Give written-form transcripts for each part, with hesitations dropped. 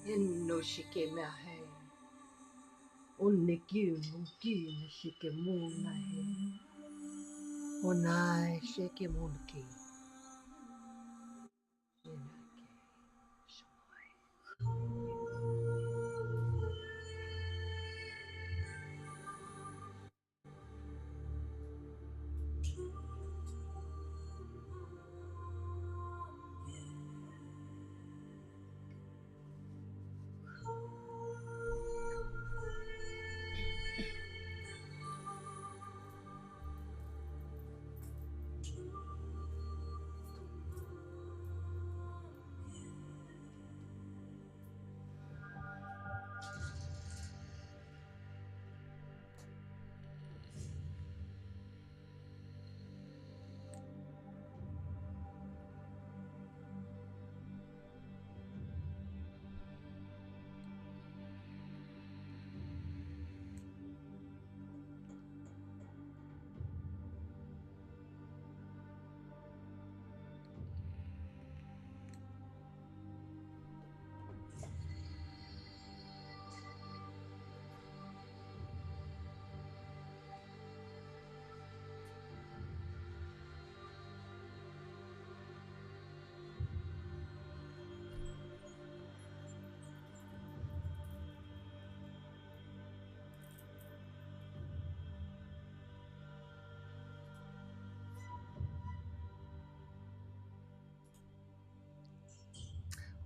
Inno shike mahe. Onneki muki shike munahe. Onai shike munki. Shinake shoy.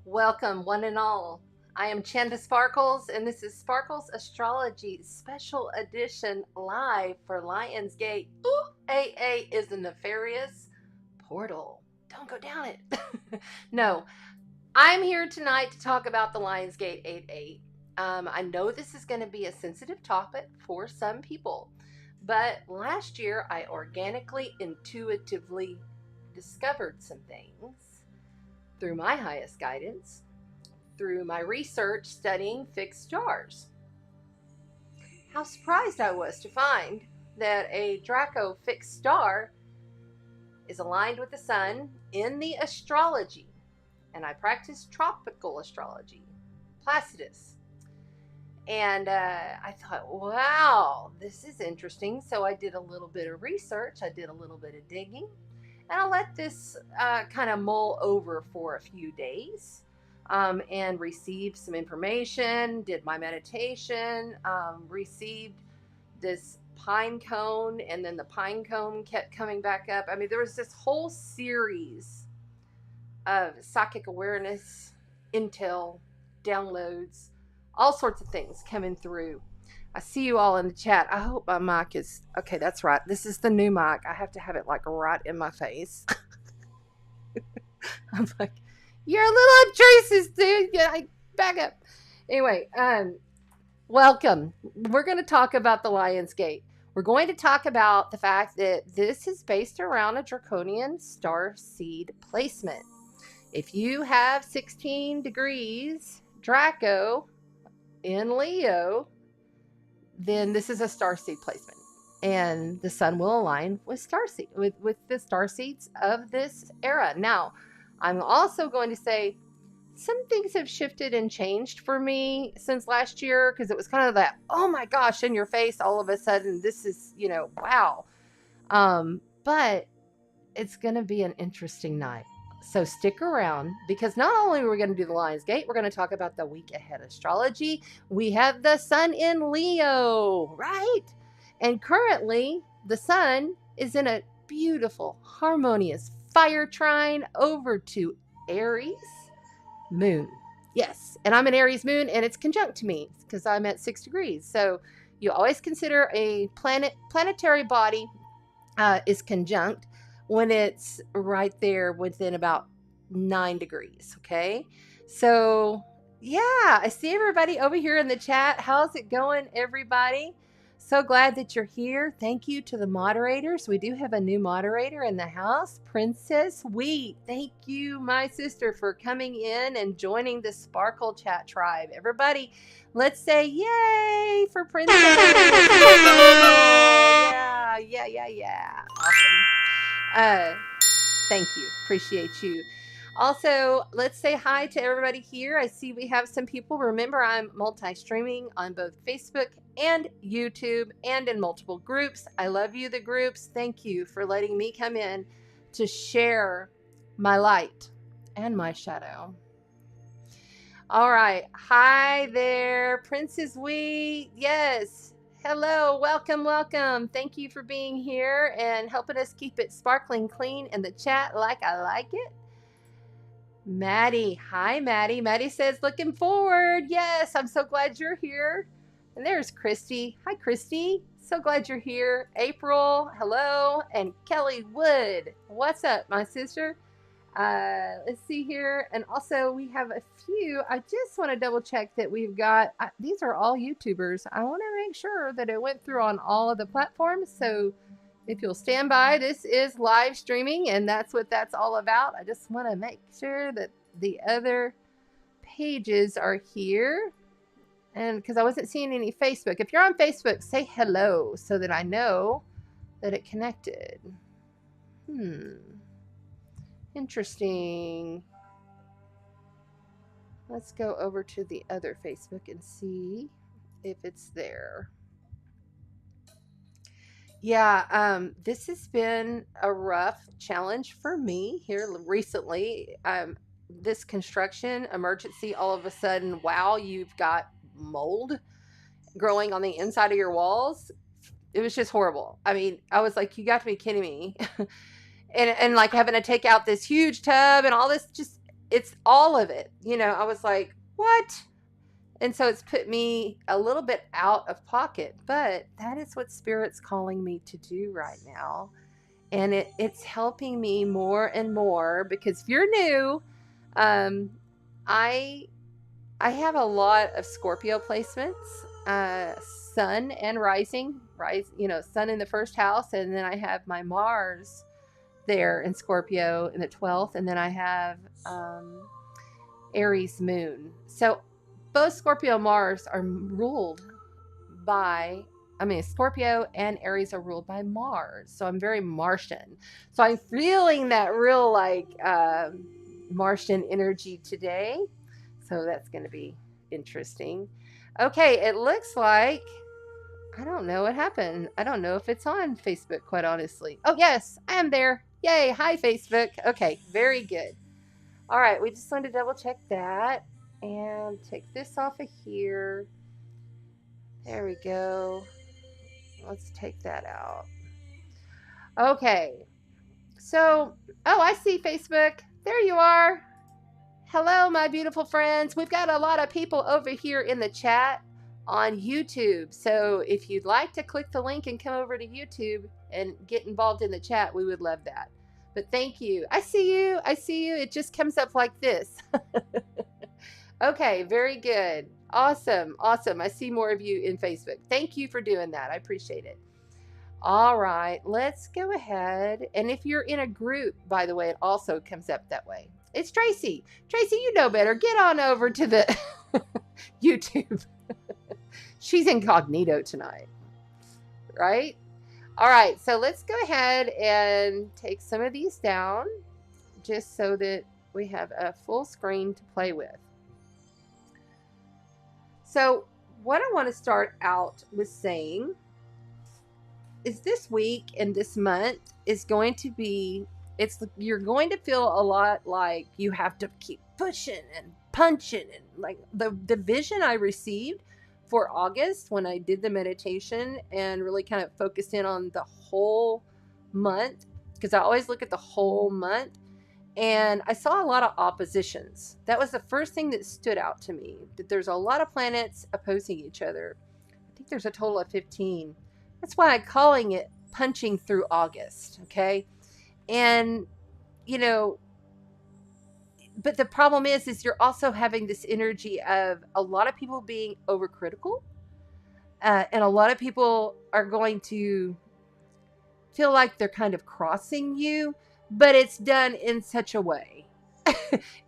Welcome, one and all. I am Chanda Sparkles, and this is Sparkles Astrology Special Edition live for Lionsgate. Ooh, AA is a nefarious portal. Don't go down it. No, I'm here tonight to talk about the Lionsgate 88. I know this is going to be a sensitive topic for some people, but last year I organically, intuitively discovered some things through my highest guidance, through my research studying fixed stars. How surprised I was to find that a Draco fixed star is aligned with the sun in the astrology, and I practice tropical astrology, Placidus. And I thought, wow, this is interesting. So I did a little bit of research, I did a little bit of digging, and I let this kind of mull over for a few days. And received some information, did my meditation, received this pine cone, and then the pine cone kept coming back up. I mean, there was this whole series of psychic awareness, intel, downloads, all sorts of things coming through. I see you all in the chat. I hope my mic is okay. That's right. This is the new mic. I have to have it like right in my face. I'm like, you're a little obtrusive, dude. Yeah, back up. Anyway, welcome. We're going to talk about the Lionsgate. We're going to talk about the fact that this is based around a draconian star seed placement. If you have 16 degrees Draco in Leo, then this is a star seed placement. And the sun will align with starseed with the star seeds of this era. Now, I'm also going to say some things have shifted and changed for me since last year, because it was kind of that, oh my gosh, in your face all of a sudden. This is, wow. But it's going to be an interesting night. So stick around, because not only are we going to do the Lionsgate, we're going to talk about the week ahead astrology. We have the sun in Leo, right? And currently, the sun is in a beautiful, harmonious fire trine over to Aries moon. Yes, and I'm an Aries moon, and it's conjunct to me because I'm at 6 degrees. So you always consider a planetary body is conjunct when it's right there within about 9 degrees. Okay, so yeah, I see everybody over here in the chat. How's it going, everybody? So glad that you're here. Thank you to the moderators. We do have a new moderator in the house, Princess Wheat. Thank you, my sister, for coming in and joining the Sparkle Chat tribe. Everybody, let's say yay for Princess. Yeah. Awesome. Thank you. Appreciate you. Also, let's say hi to everybody here. I see we have some people. Remember, I'm multi-streaming on both Facebook and YouTube and in multiple groups. I love you, the groups. Thank you for letting me come in to share my light and my shadow. All right. Hi there, Princess Wee. Yes. Hello. Welcome, welcome. Thank you for being here and helping us keep it sparkling clean in the chat like I like it. Maddie. Hi, Maddie. Maddie says, looking forward. Yes, I'm so glad you're here. And there's Christy. Hi, Christy. So glad you're here. April. Hello. And Kelly Wood. What's up, my sister? Let's see here. And also we have a few. I just want to double check that we've got, these are all YouTubers. I want to make sure that it went through on all of the platforms. So if you'll stand by, this is live streaming and that's what that's all about. I just want to make sure that the other pages are here. And because I wasn't seeing any Facebook. If you're on Facebook, say hello so that I know that it connected. Interesting. Let's go over to the other Facebook and see if it's there. Yeah, this has been a rough challenge for me here recently. This construction emergency, all of a sudden, wow, you've got mold growing on the inside of your walls. It was just horrible. I mean, I was like, you got to be kidding me. and like having to take out this huge tub and all this, just, it's all of it. You know, I was like, what? And so it's put me a little bit out of pocket, but that is what Spirit's calling me to do right now. And it's helping me more and more because if you're new, I have a lot of Scorpio placements, sun and rising, sun in the first house. And then I have my Mars there in Scorpio in the 12th. And then I have Aries moon. So both Scorpio Mars are ruled by, Scorpio and Aries are ruled by Mars. So I'm very Martian. So I'm feeling that real Martian energy today. So that's going to be interesting. Okay, it looks like, I don't know what happened. I don't know if it's on Facebook, quite honestly. Oh, yes, I am there. Yay. Hi, Facebook. Okay, very good. All right, we just wanted to double check that. And take this off of here. There we go. Let's take that out. Okay. So, oh, I see Facebook. There you are. Hello, my beautiful friends. We've got a lot of people over here in the chat on YouTube. So if you'd like to click the link and come over to YouTube and get involved in the chat, we would love that. But thank you. I see you. I see you. It just comes up like this. Okay, very good. Awesome. Awesome. I see more of you in Facebook. Thank you for doing that. I appreciate it. All right, let's go ahead. And if you're in a group, by the way, it also comes up that way. It's Tracy. Tracy, you know better. Get on over to the YouTube. She's incognito tonight, right? All right, so let's go ahead and take some of these down just so that we have a full screen to play with. So what I want to start out with saying is this week and this month is going to be, you're going to feel a lot like you have to keep pushing and punching. And like the vision I received for August when I did the meditation and really kind of focused in on the whole month, because I always look at the whole month. And I saw a lot of oppositions. That was the first thing that stood out to me, that there's a lot of planets opposing each other. I think there's a total of 15. That's why I'm calling it punching through August, okay? And, you know, but the problem is you're also having this energy of a lot of people being overcritical. And a lot of people are going to feel like they're kind of crossing you. But it's done in such a way.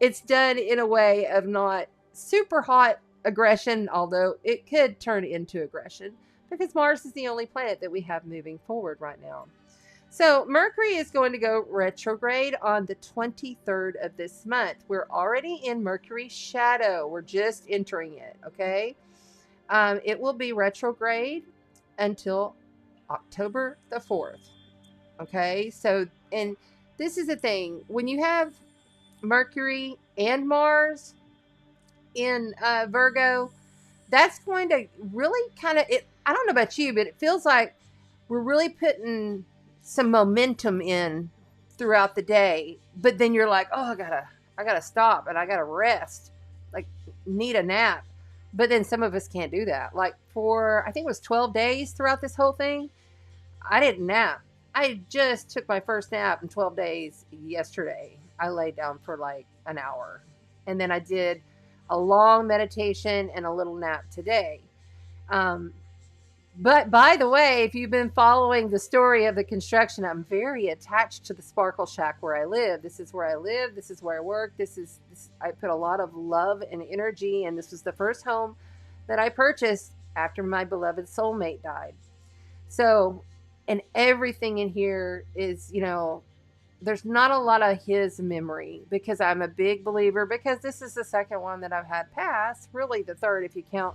It's done in a way of not super hot aggression, although it could turn into aggression because Mars is the only planet that we have moving forward right now. So Mercury is going to go retrograde on the 23rd of this month. We're already in Mercury shadow. We're just entering it, okay? It will be retrograde until October the 4th, okay? So, and this is the thing. When you have Mercury and Mars in Virgo, that's going to really kind of, I don't know about you, but it feels like we're really putting some momentum in throughout the day, but then you're like, oh, I gotta stop and I gotta rest, like need a nap. But then some of us can't do that. Like for, I think it was 12 days throughout this whole thing, I didn't nap. I just took my first nap in 12 days yesterday. I laid down for like an hour, and then I did a long meditation and a little nap today. But by the way, if you've been following the story of the construction, I'm very attached to the Sparkle Shack where I live. This is where I live. This is where I work. I put a lot of love and energy, and this was the first home that I purchased after my beloved soulmate died. So, and everything in here is, there's not a lot of his memory, because I'm a big believer, because this is the second one that I've had pass, really the third if you count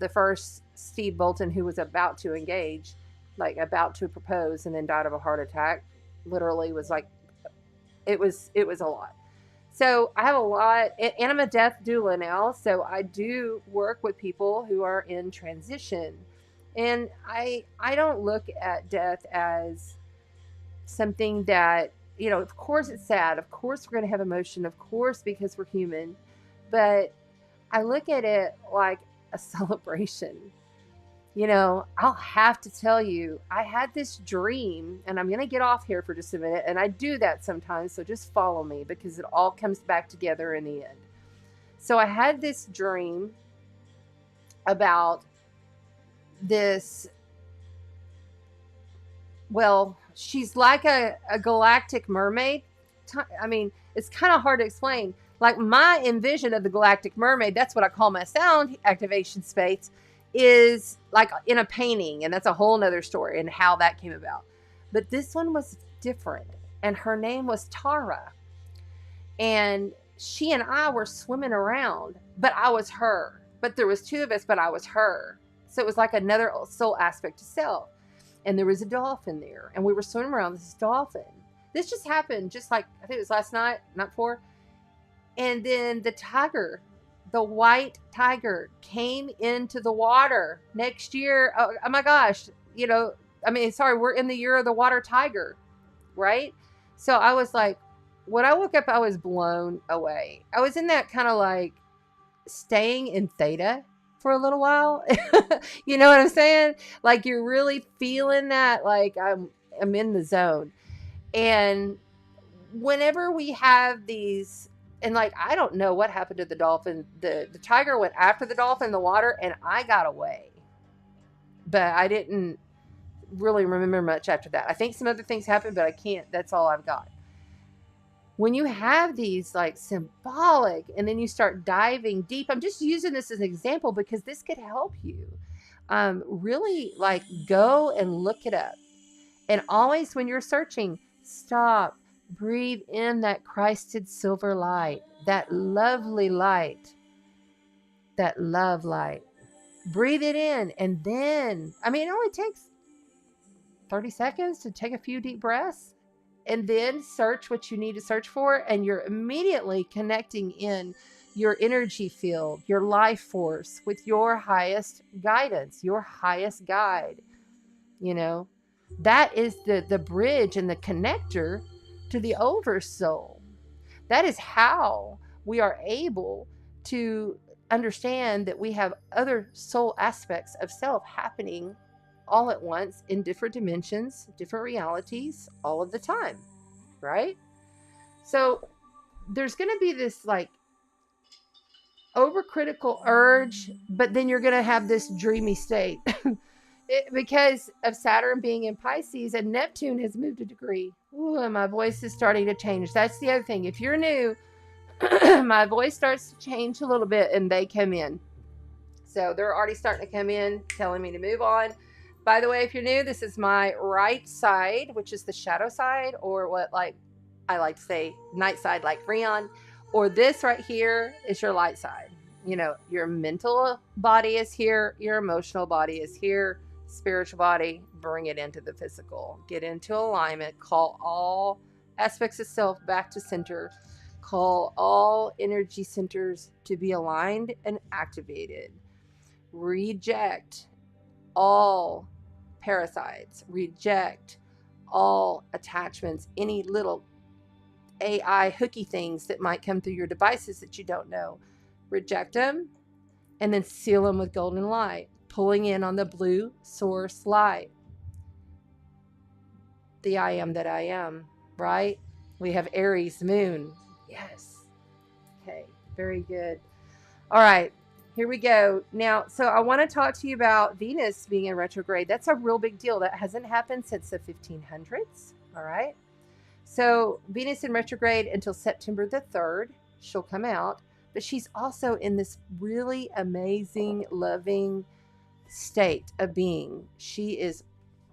the first Steve Bolton, who was about to engage, like about to propose, and then died of a heart attack. Literally was like, it was a lot. So I have a lot, and I'm a death doula now. So I do work with people who are in transition, and I don't look at death as something that, of course it's sad. Of course we're going to have emotion. Of course, because we're human, but I look at it like a celebration. I'll have to tell you, I had this dream, and I'm going to get off here for just a minute, and I do that sometimes, so just follow me, because it all comes back together in the end. So I had this dream about this, well, she's like a galactic mermaid. I mean, it's kind of hard to explain. Like my envision of the galactic mermaid, that's what I call my sound activation space, is like in a painting, and that's a whole nother story and how that came about. But this one was different, and her name was Tara, and she and I were swimming around, but I was her. But there was two of us, but I was her. So it was like another soul aspect to self. And there was a dolphin there, and we were swimming around this dolphin. This just happened, just like, I think it was last night, not before. And then the tiger, the white tiger, came into the water next year. Oh my gosh. We're in the year of the water tiger, right? So I was like, when I woke up, I was blown away. I was in that kind of like staying in theta for a little while. You know what I'm saying? Like you're really feeling that, like I'm in the zone. And whenever we have these, and like, I don't know what happened to the dolphin. The tiger went after the dolphin in the water, and I got away. But I didn't really remember much after that. I think some other things happened, but I can't. That's all I've got. When you have these like symbolic, and then you start diving deep, I'm just using this as an example because this could help you. Really like go and look it up. And always when you're searching, stop. Breathe in that Christed silver light, that lovely light, that love light. Breathe it in, and then, it only takes 30 seconds to take a few deep breaths, and then search what you need to search for, and you're immediately connecting in your energy field, your life force with your highest guidance, your highest guide. That is the bridge and the connector to the oversoul. That is how we are able to understand that we have other soul aspects of self happening all at once in different dimensions, different realities, all of the time, right? So there's going to be this like overcritical urge, but then you're going to have this dreamy state. Because of Saturn being in Pisces, and Neptune has moved a degree. Ooh, and my voice is starting to change. That's the other thing. If you're new, my voice starts to change a little bit, and they come in. So they're already starting to come in, telling me to move on. By the way, if you're new, this is my right side, which is the shadow side, or what I like to say night side, like Freon. Or this right here is your light side. You know, your mental body is here, your emotional body is here, spiritual body, bring it into the physical. Get into alignment, call all aspects of self back to center, call all energy centers to be aligned and activated. Reject all parasites, reject all attachments, any little AI hooky things that might come through your devices that you don't know. Reject them and then seal them with golden light, pulling in on the blue source light. The I am that I am, right? We have Aries moon. Yes. Okay, very good. All right, here we go. Now, so I want to talk to you about Venus being in retrograde. That's a real big deal. That hasn't happened since the 1500s. All right. So Venus in retrograde until September the 3rd. She'll come out, but she's also in this really amazing, loving state of being. She is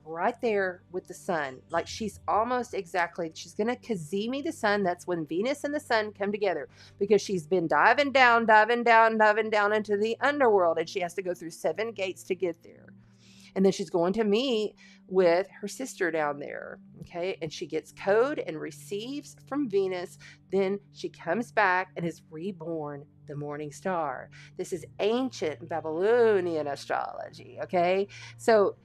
right there with the sun. Like she's almost exactly, she's going to Kazemi the sun. That's when Venus and the sun come together, because she's been diving down into the underworld, and she has to go through 7 gates to get there. And then she's going to meet with her sister down there. Okay. And she gets code and receives from Venus. Then she comes back and is reborn the morning star. This is ancient Babylonian astrology. Okay. So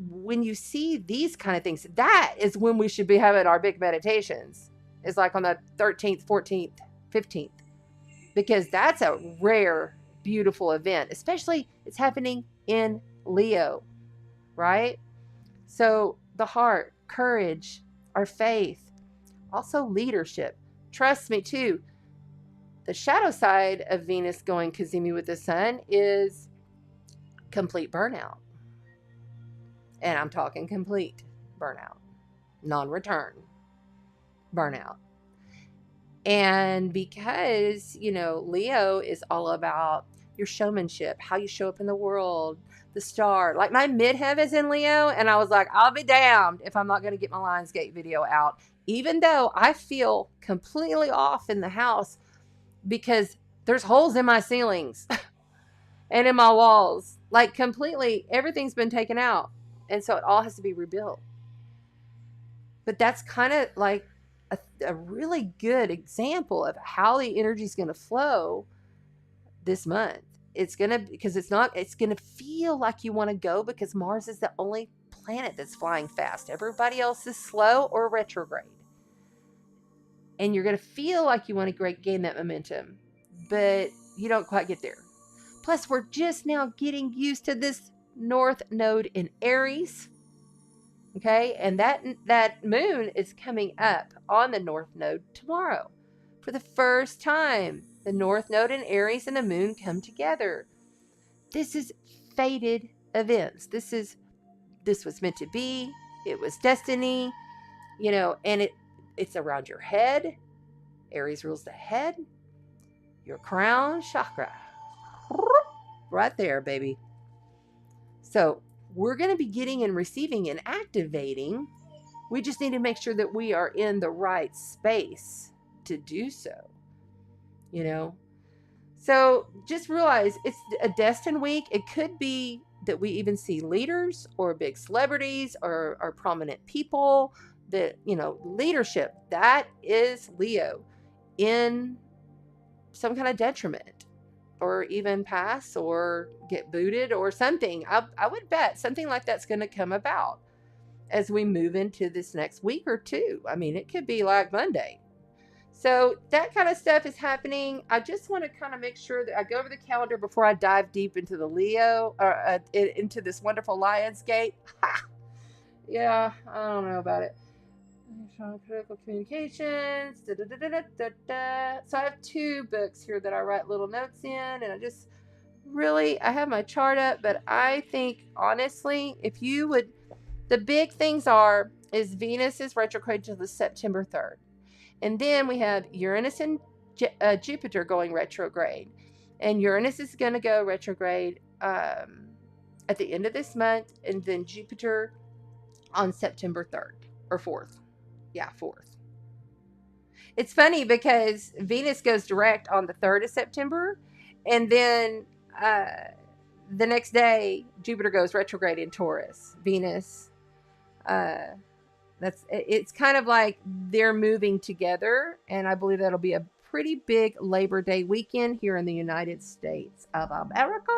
when you see these kind of things, that is when we should be having our big meditations. It's like on the 13th, 14th, 15th, because that's a rare, beautiful event, especially it's happening in Leo, right? So the heart, courage, our faith, also leadership. Trust me too, the shadow side of Venus going Kazemi with the sun is complete burnout. And I'm talking complete burnout, non-return burnout. And because, you know, Leo is all about your showmanship, how you show up in the world, the star. Like my midheaven is in Leo, and I was like, I'll be damned if I'm not going to get my Lionsgate video out, even though I feel completely off in the house because there's holes in my ceilings and in my walls. Like completely, everything's been taken out. And so it all has to be rebuilt. But that's kind of like a really good example of how the energy is going to flow this month. It's going to, because it's going to feel like you want to go, because Mars is the only planet that's flying fast. Everybody else is slow or retrograde. And you're going to feel like you want to gain that momentum, but you don't quite get there. Plus, we're just now getting used to this North Node in Aries. Okay, and that moon is coming up on the North Node tomorrow. For the first time, the North Node in Aries and the moon come together. This is fated events. This was meant to be. It was destiny, you know, and it's around your head. Aries rules the head, your crown chakra. Right there, baby. So we're going to be getting and receiving and activating. We just need to make sure that we are in the right space to do so, you know. So just realize it's a destined week. It could be that we even see leaders or big celebrities or prominent people that, you know, leadership. That is Leo in some kind of detriment, or even pass or get booted or something. I would bet something like that's going to come about as we move into this next week or two. I mean, it could be like Monday. So that kind of stuff is happening. I just want to kind of make sure that I go over the calendar before I dive deep into the Leo, or into this wonderful Lionsgate. Yeah, I don't know about it. Critical communications. So I have 2 books here that I write little notes in, and I have my chart up, but I think honestly, if you would, the big things is Venus is retrograde till the September 3rd. And then we have Uranus and Jupiter going retrograde. And Uranus is going to go retrograde at the end of this month, and then Jupiter on September 3rd or 4th. Yeah, 4th. It's funny because Venus goes direct on the 3rd of September, and then the next day Jupiter goes retrograde in Taurus. Venus, it's kind of like they're moving together, and I believe that'll be a pretty big Labor Day weekend here in the United States of America.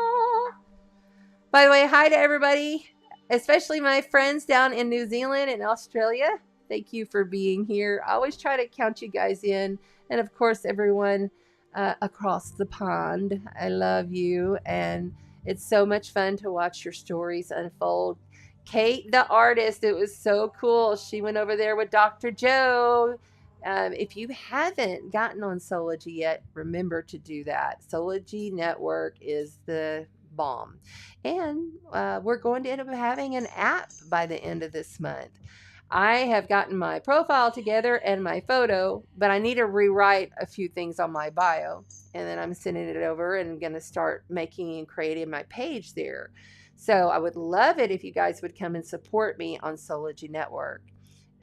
By the way, hi to everybody, especially my friends down in New Zealand and Australia. Thank you for being here. I always try to count you guys in. And of course, everyone across the pond. I love you. And it's so much fun to watch your stories unfold. Kate, the artist, it was so cool. She went over there with Dr. Joe. If you haven't gotten on Astrology yet, remember to do that. Astrology Network is the bomb. And we're going to end up having an app by the end of this month. I have gotten my profile together and my photo, but I need to rewrite a few things on my bio. And then I'm sending it over and going to start making and creating my page there. So I would love it if you guys would come and support me on Astrology Network.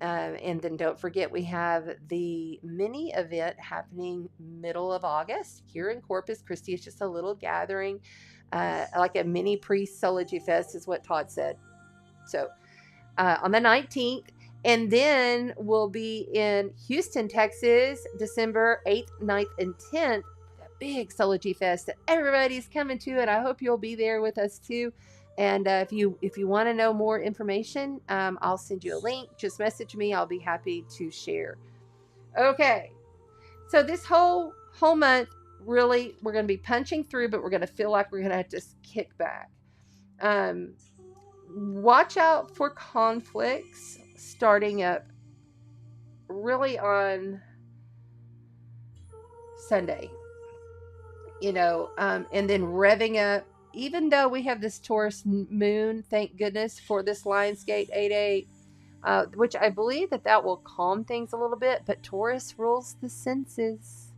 And then don't forget, we have the mini event happening middle of August here in Corpus Christi. It's just a little gathering, like a mini pre-Astrology Fest is what Todd said. So on the 19th, and then we'll be in Houston, Texas, December 8th, 9th, and 10th. A big Astrology Fest that everybody's coming to, and I hope you'll be there with us too. And if you want to know more information, I'll send you a link. Just message me. I'll be happy to share. Okay. So this whole month, really, we're going to be punching through, but we're going to feel like we're going to have to kick back. Watch out for conflicts starting up really on Sunday. And then revving up. Even though we have this Taurus moon, thank goodness for this Lionsgate 8/8, which I believe that will calm things a little bit, but Taurus rules the senses.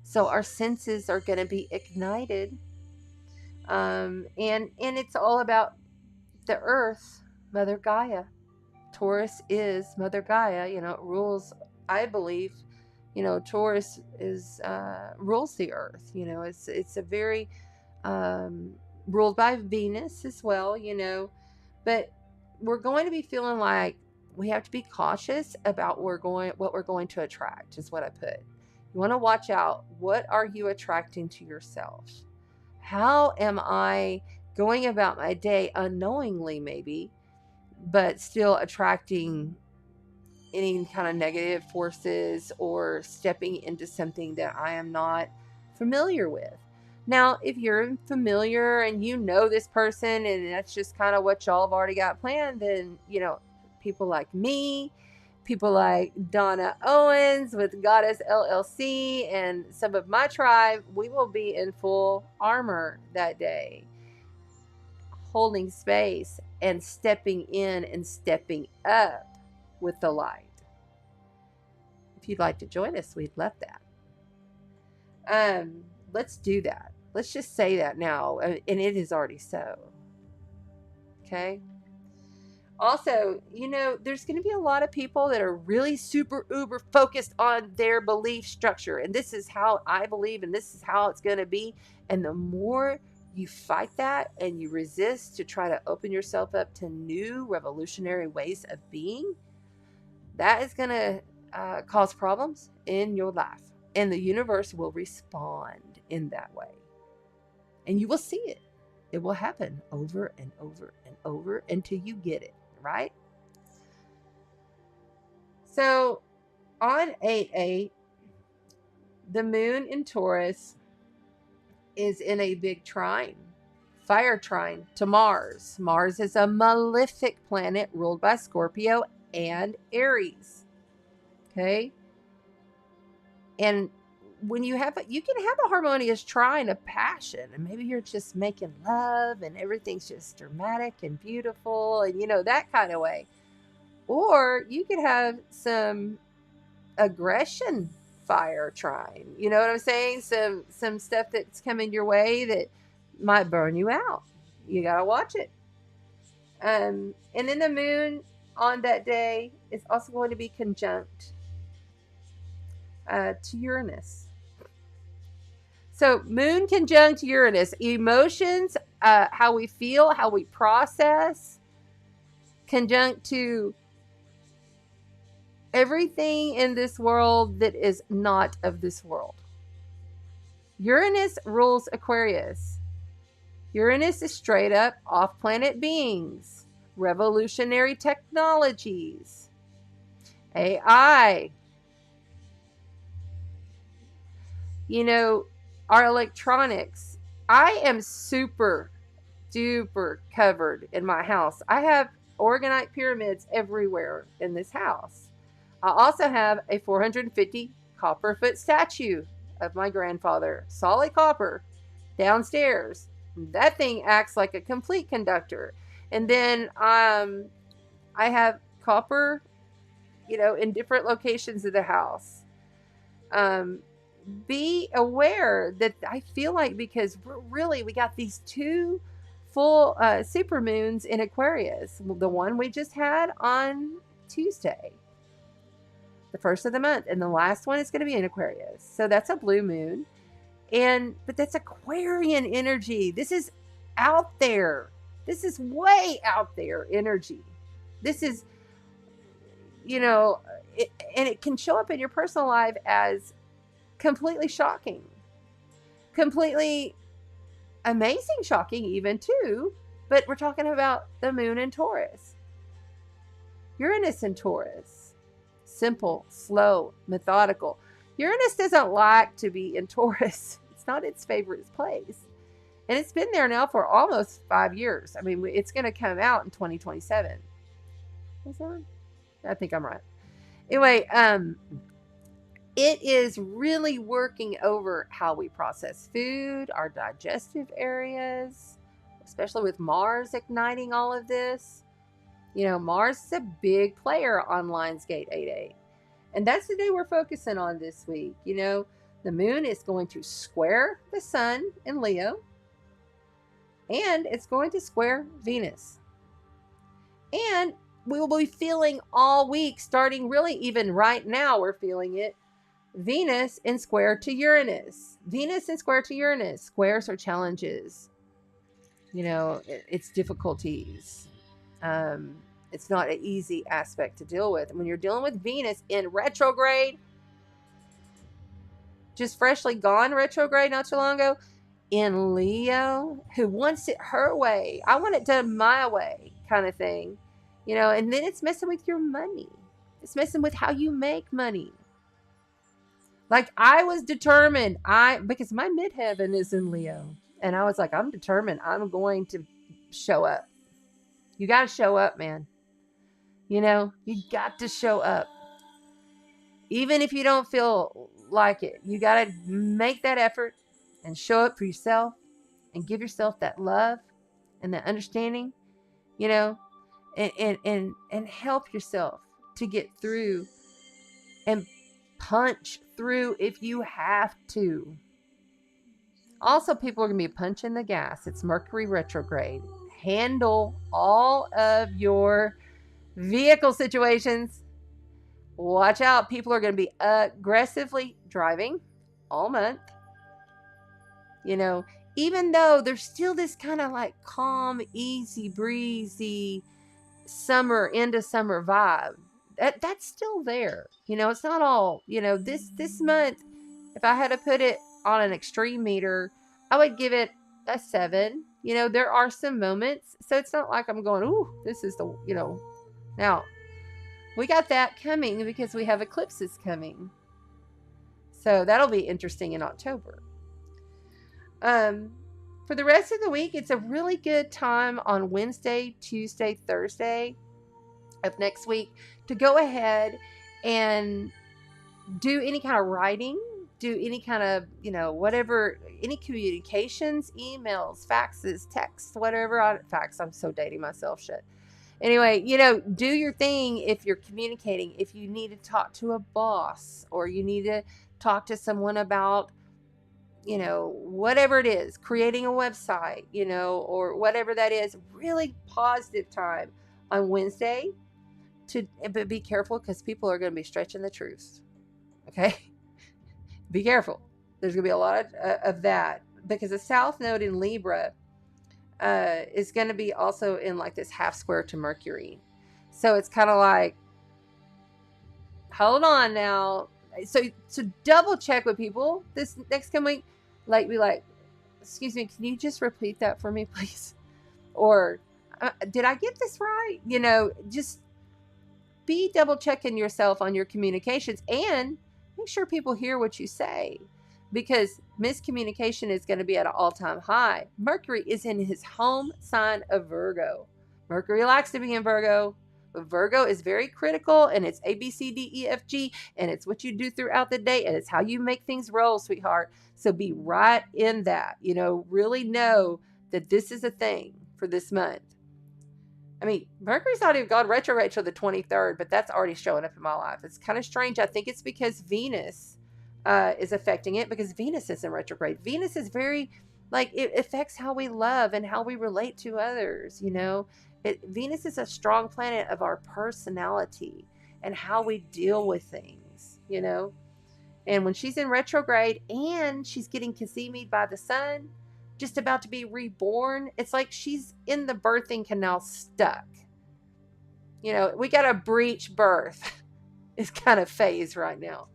So our senses are going to be ignited. And it's all about the earth, Mother Gaia. Taurus is Mother Gaia. It rules, I believe, Taurus rules the earth. It's a very... ruled by Venus as well, but we're going to be feeling like we have to be cautious about what we're going to attract, is what I put. You want to watch out. What are you attracting to yourself? How am I going about my day unknowingly, maybe, but still attracting any kind of negative forces or stepping into something that I am not familiar with? Now, if you're familiar and you know this person and that's just kind of what y'all have already got planned, then, people like me, people like Donna Owens with Goddess LLC and some of my tribe, we will be in full armor that day, holding space and stepping in and stepping up with the light. If you'd like to join us, we'd love that. Let's do that. Let's just say that now, and it is already so. Okay? Also, there's going to be a lot of people that are really super uber focused on their belief structure, and this is how I believe, and this is how it's going to be. And the more you fight that and you resist to try to open yourself up to new revolutionary ways of being, that is going to cause problems in your life, and the universe will respond in that way. And you will see it. It will happen over and over and over until you get it, right? So on 8/8, the moon in Taurus is in a big trine, fire trine to Mars. Mars is a malefic planet ruled by Scorpio and Aries. Okay? And when you can have a harmonious trine of passion, and maybe you're just making love and everything's just dramatic and beautiful and that kind of way. Or you could have some aggression fire trine. You know what I'm saying? Some stuff that's coming your way that might burn you out. You got to watch it. And then the moon on that day is also going to be conjunct to Uranus. So moon conjunct Uranus, emotions, how we feel, how we process, conjunct to everything in this world that is not of this world. Uranus rules Aquarius. Uranus is straight up off-planet beings, revolutionary technologies, AI, our electronics. I am super duper covered in my house. I have orgonite pyramids everywhere in this house. I also have a 450 copper foot statue of my grandfather, solid copper, downstairs. That thing acts like a complete conductor. And then I have copper, in different locations of the house. Be aware that I feel like, because we got these two full super moons in Aquarius. The one we just had on Tuesday, the first of the month, and the last one is going to be in Aquarius. So that's a blue moon. But that's Aquarian energy. This is out there. This is way out there energy. This is, and it can show up in your personal life as completely shocking, completely amazing, shocking even too. But we're talking about the moon in Taurus, Uranus in Taurus, simple, slow, methodical. Uranus doesn't like to be in Taurus. It's not its favorite place. And it's been there now for almost 5 years. I mean, it's going to come out in 2027. Is that right? I think I'm right. Anyway, it is really working over how we process food, our digestive areas, especially with Mars igniting all of this. Mars is a big player on Lionsgate 8-8. And that's the day we're focusing on this week. The moon is going to square the sun in Leo. And it's going to square Venus. And we will be feeling all week, starting really even right now, we're feeling it. Venus in square to Uranus. Venus in square to Uranus. Squares are challenges. It's difficulties. It's not an easy aspect to deal with. And when you're dealing with Venus in retrograde, just freshly gone retrograde not too long ago, in Leo, who wants it her way. I want it done my way kind of thing. And then it's messing with your money. It's messing with how you make money. Like I was determined, because my midheaven is in Leo. And I was like, I'm determined. I'm going to show up. You got to show up, man. You got to show up. Even if you don't feel like it, you got to make that effort and show up for yourself and give yourself that love and that understanding, and help yourself to get through and punch through if you have to. Also, people are going to be punching the gas. It's Mercury retrograde. Handle all of your vehicle situations. Watch out. People are going to be aggressively driving all month. Even though there's still this kind of like calm, easy, breezy summer, into summer vibe. That's still there. It's not all, this month, if I had to put it on an extreme meter, I would give it a 7. There are some moments. So it's not like I'm going, ooh, this is the, Now, we got that coming because we have eclipses coming. So that'll be interesting in October. For the rest of the week, it's a really good time on Wednesday, Tuesday, Thursday of next week to go ahead and do any kind of writing, do any kind of, whatever, any communications, emails, faxes, texts, whatever. Fax, I'm so dating myself, shit. Anyway, do your thing if you're communicating. If you need to talk to a boss or you need to talk to someone about, whatever it is, creating a website, or whatever that is, really positive time on Wednesday. But be careful, because people are going to be stretching the truth. Okay. Be careful. There's going to be a lot of that, because the South Node in Libra is going to be also in like this half square to Mercury. So it's kind of like, hold on now. So double check with people this next coming week. Like, be like, excuse me, can you just repeat that for me, please? Or did I get this right? Just be double checking yourself on your communications, and make sure people hear what you say, because miscommunication is going to be at an all-time high. Mercury is in his home sign of Virgo. Mercury likes to be in Virgo. But Virgo is very critical, and it's A, B, C, D, E, F, G, and it's what you do throughout the day, and it's how you make things roll, sweetheart. So be right in that, really know that this is a thing for this month. I mean, Mercury's not even gone retrograde till the 23rd, but that's already showing up in my life. It's kind of strange. I think it's because Venus is affecting it, because Venus is in retrograde. Venus is very, it affects how we love and how we relate to others, Venus is a strong planet of our personality and how we deal with things, And when she's in retrograde and she's getting Cazimi'd by the sun, just about to be reborn, it's like she's in the birthing canal stuck. We got a breech birth is kind of phase right now.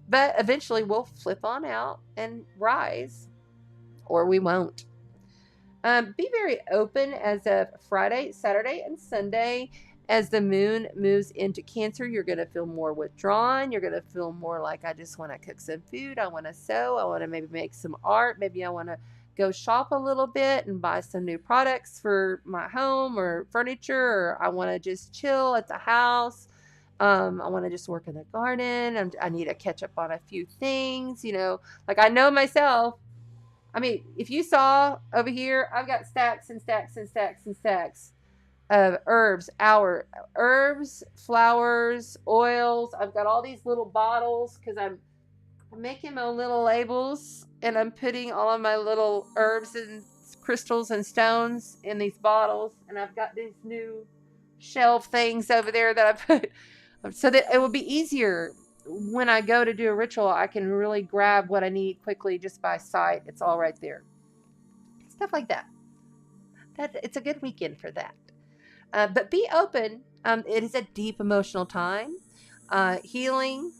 But eventually we'll flip on out and rise, or we won't. Be very open as of Friday, Saturday, and Sunday. As the moon moves into Cancer, you're going to feel more withdrawn. You're going to feel more like, I just want to cook some food. I want to sew. I want to maybe make some art. Maybe I want to go shop a little bit and buy some new products for my home or furniture. Or I want to just chill at the house. I want to just work in the garden. I need to catch up on a few things, I know myself. I mean, if you saw over here, I've got stacks and stacks and stacks and stacks of herbs, flowers, oils. I've got all these little bottles because I'm making my little labels, and I'm putting all of my little herbs and crystals and stones in these bottles. And I've got these new shelf things over there that I put so that it will be easier when I go to do a ritual. I can really grab what I need quickly just by sight. It's all right there. Stuff like that. It's a good weekend for that. But be open. It is a deep emotional time. Healing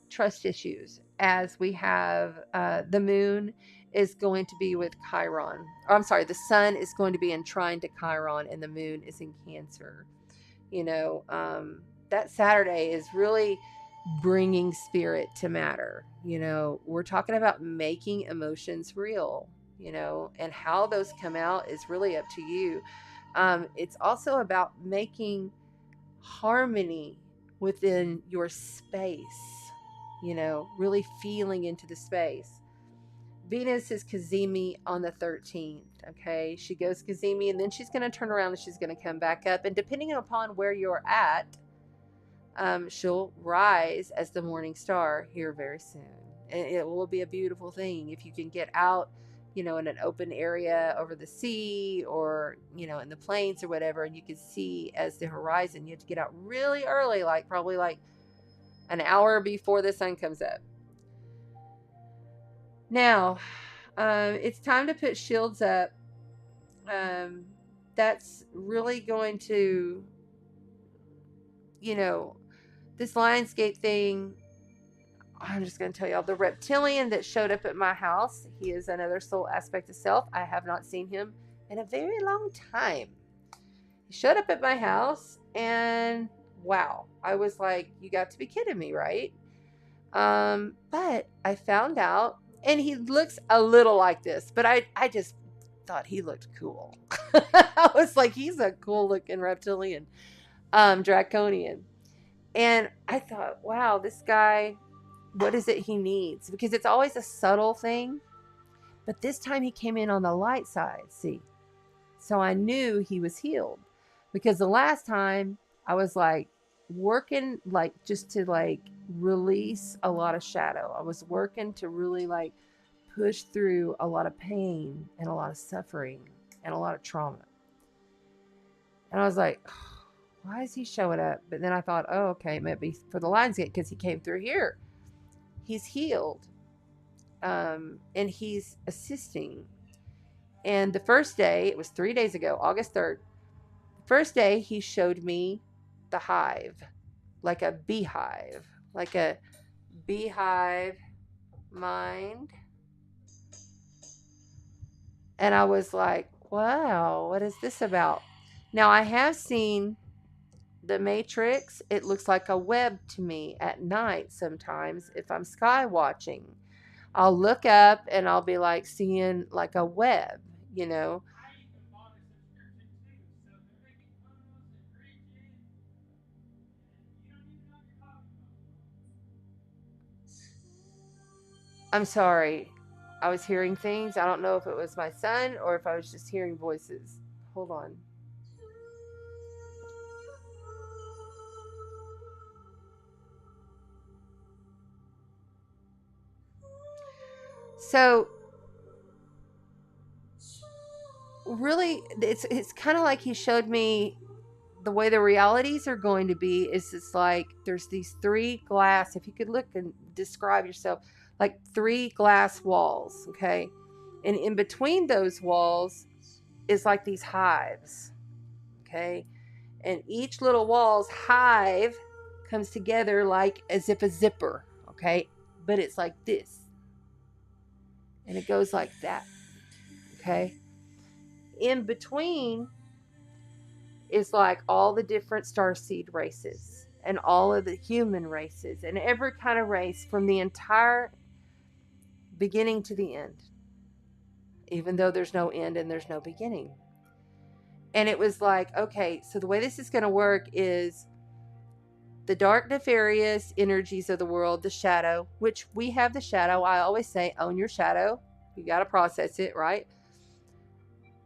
trust issues, as we have the moon is going to be with Chiron. The sun is going to be in trine to Chiron, and the moon is in Cancer. That Saturday is really bringing spirit to matter. We're talking about making emotions real, and how those come out is really up to you. It's also about making harmony within your space, really feeling into the space. Venus is Cazimi on the 13th. Okay. She goes Cazimi, and then she's going to turn around and she's going to come back up. And depending upon where you're at, she'll rise as the morning star here very soon. And it will be a beautiful thing if you can get out, in an open area over the sea, or, in the plains or whatever, and you can see as the horizon. You have to get out really early, probably an hour before the sun comes up. Now, it's time to put shields up. That's really going to, this Lionsgate thing. I'm just going to tell y'all, the reptilian that showed up at my house, he is another soul aspect of self. I have not seen him in a very long time. He showed up at my house, and wow, I was like, you got to be kidding me, right? But I found out, and he looks a little like this, but I just thought he looked cool. I was like, he's a cool looking reptilian, draconian. And I thought, wow, this guy, what is it he needs? Because it's always a subtle thing. But this time he came in on the light side, see? So I knew he was healed. Because the last time I was like, working like just to like release a lot of shadow. I was working to really like push through a lot of pain and a lot of suffering and a lot of trauma. And I was like, why is he showing up? But then I thought, oh, okay, maybe for the Lionsgate because he came through here. He's healed. And he's assisting. And the first day, it was 3 days ago, August 3rd, the first day he showed me the hive, like a beehive, like a beehive mind. And I was like, wow, what is this about? Now, I have seen the Matrix. It looks like a web to me at night sometimes if I'm sky watching. I'll look up and I'll be like seeing like a web, you know. I'm sorry. I was hearing things. I don't know if it was my son or if I was just hearing voices. Hold on. So really it's kind of like he showed me the way the realities are going to be is it's like there's these three glass, if you could look and describe yourself, like three glass walls, okay? And in between those walls is like these hives, okay? And each little wall's hive comes together like as if a zipper, okay? But it's like this. And it goes like that, okay? In between is like all the different starseed races and all of the human races and every kind of race from the entire beginning to the end, even though there's no end and there's no beginning. And it was like, okay, so the way this is going to work is the dark, nefarious energies of the world, the shadow, which we have the shadow. I always say, own your shadow. You got to process it, right?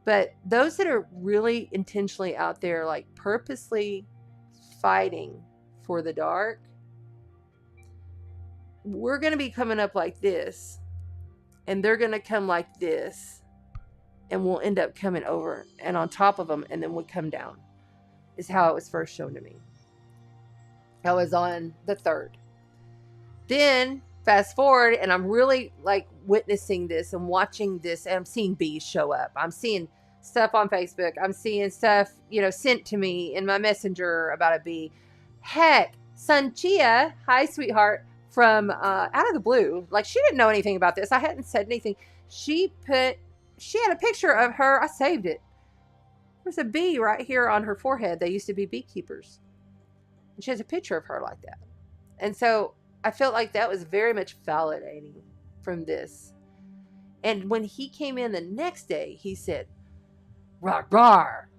But those that are really intentionally out there, like purposely fighting for the dark, we're going to be coming up like this, and they're going to come like this, and we'll end up coming over and on top of them, and then we'll come down, is how it was first shown to me. I was on the 3rd. Then fast forward, and I'm really like witnessing this and watching this, and I'm seeing bees show up. I'm seeing stuff on Facebook. I'm seeing stuff, sent to me in my messenger about a bee. Heck, Sanchia, hi sweetheart, from out of the blue, like she didn't know anything about this. I hadn't said anything. She had a picture of her. I saved it. There's a bee right here on her forehead. They used to be beekeepers. And she has a picture of her like that. And so I felt like that was very much validating from this. And when he came in the next day, he said, "Rar, rar,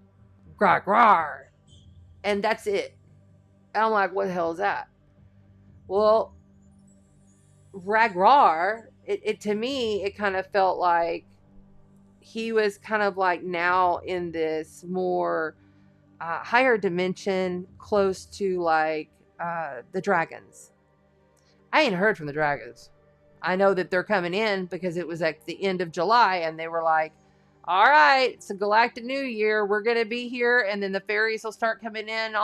rar, rar." And that's it. And I'm like, what the hell is that? Well, Ragrar, it to me, it kind of felt like he was kind of like now in this more higher dimension, close to like the dragons. I ain't heard from the dragons. I know that they're coming in because it was like the end of July and they were like, all right, it's a galactic new year. We're going to be here. And then the fairies will start coming in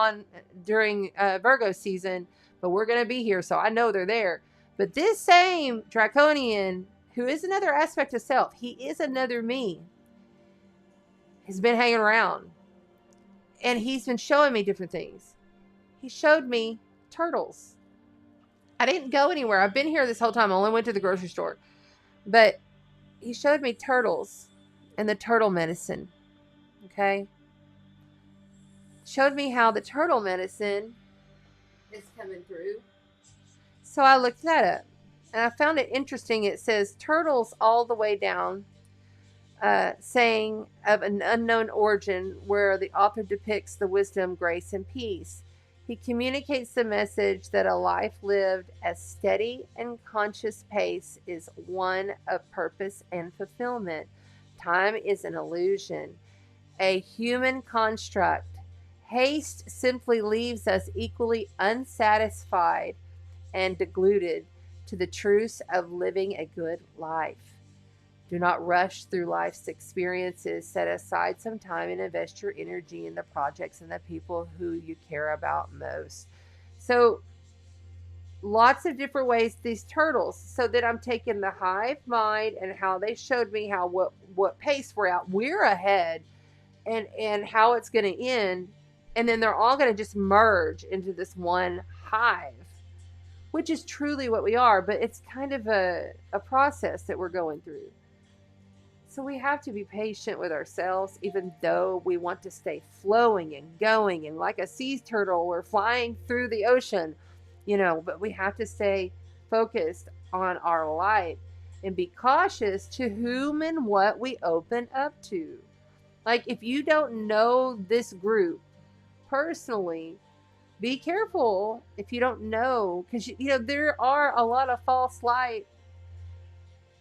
during Virgo season, but we're going to be here. So I know they're there. But this same Draconian, who is another aspect of self, he is another me, has been hanging around. And he's been showing me different things. He showed me turtles. I didn't go anywhere. I've been here this whole time. I only went to the grocery store. But he showed me turtles and the turtle medicine. Okay? Showed me how the turtle medicine is coming through. So I looked that up. And I found it interesting. It says turtles all the way down, saying of an unknown origin where the author depicts the wisdom, grace, and peace. He communicates the message that a life lived at steady and conscious pace is one of purpose and fulfillment. Time is an illusion, a human construct Haste simply leaves us equally unsatisfied and deluded to the truths of living a good life. Do not rush through life's experiences. Set aside some time and invest your energy in the projects and the people who you care about most. So, lots of different ways these turtles, so that I'm taking the hive mind and how they showed me how what pace we're ahead, and how it's going to end, and then they're all going to just merge into this one hive, which is truly what we are, but it's kind of a process that we're going through. So we have to be patient with ourselves, even though we want to stay flowing and going. And like a sea turtle, we're flying through the ocean, but we have to stay focused on our light and be cautious to whom and what we open up to. Like, if you don't know this group personally, be careful if you don't know, because there are a lot of false light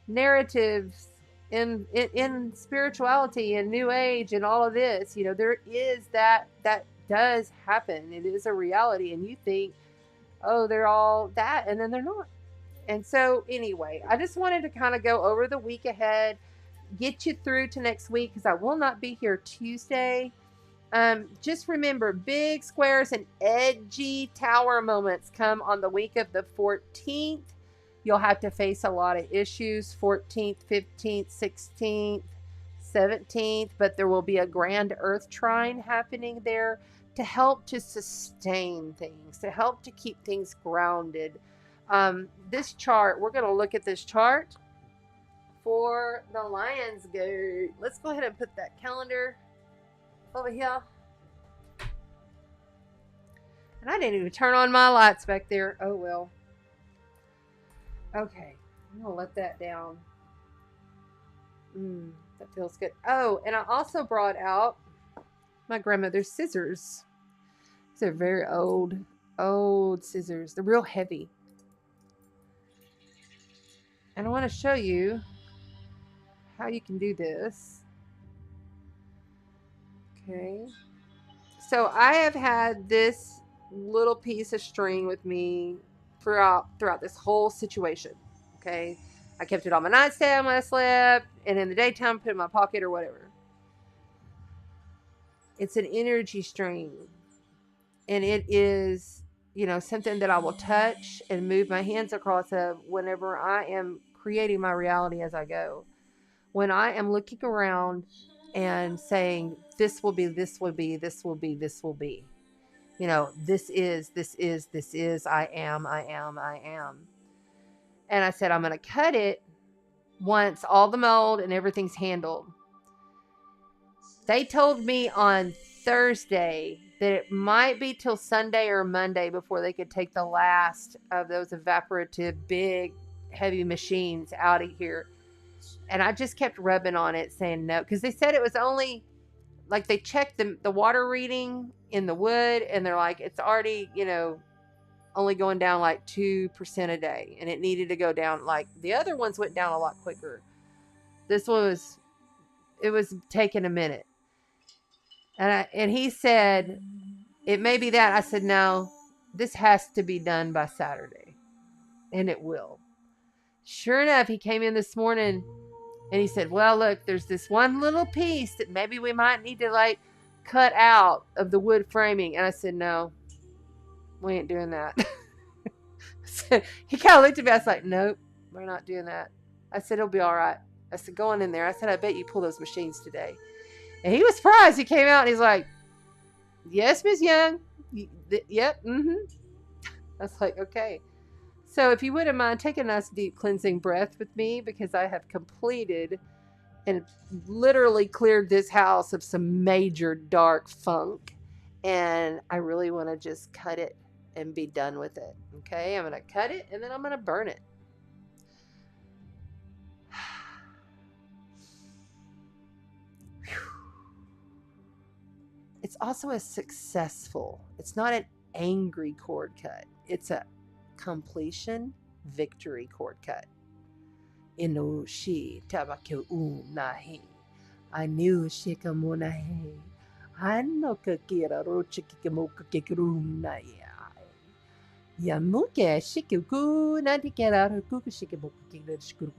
narratives in spirituality and new age and all of this. There is that does happen. It is a reality, and you think, oh, they're all that, and then they're not. And so anyway, I just wanted to kind of go over the week ahead, get you through to next week, because I will not be here Tuesday. Just remember, big squares and edgy tower moments come on the week of the 14th. You'll have to face a lot of issues, 14th, 15th, 16th, 17th, but there will be a grand earth trine happening there to help to sustain things, to help to keep things grounded. This chart, we're going to look at this chart for the Lionsgate. Let's go ahead and put that calendar over here. And I didn't even turn on my lights back there. Oh well. Okay, I'm gonna let that down. That feels good. Oh, and I also brought out my grandmother's scissors. These are very old scissors. They're real heavy. And I want to show you how you can do this. Okay. So I have had this little piece of string with me throughout this whole situation. Okay. I kept it on my nightstand when I slept, and in the daytime put it in my pocket or whatever. It's an energy string, and it is, something that I will touch and move my hands across of whenever I am creating my reality as I go. When I am looking around and saying, this will be, this will be, this will be, this will be. This is, I am. And I said, I'm going to cut it once all the mold and everything's handled. They told me on Thursday that it might be till Sunday or Monday before they could take the last of those evaporative, big, heavy machines out of here. And I just kept rubbing on it, saying no, because they said it was only, like, they checked the water reading in the wood, and they're like, it's already, only going down like 2% a day, and it needed to go down. Like, the other ones went down a lot quicker. This one was taking a minute. And he said, it may be that. I said, no, this has to be done by Saturday, and it will. Sure enough, he came in this morning and he said, well, look, there's this one little piece that maybe we might need to, like, cut out of the wood framing. And I said, no, we ain't doing that. So he kind of looked at me. I was like, nope, we're not doing that. I said, it'll be all right. I said, go on in there. I said, I bet you pull those machines today. And he was surprised. He came out and he's like, yes, Miss Young. Yep. I was like, okay. So if you wouldn't mind, take a nice deep cleansing breath with me, because I have completed and literally cleared this house of some major dark funk. And I really want to just cut it and be done with it. Okay, I'm going to cut it and then I'm going to burn it. It's also a successful, it's not an angry cord cut. It's a completion victory cord cut. Inoshi tabake unahi. I knew shikamunahi. Hanno kakira rochikimoka kikruna ya. Yamuke shikiku nantikera kuku shikimoka kikra shikuru.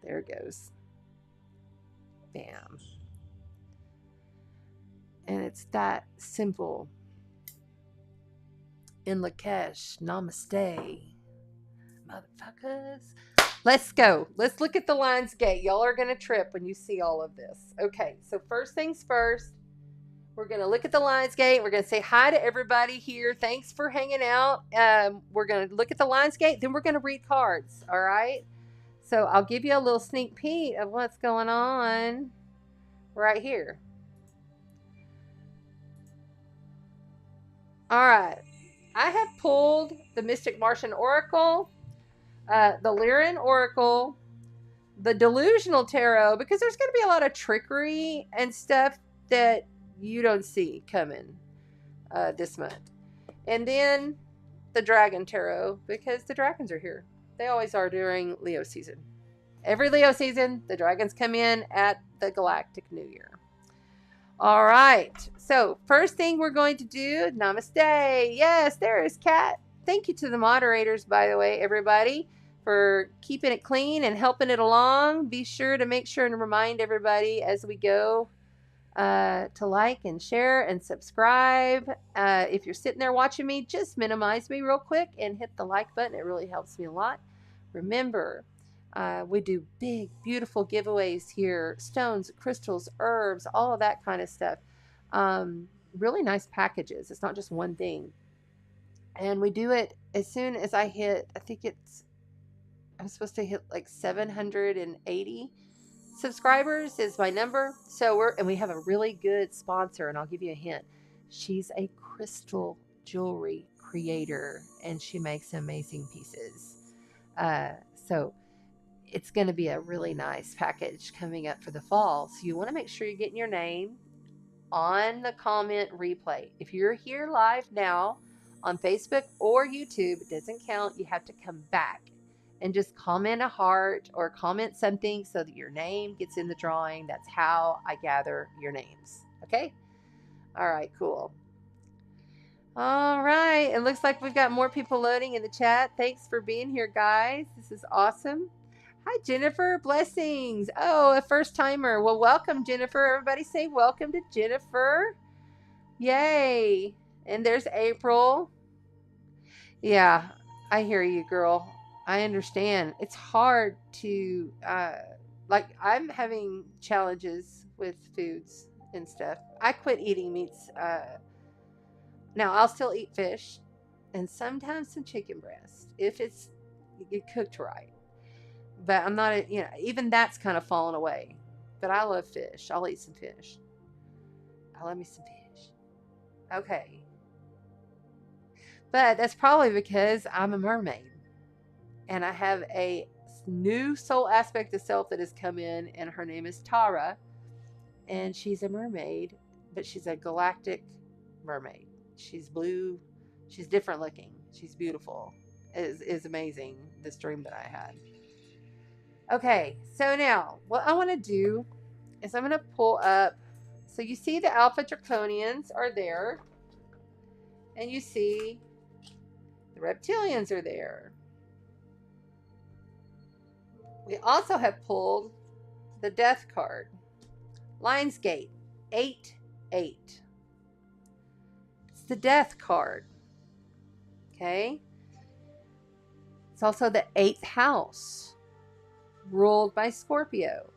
There it goes. Bam. And it's that simple. In Lakesh, namaste. Motherfuckers. Let's go. Let's look at the Lionsgate. Y'all are going to trip when you see all of this. Okay, so first things first, we're going to look at the Lionsgate. We're going to say hi to everybody here. Thanks for hanging out. We're going to look at the Lionsgate. Then we're going to read cards. All right? So I'll give you a little sneak peek of what's going on right here. All right. I have pulled the Mystic Martian Oracle, the Lyran Oracle, the Delusional Tarot, because there's going to be a lot of trickery and stuff that you don't see coming this month. And then the Dragon Tarot, because the dragons are here. They always are during Leo season. Every Leo season, the dragons come in at the Galactic New Year. All right. So first thing we're going to do, namaste. Yes, there is Kat. Thank you to the moderators, by the way, everybody, for keeping it clean and helping it along. Be sure to make sure and remind everybody as we go to like and share and subscribe. If you're sitting there watching me, just minimize me real quick and hit the like button. It really helps me a lot. Remember, we do big, beautiful giveaways here. Stones, crystals, herbs, all of that kind of stuff. Really nice packages. It's not just one thing. And we do it as soon as I hit, I'm supposed to hit like 780 subscribers is my number. So we have a really good sponsor, and I'll give you a hint. She's a crystal jewelry creator, and she makes amazing pieces. So it's going to be a really nice package coming up for the fall. So you want to make sure you're getting your name on the comment replay. If you're here live now on Facebook or YouTube, it doesn't count. You have to come back and just comment a heart or comment something so that your name gets in the drawing. That's how I gather your names. Okay? All right, cool. All right. It looks like we've got more people loading in the chat. Thanks for being here, guys. This is awesome. Hi, Jennifer. Blessings. Oh, a first timer. Well, welcome, Jennifer. Everybody say welcome to Jennifer. Yay. And there's April. Yeah, I hear you, girl. I understand. It's hard to, like, I'm having challenges with foods and stuff. I quit eating meats. Now, I'll still eat fish and sometimes some chicken breast if it's cooked right. But I'm not, even that's kind of fallen away. But I love fish. I'll eat some fish. I love me some fish. Okay. But that's probably because I'm a mermaid. And I have a new soul aspect of self that has come in, and her name is Tara. And she's a mermaid, but she's a galactic mermaid. She's blue. She's different looking. She's beautiful. It is amazing, this dream that I had. Okay, so now what I want to do is I'm going to pull up. So you see the Alpha Draconians are there. And you see the Reptilians are there. We also have pulled the Death card. Lionsgate, 8-8. It's the Death card. Okay? It's also the 8th house, ruled by Scorpio.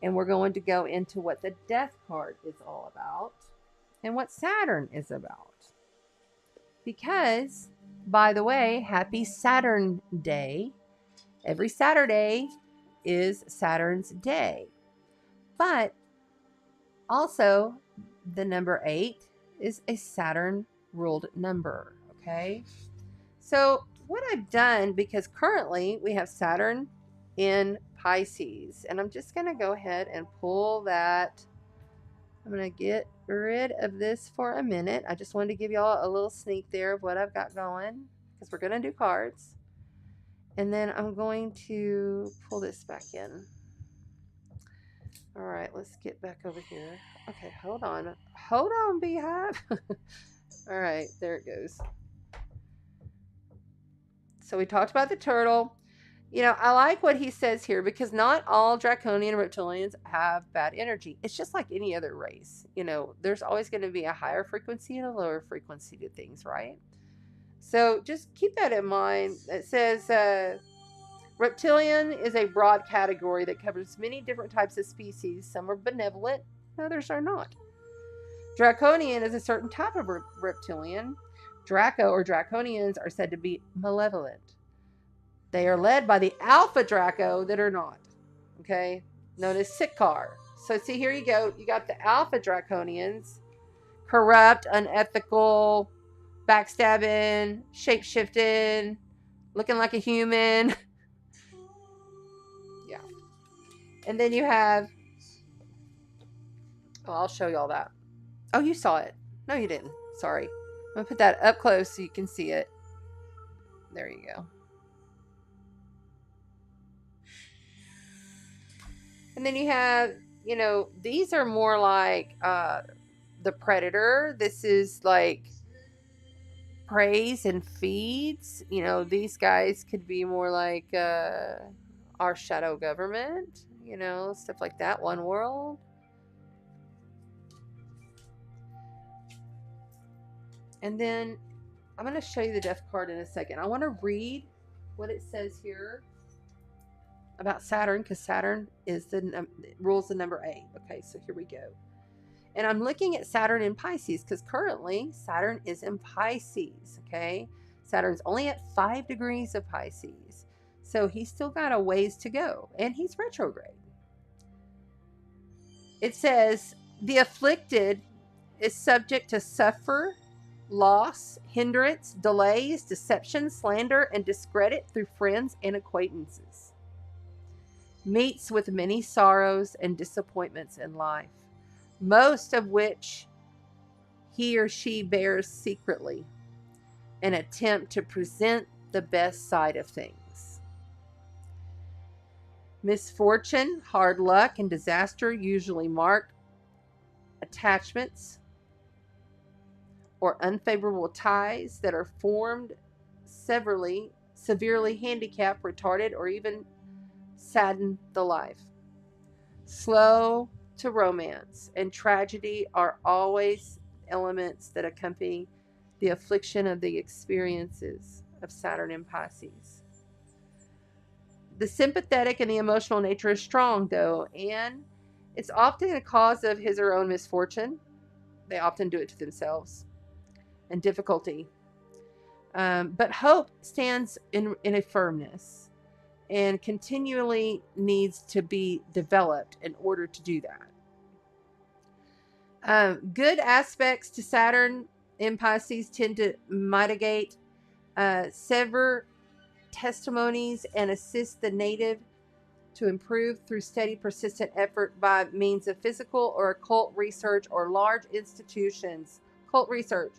And we're going to go into what the Death card is all about and what Saturn is about. Because, by the way, happy Saturn Day. Every Saturday is Saturn's day. But also, the number 8 is a Saturn-ruled number, okay? So what I've done, because currently we have Saturn in Pisces, and I'm just going to go ahead and pull that. I'm going to get rid of this for a minute. I just wanted to give y'all a little sneak there of what I've got going, because we're going to do cards. And then I'm going to pull this back in. All right, let's get back over here. Okay, hold on. Hold on, Beehive. All right, there it goes. So we talked about the turtle. You know, I like what he says here, because not all draconian reptilians have bad energy. It's just like any other race. You know, there's always going to be a higher frequency and a lower frequency to things, right? So just keep that in mind. It says reptilian is a broad category that covers many different types of species. Some are benevolent, others are not. Draconian is a certain type of reptilian. Draco or draconians are said to be malevolent. They are led by the alpha Draco that are not, okay, known as Sitcar. So see, here you go. You got the alpha draconians, corrupt, unethical, backstabbing, shape-shifting, looking like a human. Yeah. And then you have, oh, I'll show you all that. Oh, you saw it. No, you didn't. Sorry. I'm going to put that up close so you can see it. There you go. And then you have, you know, these are more like the predator. This is like preys and feeds. You know, these guys could be more like our shadow government, you know, stuff like that. One world. And then I'm going to show you the death card in a second. I want to read what it says here about Saturn, because Saturn is rules the number 8. Okay, so here we go. And I'm looking at Saturn in Pisces, because currently Saturn is in Pisces. Okay, Saturn's only at 5 degrees of Pisces, so he's still got a ways to go, and he's retrograde. It says the afflicted is subject to suffer loss, hindrance, delays, deception, slander, and discredit through friends and acquaintances. Meets with many sorrows and disappointments in life, most of which he or she bears secretly, an attempt to present the best side of things. Misfortune, hard luck, and disaster usually mark attachments or unfavorable ties that are formed severely, severely handicap, retarded, or even sadden the life. Slow to romance and tragedy are always elements that accompany the affliction of the experiences of Saturn in Pisces. The sympathetic and the emotional nature is strong, though, and it's often a cause of his or her own misfortune. They often do it to themselves. And difficulty. But hope stands in a firmness and continually needs to be developed in order to do that. Good aspects to Saturn in Pisces tend to mitigate, sever testimonies, and assist the native to improve through steady, persistent effort by means of physical or occult research or large institutions. Occult research.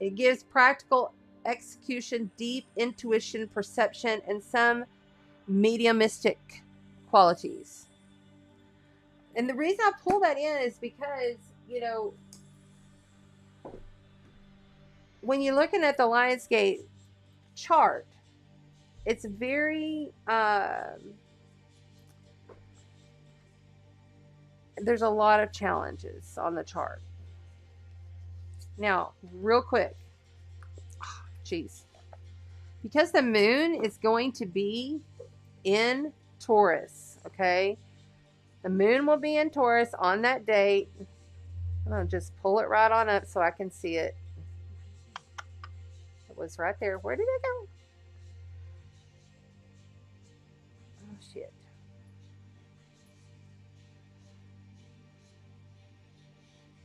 It gives practical execution, deep intuition, perception, and some mediumistic qualities. And the reason I pull that in is because, you know, when you're looking at the Lionsgate chart, it's very, there's a lot of challenges on the chart. Now, real quick, jeez, because the moon is going to be in Taurus, okay? The moon will be in Taurus on that date. I'm going to just pull it right on up so I can see it. It was right there. Where did it go? Oh, shit.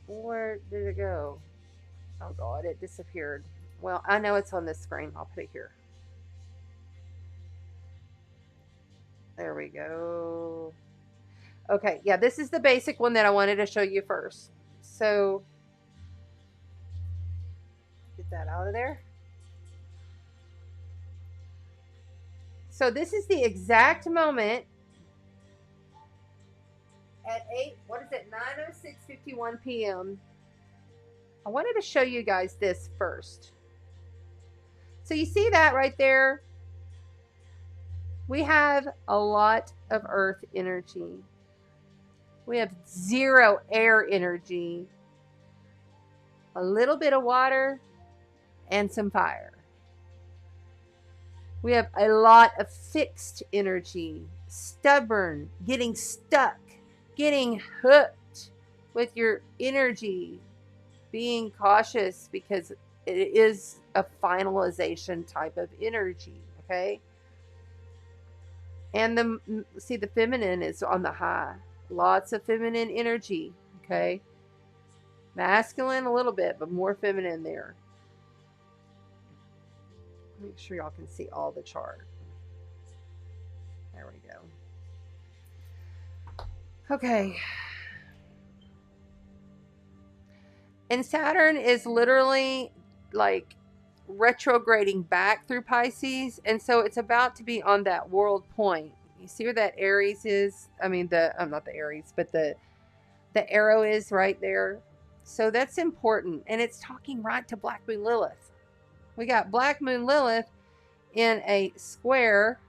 Where did it go? Oh, God, it disappeared. Well, I know it's on this screen. I'll put it here. There we go. Okay, yeah, this is the basic one that I wanted to show you first. So get that out of there. So this is the exact moment at 9:06:51 p.m. I wanted to show you guys this first. So you see that right there? We have a lot of earth energy. We have 0 air energy, a little bit of water, and some fire. We have a lot of fixed energy, stubborn, getting stuck, getting hooked with your energy, being cautious because it is a finalization type of energy, okay? And the feminine is on the high. Lots of feminine energy, okay? Masculine a little bit, but more feminine there. Make sure y'all can see all the chart. There we go. Okay. And Saturn is literally like retrograding back through Pisces, and so it's about to be on that world point. You see where that Aries is? I mean, not the Aries, but the arrow is right there. So that's important, and it's talking right to Black Moon Lilith. We got Black Moon Lilith in a square.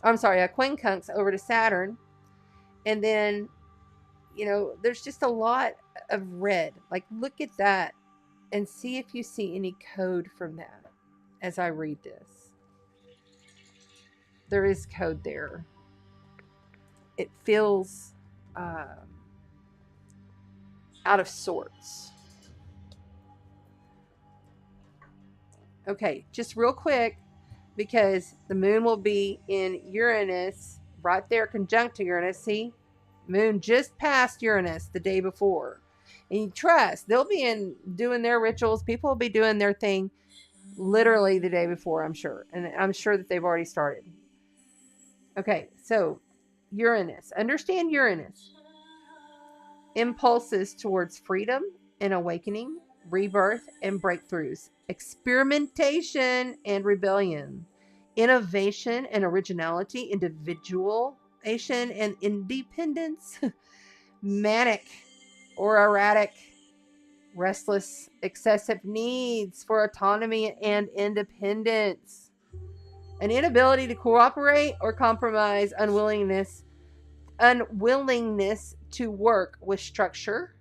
I'm sorry, a quincunx over to Saturn, and then there's just a lot of red. Like, look at that and see if you see any code from that as I read this. There is code there. It feels out of sorts. Okay, just real quick, because the moon will be in Uranus right there, conjunct to Uranus. See? Moon just passed Uranus the day before. And you trust, they'll be doing their rituals. People will be doing their thing literally the day before, I'm sure. And I'm sure that they've already started. Okay, so Uranus. Understand Uranus. Impulses towards freedom and awakening, rebirth and breakthroughs, experimentation and rebellion, innovation and originality, individuation and independence, manic or erratic, restless, excessive needs for autonomy and independence, an inability to cooperate or compromise, unwillingness to work with structure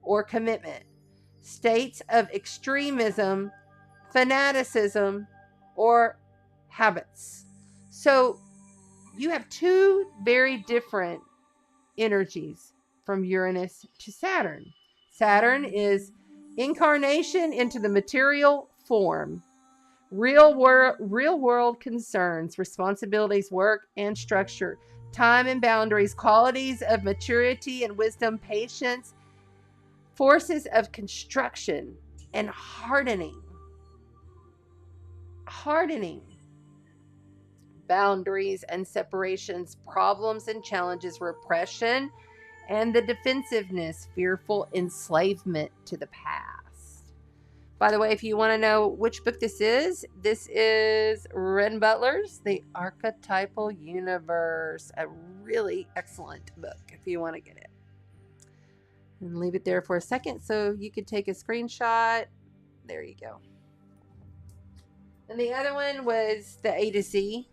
or commitment, states of extremism, fanaticism, or habits. So you have two very different energies from Uranus to Saturn. Saturn is incarnation into the material form, real world concerns, responsibilities, work and structure, time and boundaries, qualities of maturity and wisdom, patience, forces of construction, and hardening, boundaries and separations, problems and challenges, repression, and the defensiveness, fearful enslavement to the past. By the way, if you want to know which book this is Ren Butler's The Archetypal Universe. A really excellent book if you want to get it. And leave it there for a second so you could take a screenshot. There you go. And the other one was The A to Z,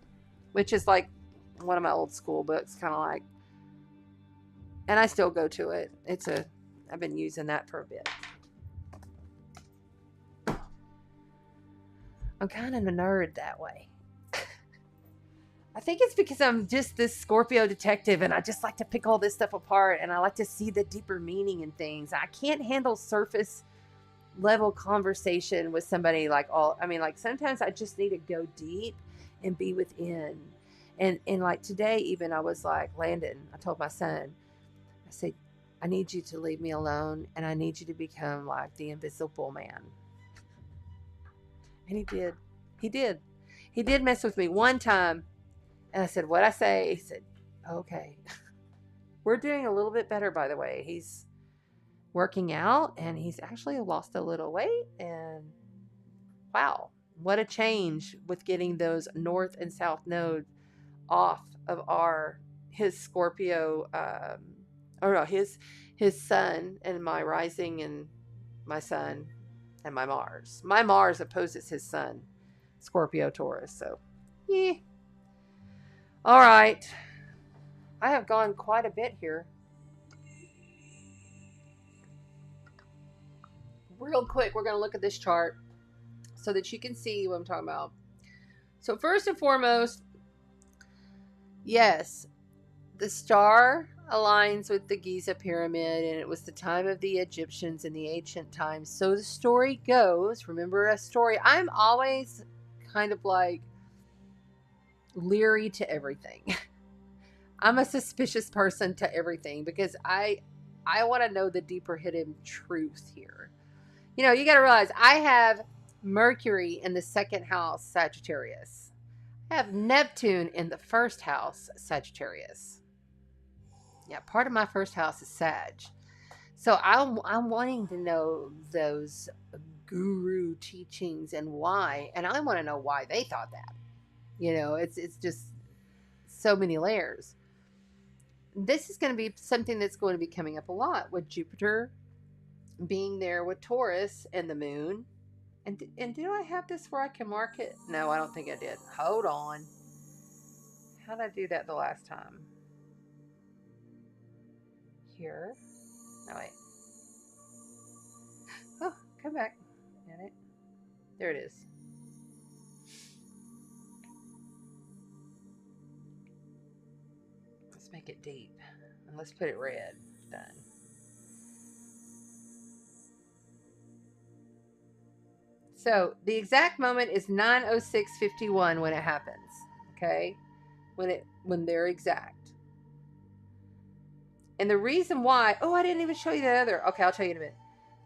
which is like one of my old school books, kind of like. And I still go to it. I've been using that for a bit. I'm kind of a nerd that way. I think it's because I'm just this Scorpio detective and I just like to pick all this stuff apart and I like to see the deeper meaning in things. I can't handle surface level conversation with somebody like sometimes I just need to go deep and be within. And like today even I was like, Landon, I told my son, I said, I need you to leave me alone and I need you to become like the invisible man. And he did. He did mess with me one time. And I said, what'd I say? He said, okay. We're doing a little bit better, by the way. working out, and he's actually lost a little weight. And wow, what a change with getting those north and south nodes off of his Scorpio, or no, his sun and my rising and my sun and my Mars. My Mars opposes his sun, Scorpio Taurus. So, yeah. All right. I have gone quite a bit here. Real quick, we're going to look at this chart so that you can see what I'm talking about. So first and foremost, yes, the star aligns with the Giza pyramid, and it was the time of the Egyptians in the ancient times. So the story goes, remember a story, I'm always kind of like leery to everything. I'm a suspicious person to everything because I want to know the deeper hidden truth here. You know, you got to realize I have Mercury in the second house, Sagittarius. I have Neptune in the first house, Sagittarius. Yeah, part of my first house is Sag. So I'm wanting to know those guru teachings and why. And I want to know why they thought that. You know, it's just so many layers. This is going to be something that's going to be coming up a lot with Jupiter being there with Taurus and the moon. And do I have this where I can mark it? No, I don't think I did. Hold on. How did I do that the last time? Here. No, wait. Oh, come back. Get it? There it is. Let's make it deep. And let's put it red. Done. So the exact moment is 9:06:51 when it happens. Okay? When they're exact. And the reason why, I didn't even show you the other. Okay, I'll tell you in a minute.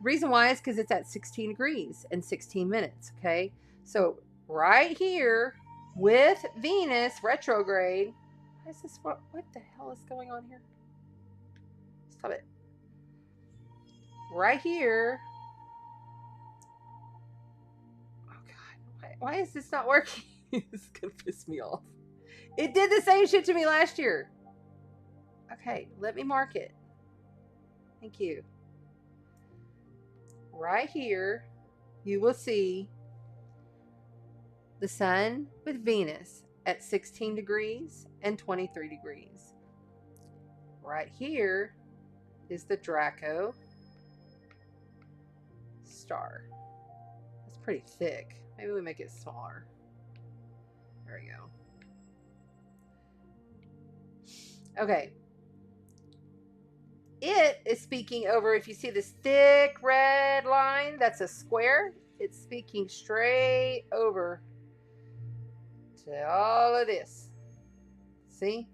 The reason why is because it's at 16 degrees and 16 minutes. Okay? So right here with Venus retrograde. What the hell is going on here? Stop it. Right here. Oh God, why is this not working? This is gonna piss me off. It did the same shit to me last year. Okay, let me mark it. Thank you. Right here, you will see the sun with Venus at 16 degrees and 23 degrees. Right here is the Draco star. It's pretty thick. Maybe we make it smaller. There we go. Okay. It is speaking over, if you see this thick red line, that's a square. It's speaking straight over to all of this. See?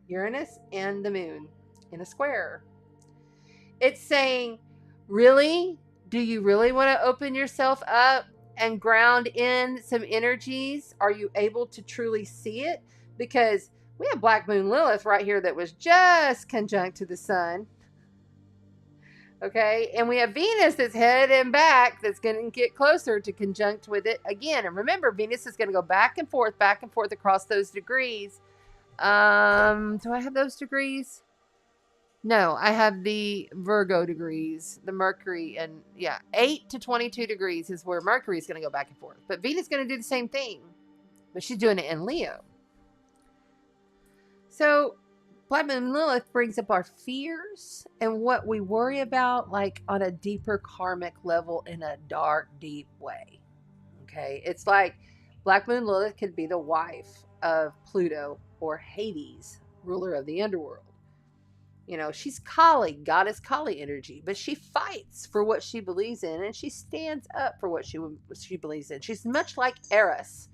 Uranus and the moon in a square. It's saying, really? Do you really want to open yourself up and ground in some energies? Are you able to truly see it? Because we have Black Moon Lilith right here that was just conjunct to the sun. Okay, and we have Venus that's heading back, that's going to get closer to conjunct with it again. And remember, Venus is going to go back and forth across those degrees. Do I have those degrees? No, I have the Virgo degrees, the Mercury, and 8 to 22 degrees is where Mercury is going to go back and forth. But Venus is going to do the same thing, but she's doing it in Leo. So Black Moon Lilith brings up our fears and what we worry about, like on a deeper karmic level in a dark, deep way. Okay, it's like Black Moon Lilith could be the wife of Pluto or Hades, ruler of the underworld. You know, she's Kali, goddess Kali energy, but she fights for what she believes in, and she stands up for what she believes in. She's much like Eris,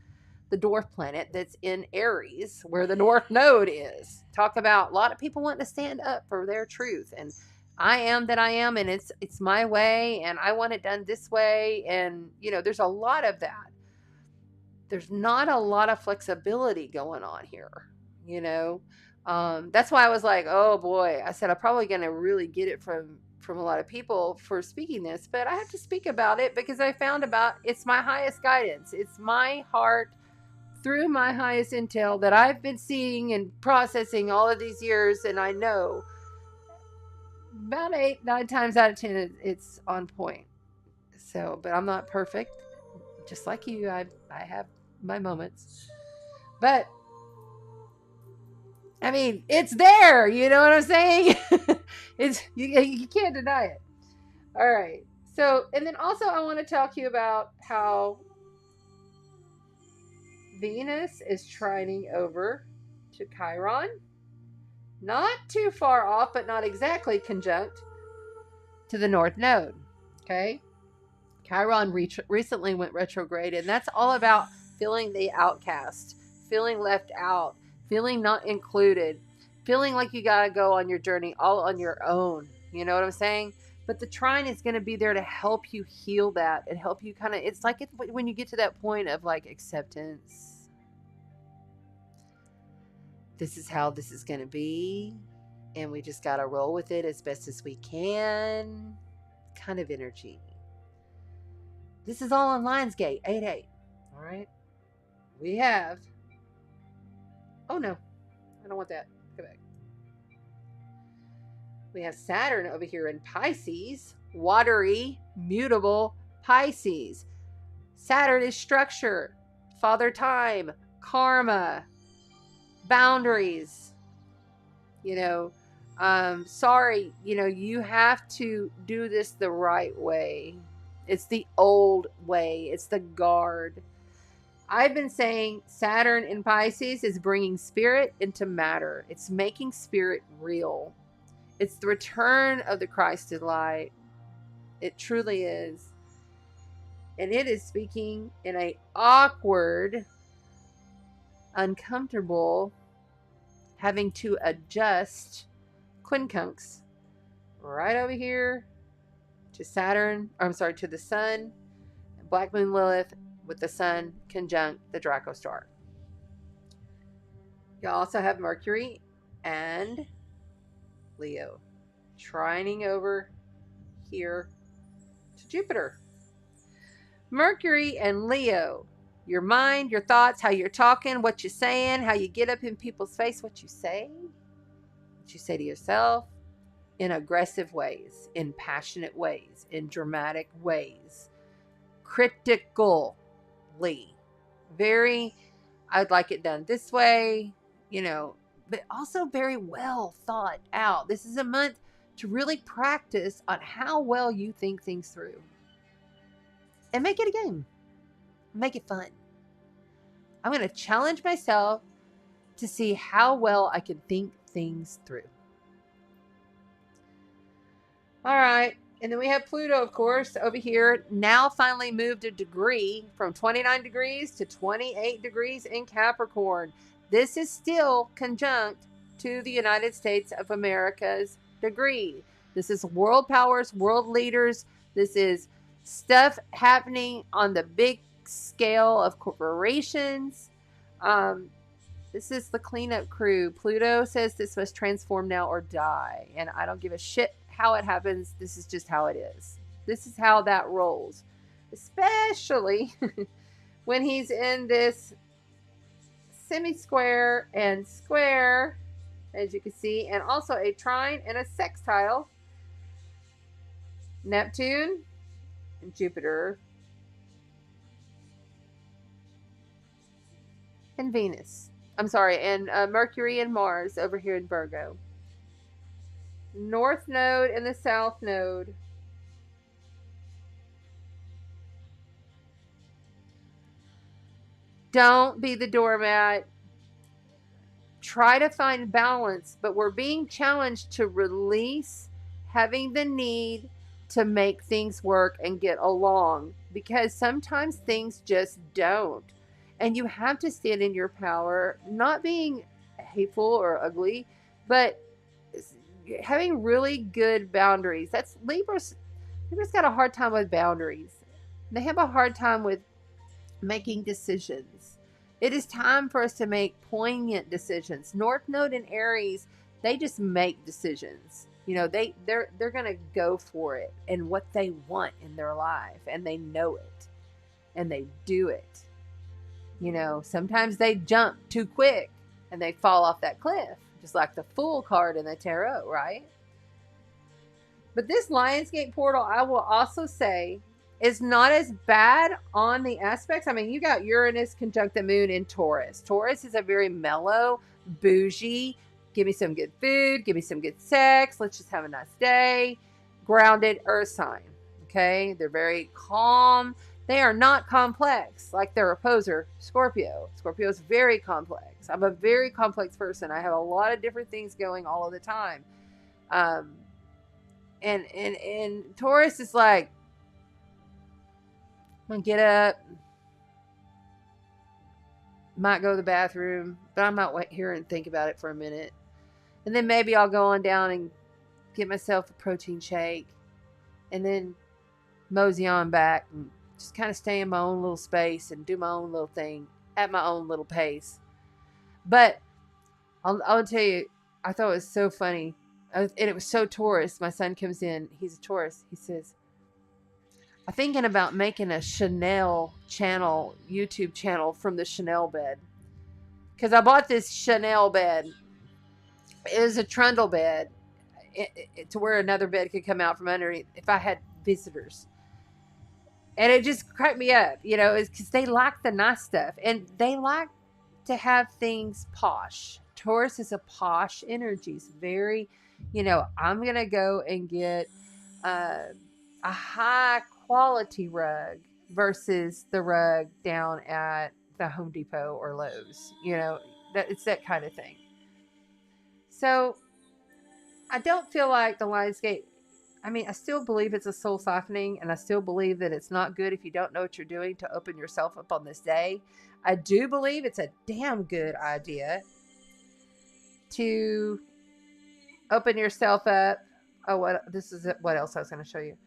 the dwarf planet that's in Aries, where the North Node is. Talk about a lot of people wanting to stand up for their truth, and I am that I am, and it's my way, and I want it done this way, and you know, there's a lot of that. There's not a lot of flexibility going on here, you know. That's why I was like, oh boy, I said I'm probably going to really get it from from a lot of people for speaking this, but I have to speak about it because I found about it's my highest guidance. It's my heart through my highest intel that I've been seeing and processing all of these years, and I know about 8-9 times out of 10 it's on point. So, but I'm not perfect, just like you. I have my moments, but I mean, it's there. You know what I'm saying? It's you can't deny it. All right. So, and then also I want to talk to you about how Venus is trining over to Chiron. Not too far off, but not exactly conjunct to the North Node. Okay? Chiron recently went retrograde, and that's all about feeling the outcast, feeling left out, feeling not included, feeling like you got to go on your journey all on your own. You know what I'm saying? But the trine is going to be there to help you heal that and help you kind of, it's like when you get to that point of like acceptance. This is how this is going to be. And we just got to roll with it as best as we can. Kind of energy. This is all on Lionsgate, 8/8. All right. We have. Oh, no. I don't want that. Go back. We have Saturn over here in Pisces. Watery, mutable Pisces. Saturn is structure, father time, karma, boundaries. You know, sorry, you know, you have to do this the right way. It's the old way. It's the guard. I've been saying Saturn in Pisces is bringing spirit into matter. It's making spirit real. It's the return of the Christed light. It truly is. And it is speaking in a awkward, uncomfortable, having to adjust quincunx right over here to Saturn, I'm sorry, to the Sun, Black Moon Lilith with the Sun conjunct the Draco star. You also have Mercury and Leo trining over here to Jupiter. Mercury and Leo, your mind, your thoughts, how you're talking, what you're saying, how you get up in people's face, what you say to yourself, in aggressive ways, in passionate ways, in dramatic ways, critically, very, I'd like it done this way, you know, but also very well thought out. This is a month to really practice on how well you think things through. And make it a game. Make it fun. I'm going to challenge myself to see how well I can think things through. All right. And then we have Pluto, of course, over here. Now finally moved a degree from 29 degrees to 28 degrees in Capricorn. This is still conjunct to the United States of America's degree. This is world powers, world leaders. This is stuff happening on the big scale of corporations. This is the cleanup crew. Pluto says this must transform now or die. And I don't give a shit how it happens. This is just how it is. This is how that rolls. Especially when he's in this semi-square and square, as you can see, and also a trine and a sextile. Neptune and Jupiter and Venus. I'm sorry, and Mercury and Mars over here in Virgo. North Node and the South Node. Don't be the doormat. Try to find balance, but we're being challenged to release having the need to make things work and get along, because sometimes things just don't. And you have to stand in your power, not being hateful or ugly, but having really good boundaries. That's Libra's got a hard time with boundaries. They have a hard time with making decisions. It is time for us to make poignant decisions. North Node and Aries, they just make decisions. they're gonna go for it and what they want in their life, and they know it, and they do it. Sometimes they jump too quick and they fall off that cliff, just like the Fool card in the tarot, right? But this Lionsgate portal, I will also say, is not as bad on the aspects. I mean, you got Uranus conjunct the moon in Taurus. Taurus is a very mellow, bougie, give me some good food, give me some good sex, let's just have a nice day, grounded earth sign. Okay? They're very calm. They are not complex like their opposer, Scorpio. Scorpio is very complex. I'm a very complex person. I have a lot of different things going all of the time. And Taurus is like, I'm gonna get up, might go to the bathroom, but I might wait here and think about it for a minute. And then maybe I'll go on down and get myself a protein shake, and then mosey on back and just kind of stay in my own little space and do my own little thing at my own little pace. But I'll tell you, I thought it was so funny. And it was so Taurus. My son comes in. He's a Taurus. He says, I'm thinking about making a Chanel channel, YouTube channel from the Chanel bed. Because I bought this Chanel bed. It was a trundle bed to where another bed could come out from underneath if I had visitors. And it just cracked me up, it's because they like the nice stuff. And they like to have things posh. Taurus is a posh energy. It's very, I'm going to go and get a high quality rug versus the rug down at the Home Depot or Lowe's. It's that kind of thing. So I don't feel like the Lionsgate, I still believe it's a soul siphoning, and I still believe that it's not good if you don't know what you're doing to open yourself up on this day. I do believe it's a damn good idea to open yourself up. Oh, what else I was going to show you.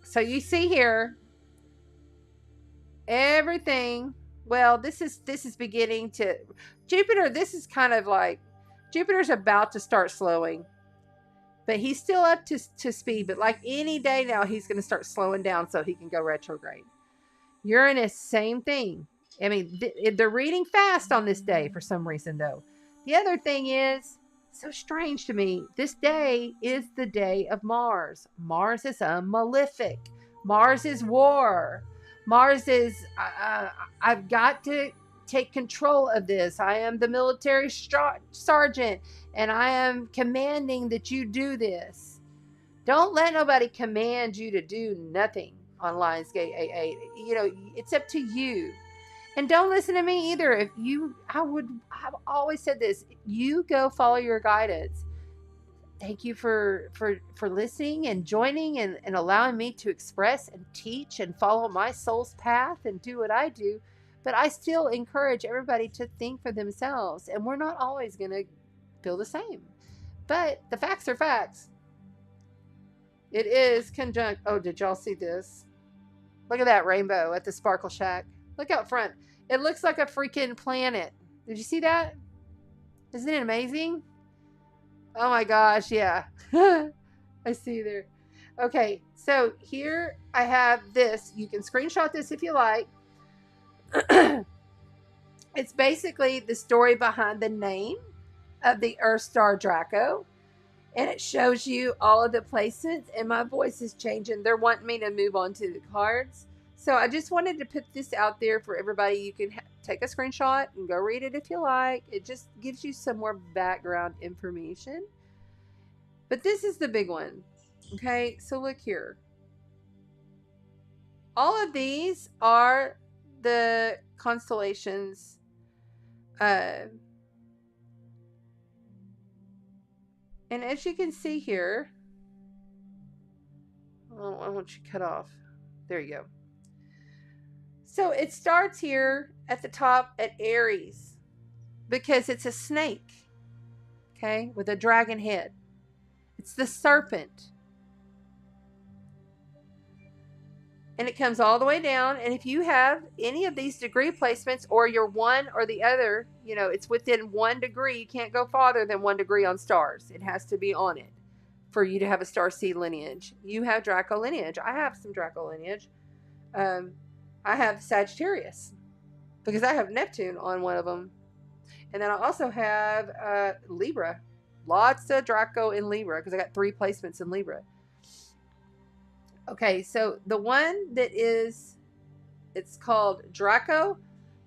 So you see here, everything. Well, this is beginning to Jupiter. This is kind of like Jupiter's about to start slowing, but he's still up to speed. But like any day now, he's going to start slowing down so he can go retrograde. Uranus, same thing. They're reading fast on this day for some reason, though. The other thing is, so strange to me, this day is the day of Mars. Mars is a malefic. Mars is war. Mars is, I've got to take control of this. I am the military sergeant, and I am commanding that you do this. Don't let nobody command you to do nothing on Lionsgate 88. It's up to you. And don't listen to me either. I've always said this. You go follow your guidance. Thank you for listening and joining and allowing me to express and teach and follow my soul's path and do what I do. But I still encourage everybody to think for themselves. And we're not always going to feel the same. But the facts are facts. It is conjunct. Oh, did y'all see this? Look at that rainbow at the Sparkle Shack. Look out front. It looks like a freaking planet. Did you see that? Isn't it amazing? Oh my gosh, yeah. I see there. Okay, so here I have this. You can screenshot this if you like. It's basically the story behind the name of the Earth star Draco. And it shows you all of the placements. And my voice is changing. They're wanting me to move on to the cards. So I just wanted to put this out there for everybody. You can take a screenshot and go read it if you like. It just gives you some more background information. But this is the big one. Okay, so look here. All of these are the constellations. And as you can see here, oh, I want you cut off. There you go. So it starts here at the top at Aries because it's a snake, okay, with a dragon head. It's the serpent. and it comes all the way down. And if you have any of these degree placements, or you're one or the other, it's within 1 degree. You can't go farther than 1 degree on stars. It has to be on it for you to have a star seed lineage. You have Draco lineage. I have some Draco lineage. I have Sagittarius because I have Neptune on one of them. And then I also have Libra. Lots of Draco in Libra because I got 3 placements in Libra. Okay, so the one that is, it's called Draco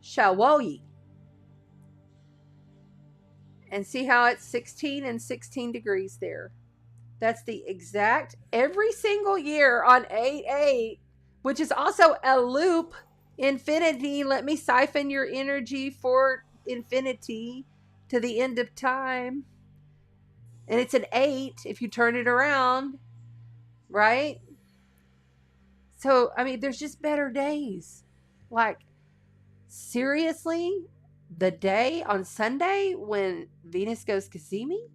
Shawoyi. And see how it's 16 and 16 degrees there. That's the exact, every single year on 8/8, which is also a loop, infinity. Let me siphon your energy for infinity to the end of time. And it's an 8 if you turn it around, right? So, I mean, there's just better days. Like, seriously, the day on Sunday when Venus goes Cazimi,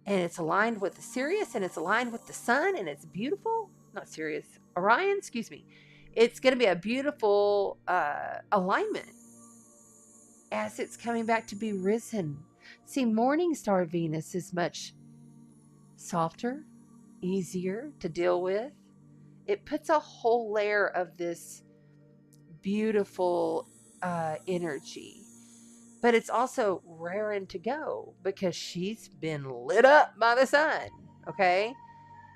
and it's aligned with the Sirius, and it's aligned with the sun, and it's beautiful. Not Sirius, Orion, excuse me. It's going to be a beautiful alignment as it's coming back to be risen. See, morning star Venus is much softer, easier to deal with. It puts a whole layer of this beautiful energy. But it's also raring to go because she's been lit up by the sun, okay?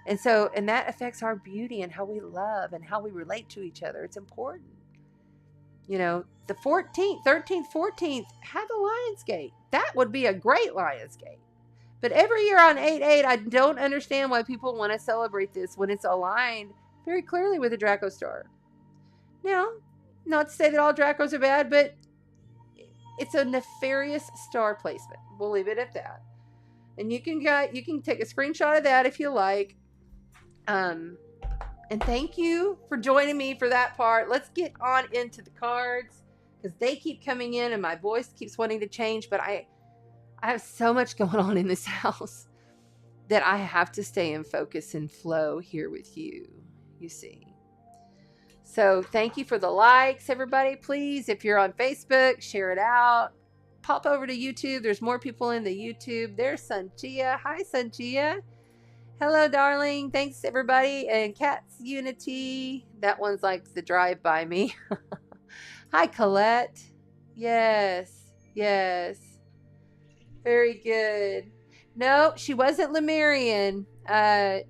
And that affects our beauty and how we love and how we relate to each other. It's important. The 14th, 13th, 14th, have a Lionsgate. That would be a great Lionsgate. But every year on 8/8, I don't understand why people want to celebrate this when it's aligned very clearly with the Draco star. Now, not to say that all Dracos are bad, but it's a nefarious star placement. We'll leave it at that. And you can take a screenshot of that if you like. And thank you for joining me for that part. Let's get on into the cards because they keep coming in and my voice keeps wanting to change. But I have so much going on in this house that I have to stay in focus and flow here with you. You see. So thank you for the likes, everybody. Please, if you're on Facebook, share it out. Pop over to YouTube. There's more people in the YouTube. There's Sunchia. Hi, Sunchia. Hello, darling. Thanks, everybody. And Cat's Unity. That one's like the drive by me. Hi, Colette. Yes. Very good. No, she wasn't Lemurian.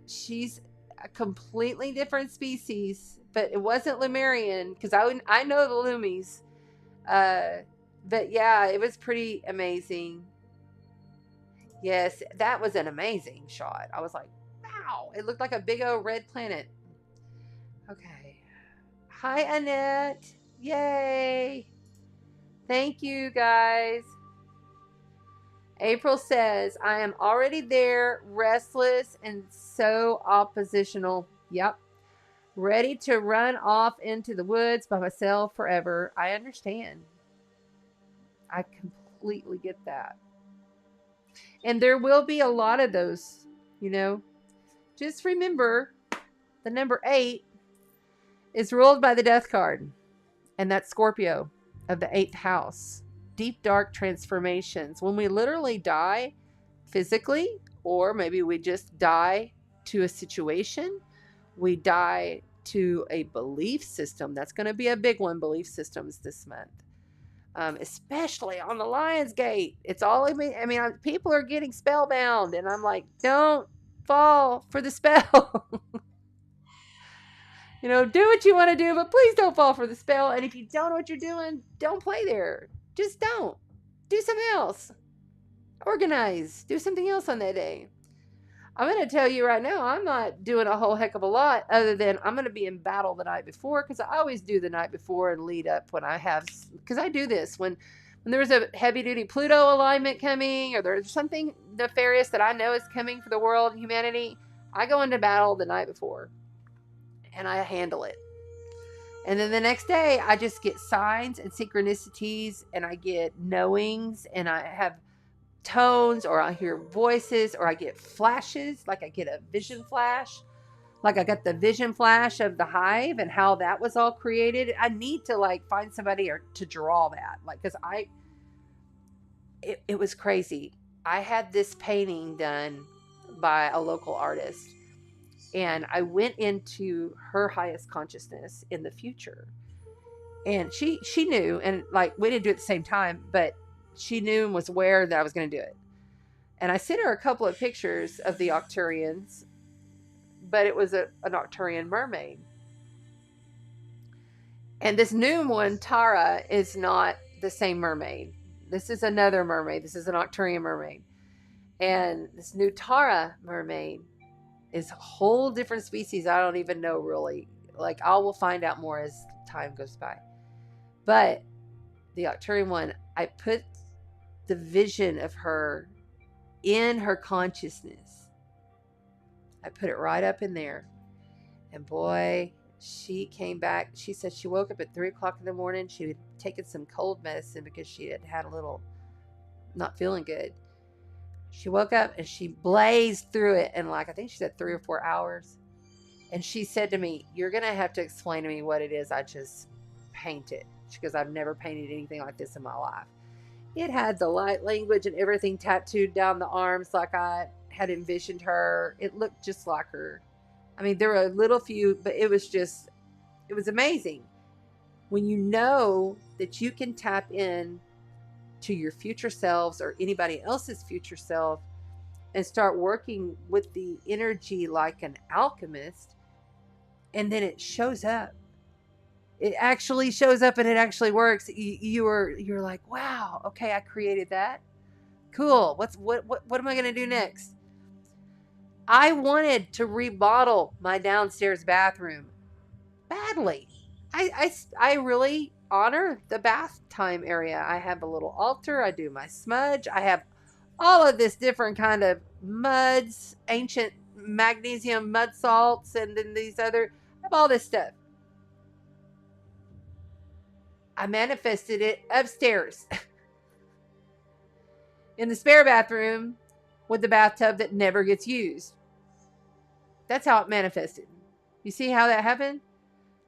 She's a completely different species, but it wasn't Lemurian because I know the Loomies. But yeah, it was pretty amazing. Yes, that was an amazing shot. I was like, wow, it looked like a big old red planet. Okay. Hi, Annette. Yay. Thank you, guys. April says, I am already there, restless and so oppositional. Yep. Ready to run off into the woods by myself forever. I understand. I completely get that. And there will be a lot of those, Just remember, the number 8 is ruled by the death card. And that's Scorpio of the 8th house. Deep, dark transformations. When we literally die physically, or maybe we just die to a situation, we die to a belief system. That's going to be a big one, belief systems this month. Especially on the Lionsgate. It's all, people are getting spellbound, and I'm like, don't fall for the spell. Do what you want to do, but please don't fall for the spell. And if you don't know what you're doing, don't play there. Just don't. Do something else. Organize. Do something else on that day. I'm going to tell you right now, I'm not doing a whole heck of a lot other than I'm going to be in battle the night before, because I always do the night before and lead up when I have, because I do this when there's a heavy-duty Pluto alignment coming, or there's something nefarious that I know is coming for the world and humanity. I go into battle the night before, and I handle it. And then the next day, I just get signs and synchronicities, and I get knowings, and I have tones, or I hear voices, or I get flashes, like I get a vision flash. Like I got the vision flash of the hive and how that was all created. I need to like find somebody or to draw that. Like, cause it was crazy. I had this painting done by a local artist, and I went into her highest consciousness in the future. And she knew, and like we didn't do it at the same time, but she knew and was aware that I was going to do it. And I sent her a couple of pictures of the Octurians, but it was an Octurian mermaid. And this new one, Tara, is not the same mermaid. This is another mermaid. This is an Octurian mermaid. And this new Tara mermaid is a whole different species. I don't even know really. Like, I will find out more as time goes by. But the Octurian one, I put the vision of her in her consciousness. I put it right up in there. And boy, she came back. She said she woke up at 3 o'clock in the morning. She had taken some cold medicine because she had a little not feeling good. She woke up and she blazed through it in like, I think she said 3 or 4 hours. And she said to me, "You're going to have to explain to me what it is I just painted." Because I've never painted anything like this in my life. It had the light language and everything tattooed down the arms like I had envisioned her. It looked just like her. I mean, there were a little few, but it was amazing. When you know that you can tap in to your future selves or anybody else's future self and start working with the energy like an alchemist, and then it shows up. It actually shows up and it actually works. You're like, wow, okay, I created that. Cool. What am I going to do next? I wanted to remodel my downstairs bathroom badly. I really honor the bath time area. I have a little altar. I do my smudge. I have all of this different kind of muds, ancient magnesium mud salts, and then I have all this stuff. I manifested it upstairs in the spare bathroom with the bathtub that never gets used. That's how it manifested. You see how that happened?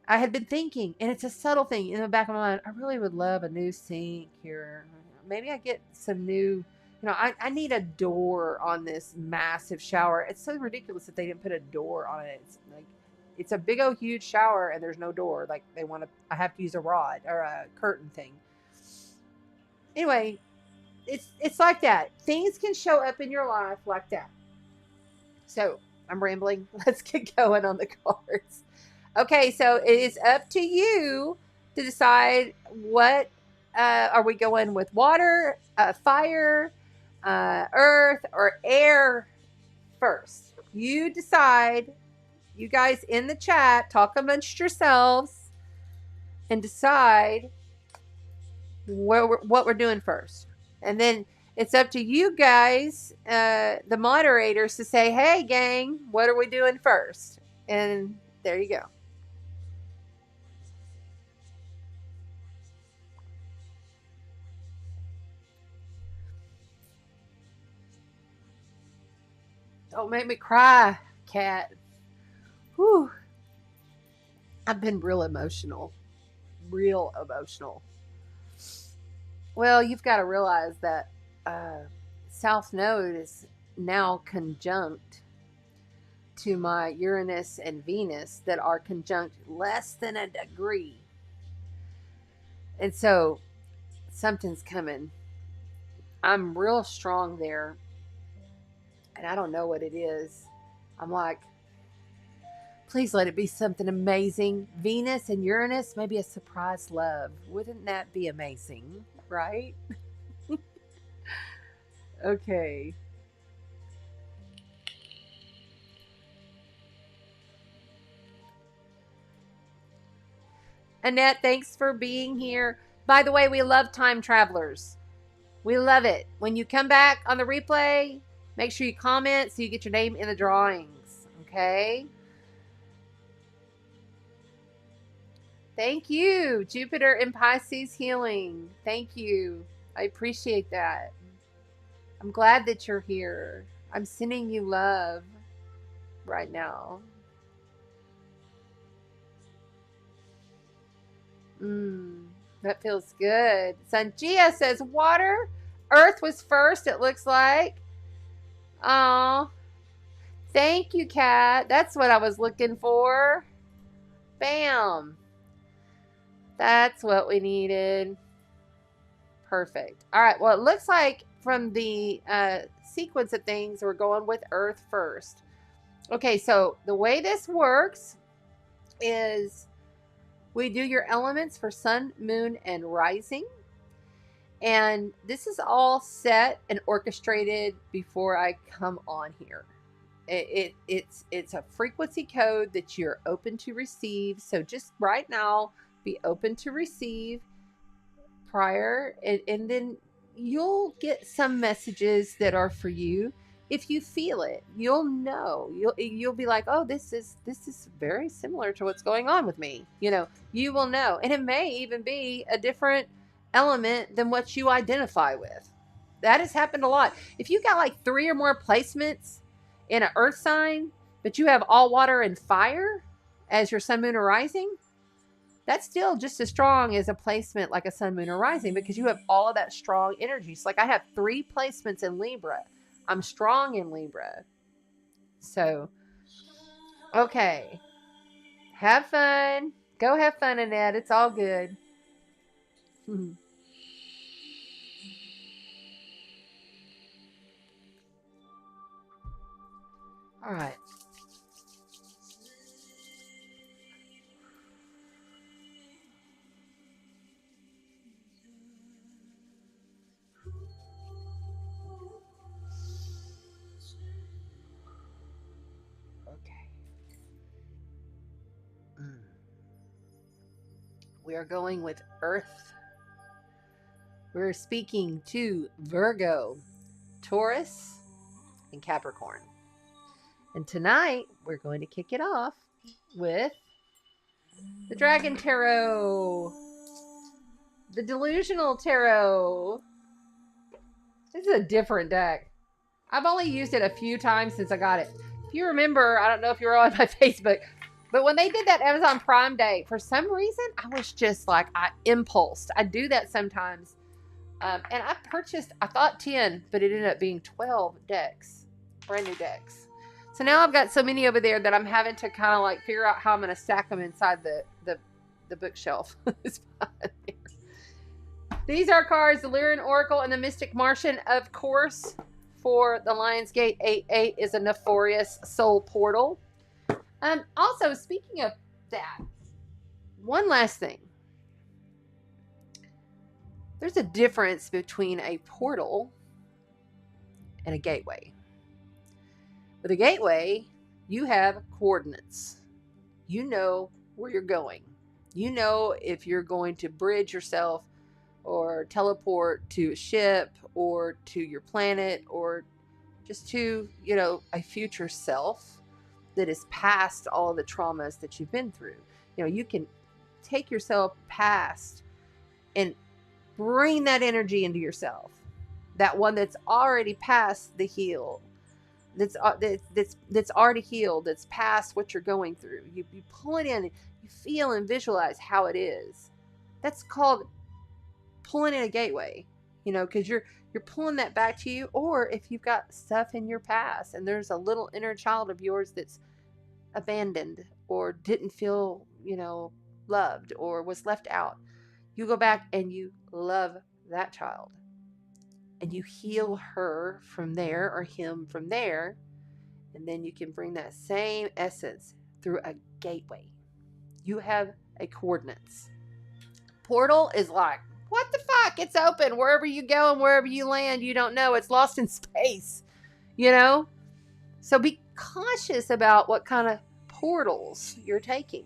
I had been thinking, and it's a subtle thing in the back of my mind. I really would love a new sink here. Maybe I get some new, I need a door on this massive shower. It's so ridiculous that they didn't put a door on it. It's like, it's a big old huge shower and there's no door. Like I have to use a rod or a curtain thing. Anyway, it's like that. Things can show up in your life like that. So I'm rambling. Let's get going on the cards. Okay, so it is up to you to decide what are we going with: water, fire, earth, or air first. You decide. You guys in the chat, talk amongst yourselves and decide what we're doing first. And then it's up to you guys, the moderators, to say, "Hey, gang, what are we doing first?" And there you go. Don't make me cry, cat. Whew. I've been real emotional. Well, you've got to realize that South Node is now conjunct to my Uranus and Venus that are conjunct less than a degree. And so something's coming. I'm real strong there. And I don't know what it is. I'm like, please let it be something amazing. Venus and Uranus, maybe a surprise love. Wouldn't that be amazing, right? Okay. Annette, thanks for being here. By the way, we love time travelers. We love it. When you come back on the replay, make sure you comment so you get your name in the drawings. Okay? Thank you, Jupiter and Pisces healing. Thank you. I appreciate that. I'm glad that you're here. I'm sending you love right now. That feels good. Sanjia says water. Earth was first, it looks like. Oh, thank you, Kat. That's what I was looking for. Bam. That's what we needed. Perfect. All right. Well, it looks like from the sequence of things, we're going with Earth first. Okay, so the way this works is we do your elements for sun, moon, and rising. And this is all set and orchestrated before I come on here. It's a frequency code that you're open to receive. So just right now, be open to receive prior, and then you'll get some messages that are for you. If you feel it, you'll know. You'll be like, oh, this is very similar to what's going on with me. You will know, and it may even be a different element than what you identify with. That has happened a lot. If you got like 3 or more placements in an earth sign, but you have all water and fire as your sun, moon, or rising, that's still just as strong as a placement like a sun, moon, or rising, because you have all of that strong energy. So like I have 3 placements in Libra. I'm strong in Libra. So, okay. Have fun. Go have fun, Annette. It's all good. All right. Okay. We are going with Earth. We're speaking to Virgo, Taurus, and Capricorn. And tonight, we're going to kick it off with the Dragon Tarot, the Delusional Tarot. This is a different deck. I've only used it a few times since I got it. If you remember, I don't know if you were on my Facebook, but when they did that Amazon Prime Day, for some reason, I was just like, I impulsed. I do that sometimes. And I purchased, I thought 10, but it ended up being 12 decks, brand new decks. So now I've got so many over there that I'm having to kind of like figure out how I'm going to stack them inside the bookshelf. These are cards, the Lyran Oracle and the Mystic Martian, of course. For the Lionsgate 8-8 is a nefarious soul portal. Also, speaking of that, one last thing. There's a difference between a portal and a gateway. With a gateway, you have coordinates. You know where you're going. You know if you're going to bridge yourself or teleport to a ship or to your planet or just to, a future self that is past all of the traumas that you've been through. You can take yourself past and bring that energy into yourself. That one that's already past the heal. That's already healed. That's past what you're going through. You pull it in. You feel and visualize how it is. That's called pulling in a gateway, because you're pulling that back to you. Or if you've got stuff in your past and there's a little inner child of yours that's abandoned or didn't feel, loved or was left out, you go back and you love that child and you heal her from there or him from there. And then you can bring that same essence through a gateway. You have a coordinates. Portal is like, what the fuck? It's open. Wherever you go and wherever you land, you don't know. It's lost in space, So be cautious about what kind of portals you're taking.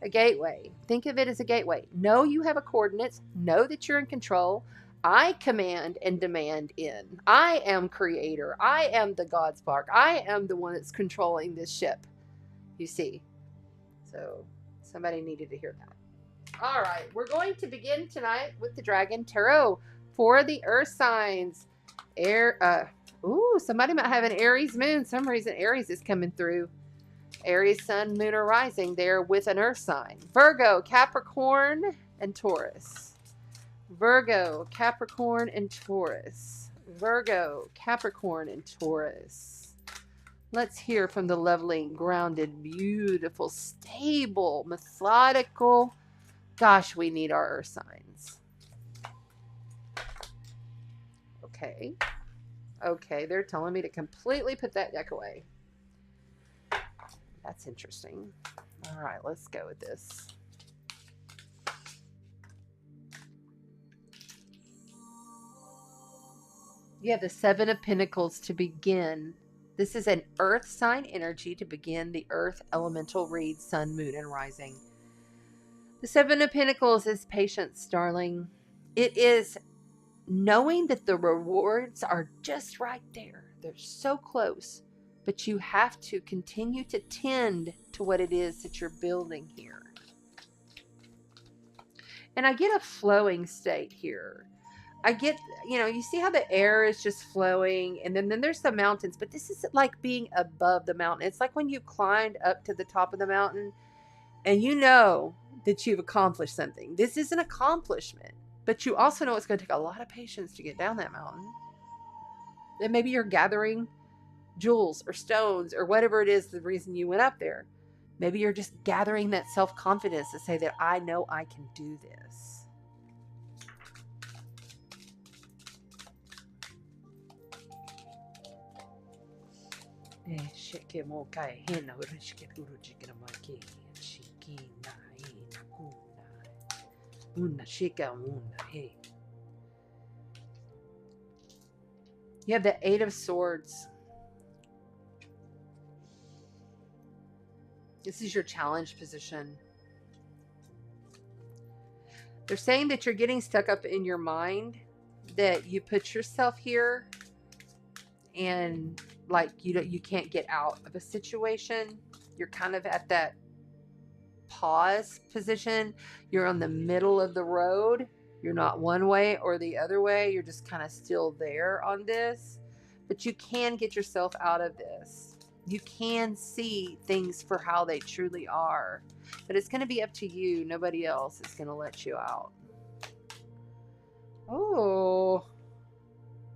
A gateway. Think of it as a gateway. Know you have a coordinates. Know that you're in control. I command and demand in. I am creator. I am the God spark. I am the one that's controlling this ship. You see? So somebody needed to hear that. All right, we're going to begin tonight with the Dragon Tarot for the Earth signs. Somebody might have an Aries moon. Some reason Aries is coming through. Aries, Sun, Moon, or Rising. They're with an Earth sign. Virgo, Capricorn, and Taurus. Virgo, Capricorn, and Taurus. Virgo, Capricorn, and Taurus. Let's hear from the lovely, grounded, beautiful, stable, methodical. Gosh, we need our Earth signs. Okay. Okay, they're telling me to completely put that deck away. That's interesting. All right, let's go with this. You have the Seven of Pentacles to begin. This is an Earth sign energy to begin the Earth elemental read, Sun, Moon, and Rising. The Seven of Pentacles is patience, darling. It is knowing that the rewards are just right there. They're so close. But you have to continue to tend to what it is that you're building here. And I get a flowing state here. I get, you see how the air is just flowing, and then there's the mountains, but this is like being above the mountain. It's like when you climbed up to the top of the mountain and you know that you've accomplished something. This is an accomplishment, but you also know it's going to take a lot of patience to get down that mountain. And maybe you're gathering jewels or stones or whatever it is, the reason you went up there. Maybe you're just gathering that self-confidence to say that I know I can do this. You have the Eight of Swords. This is your challenge position. They're saying that you're getting stuck up in your mind, that you put yourself here and like you can't get out of a situation. You're kind of at that pause position. You're on the middle of the road. You're not one way or the other way. You're just kind of still there on this. But you can get yourself out of this. You can see things for how they truly are. But it's going to be up to you. Nobody else is going to let you out. Oh,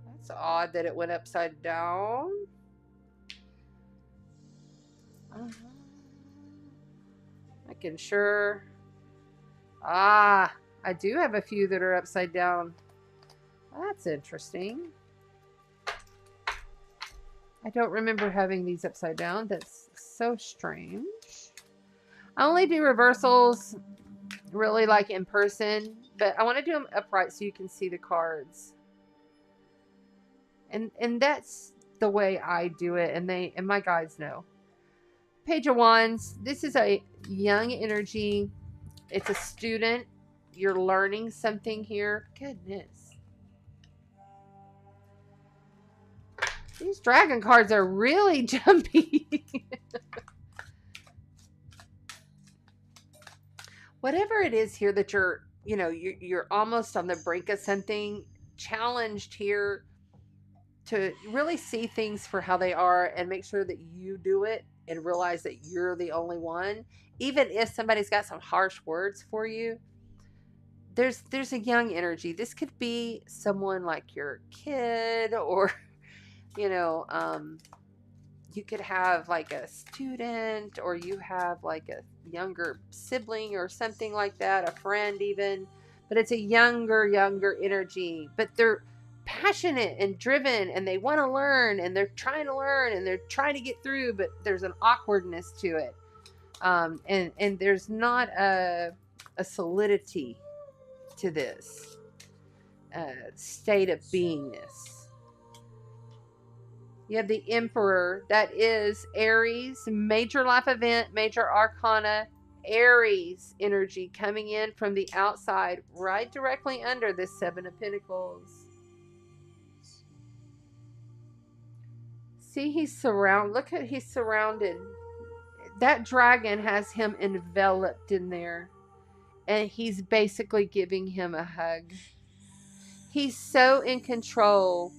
that's odd that it went upside down. I can sure. I do have a few that are upside down. That's interesting. I don't remember having these upside down. That's so strange. I only do reversals really like in person, but I want to do them upright so you can see the cards. And that's the way I do it, and my guides know. Page of Wands. This is a young energy. It's a student. You're learning something here. Goodness. These dragon cards are really jumpy. Whatever it is here that you're almost on the brink of something, challenged here to really see things for how they are and make sure that you do it and realize that you're the only one. Even if somebody's got some harsh words for you, there's a young energy. This could be someone like your kid, or you could have like a student, or you have like a younger sibling or something like that, a friend even, but it's a younger energy, but they're passionate and driven, and they want to learn, and they're trying to learn, and they're trying to get through, but there's an awkwardness to it, and there's not a solidity to this state of beingness. You have the Emperor. That is Aries, major life event, major arcana, Aries energy coming in from the outside, right directly under this Seven of Pentacles. See, he's surrounded. Look at, he's surrounded. That dragon has him enveloped in there, and he's basically giving him a hug. He's so in control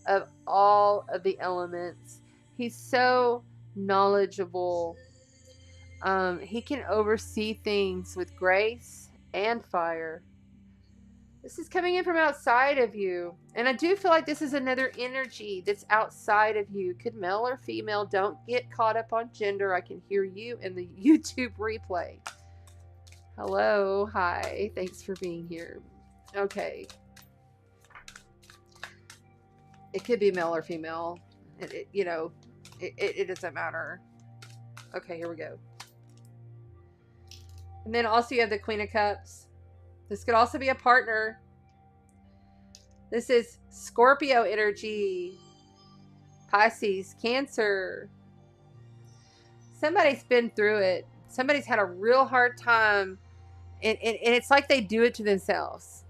of all of the elements. He's so knowledgeable He can oversee things with grace and fire. This is coming in from outside of you. And I do feel like this is another energy that's outside of you. Could male or female. Don't get caught up on gender. I can hear you in the YouTube replay. Hello. Hi. Thanks for being here. Okay. It could be male or female. It doesn't matter. Okay, here we go. And then also you have the Queen of Cups. This could also be a partner. This is Scorpio energy. Pisces, Cancer. Somebody's been through it. Somebody's had a real hard time. And it's like they do it to themselves.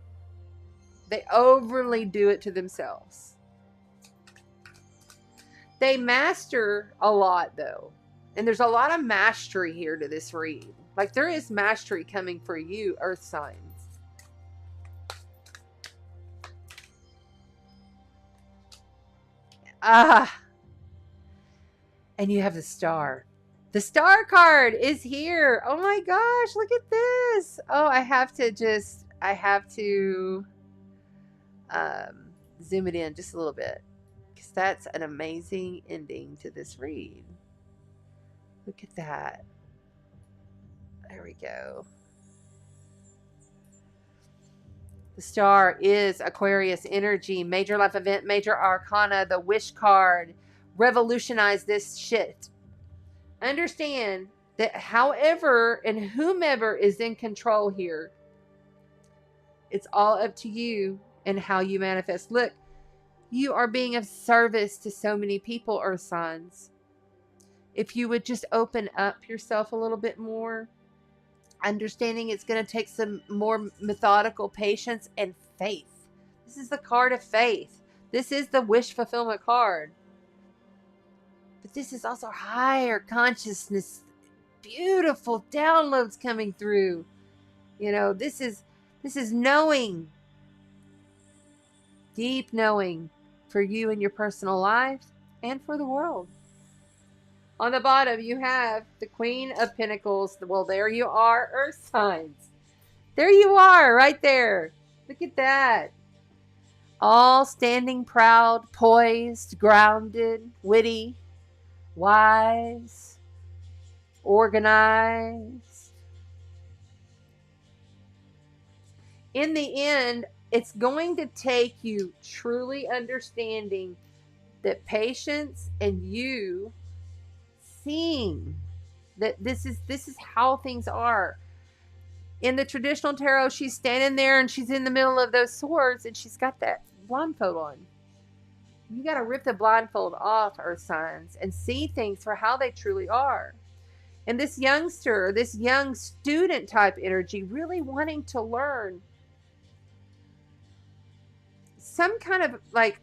They overly do it to themselves. They master a lot, though. And there's a lot of mastery here to this read. Like, there is mastery coming for you, Earth signs. And you have the Star. The Star card is here. Oh my gosh, look at this. Oh, I have to zoom it in just a little bit, because that's an amazing ending to this read. Look at that. There we go. The Star is Aquarius energy, major life event, major arcana, the Wish card. Revolutionize this shit. Understand that however and whomever is in control here, it's all up to you and how you manifest. Look, you are being of service to so many people, Earth signs. If you would just open up yourself a little bit more, understanding it's going to take some more methodical patience and faith. This is the card of faith. This is the wish fulfillment card. But this is also higher consciousness, beautiful downloads coming through. You know, this is knowing, deep knowing for you in your personal life and for the world. On the bottom, you have the Queen of Pentacles. Well, there you are, Earth signs. There you are, right there. Look at that. All standing proud, poised, grounded, witty, wise, organized. In the end, it's going to take you truly understanding that patience and you seeing that this is how things are. In the traditional tarot, she's standing there and she's in the middle of those swords and she's got that blindfold on. You got to rip the blindfold off, Earth signs, and see things for how they truly are. And this youngster, this young student type energy, really wanting to learn some kind of like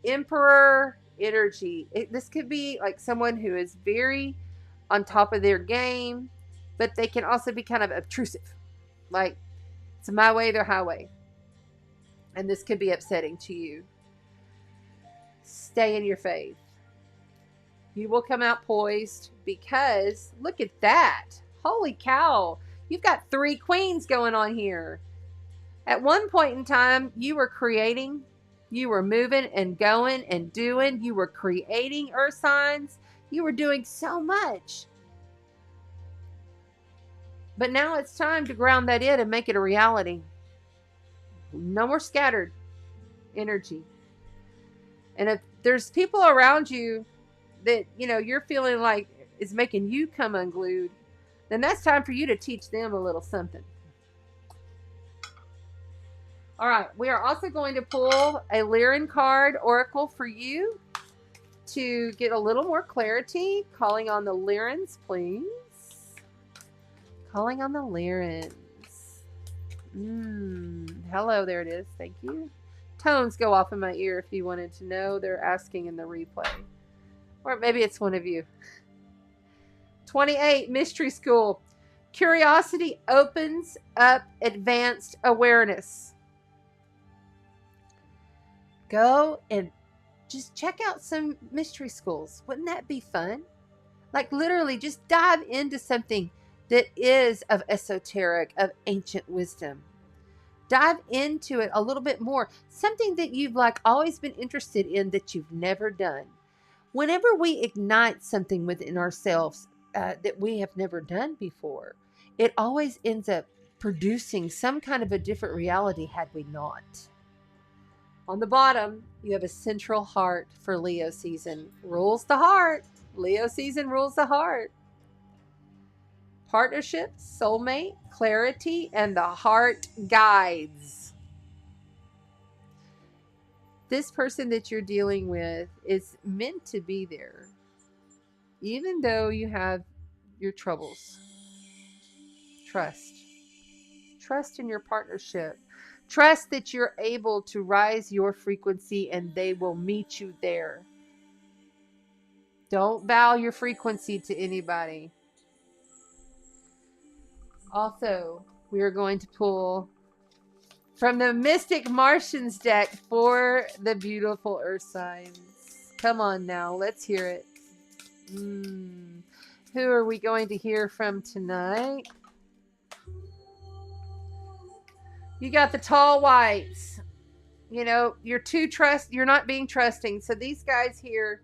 emperor energy. This could be like someone who is very on top of their game, but they can also be kind of obtrusive. Like, it's my way, their highway. And this could be upsetting to you. Stay in your faith. You will come out poised, because look at that. Holy cow. You've got 3 queens going on here. At one point in time, you were creating. You were moving and going and doing. You were creating, Earth signs. You were doing so much. But now it's time to ground that in and make it a reality. No more scattered energy. And if there's people around you that, you know, you're feeling like is making you come unglued, then that's time for you to teach them a little something. All right, we are also going to pull a Lyran card oracle for you to get a little more clarity. Calling on the Lyrans, please. Calling on the Lyrans. Hello, there it is. Thank you. Tones go off in my ear if you wanted to know. They're asking in the replay. Or maybe it's one of you. 28, Mystery School. Curiosity opens up advanced awareness. Go and just check out some mystery schools. Wouldn't that be fun? Like literally just dive into something that is of esoteric, of ancient wisdom. Dive into it a little bit more. Something that you've like always been interested in that you've never done. Whenever we ignite something within ourselves that we have never done before, it always ends up producing some kind of a different reality had we not. On the bottom, you have a central heart for Leo season. Rules the heart. Leo season rules the heart. Partnership, soulmate, clarity, and the heart guides. This person that you're dealing with is meant to be there. Even though you have your troubles. Trust. Trust in your partnership. Trust that you're able to rise your frequency and they will meet you there. Don't bow your frequency to anybody. Also, we are going to pull from the Mystic Martians deck for the beautiful Earth signs. Come on now, let's hear it. Who are we going to hear from tonight? You got the tall whites. You know, you're not being trusting. So these guys here,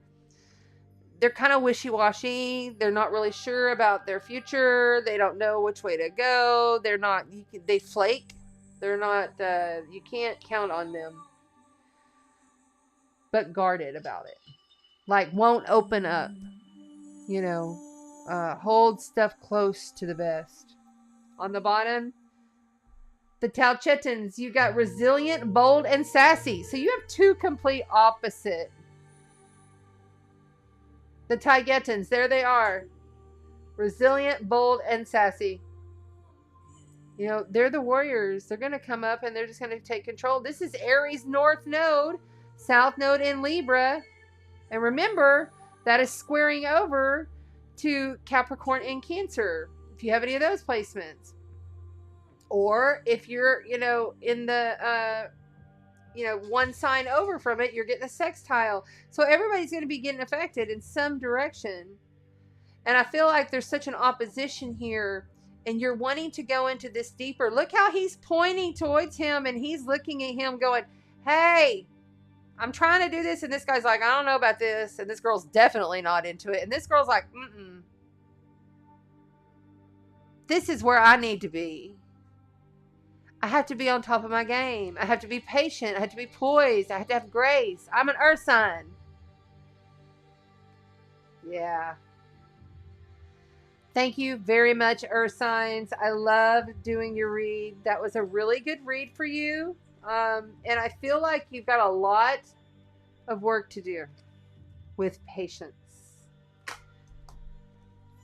they're kind of wishy-washy. They're not really sure about their future. They don't know which way to go. They flake. They're not, you can't count on them. But guarded about it. Like, won't open up. You know, hold stuff close to the vest. On the bottom, the Talchetans, you got resilient, bold, and sassy. So you have two complete opposite. The Taigetans, there they are. Resilient, bold, and sassy. You know, they're the warriors. They're going to come up and they're just going to take control. This is Aries North Node, South Node in Libra. And remember, that is squaring over to Capricorn and Cancer. If you have any of those placements. Or if you're, you know, in the, one sign over from it, you're getting a sextile. So everybody's going to be getting affected in some direction. And I feel like there's such an opposition here. And you're wanting to go into this deeper. Look how he's pointing towards him. And he's looking at him going, hey, I'm trying to do this. And this guy's like, I don't know about this. And this girl's definitely not into it. And this girl's like, this is where I need to be. I have to be on top of my game. I have to be patient. I have to be poised. I have to have grace. I'm an earth sign. Yeah. Thank you very much, earth signs. I love doing your read. That was a really good read for you. And I feel like you've got a lot of work to do with patience.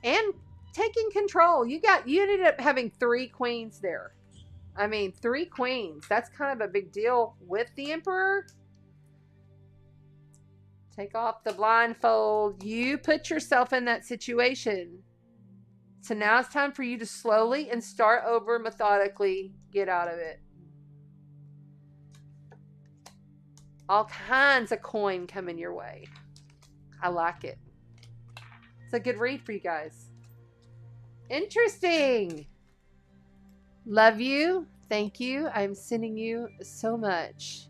And taking control. You ended up having 3 queens there. I mean, 3 queens. That's kind of a big deal with the Emperor. Take off the blindfold. You put yourself in that situation. So now it's time for you to slowly and start over methodically get out of it. All kinds of coin coming your way. I like it. It's a good read for you guys. Interesting. Love you. Thank you. I'm sending you so much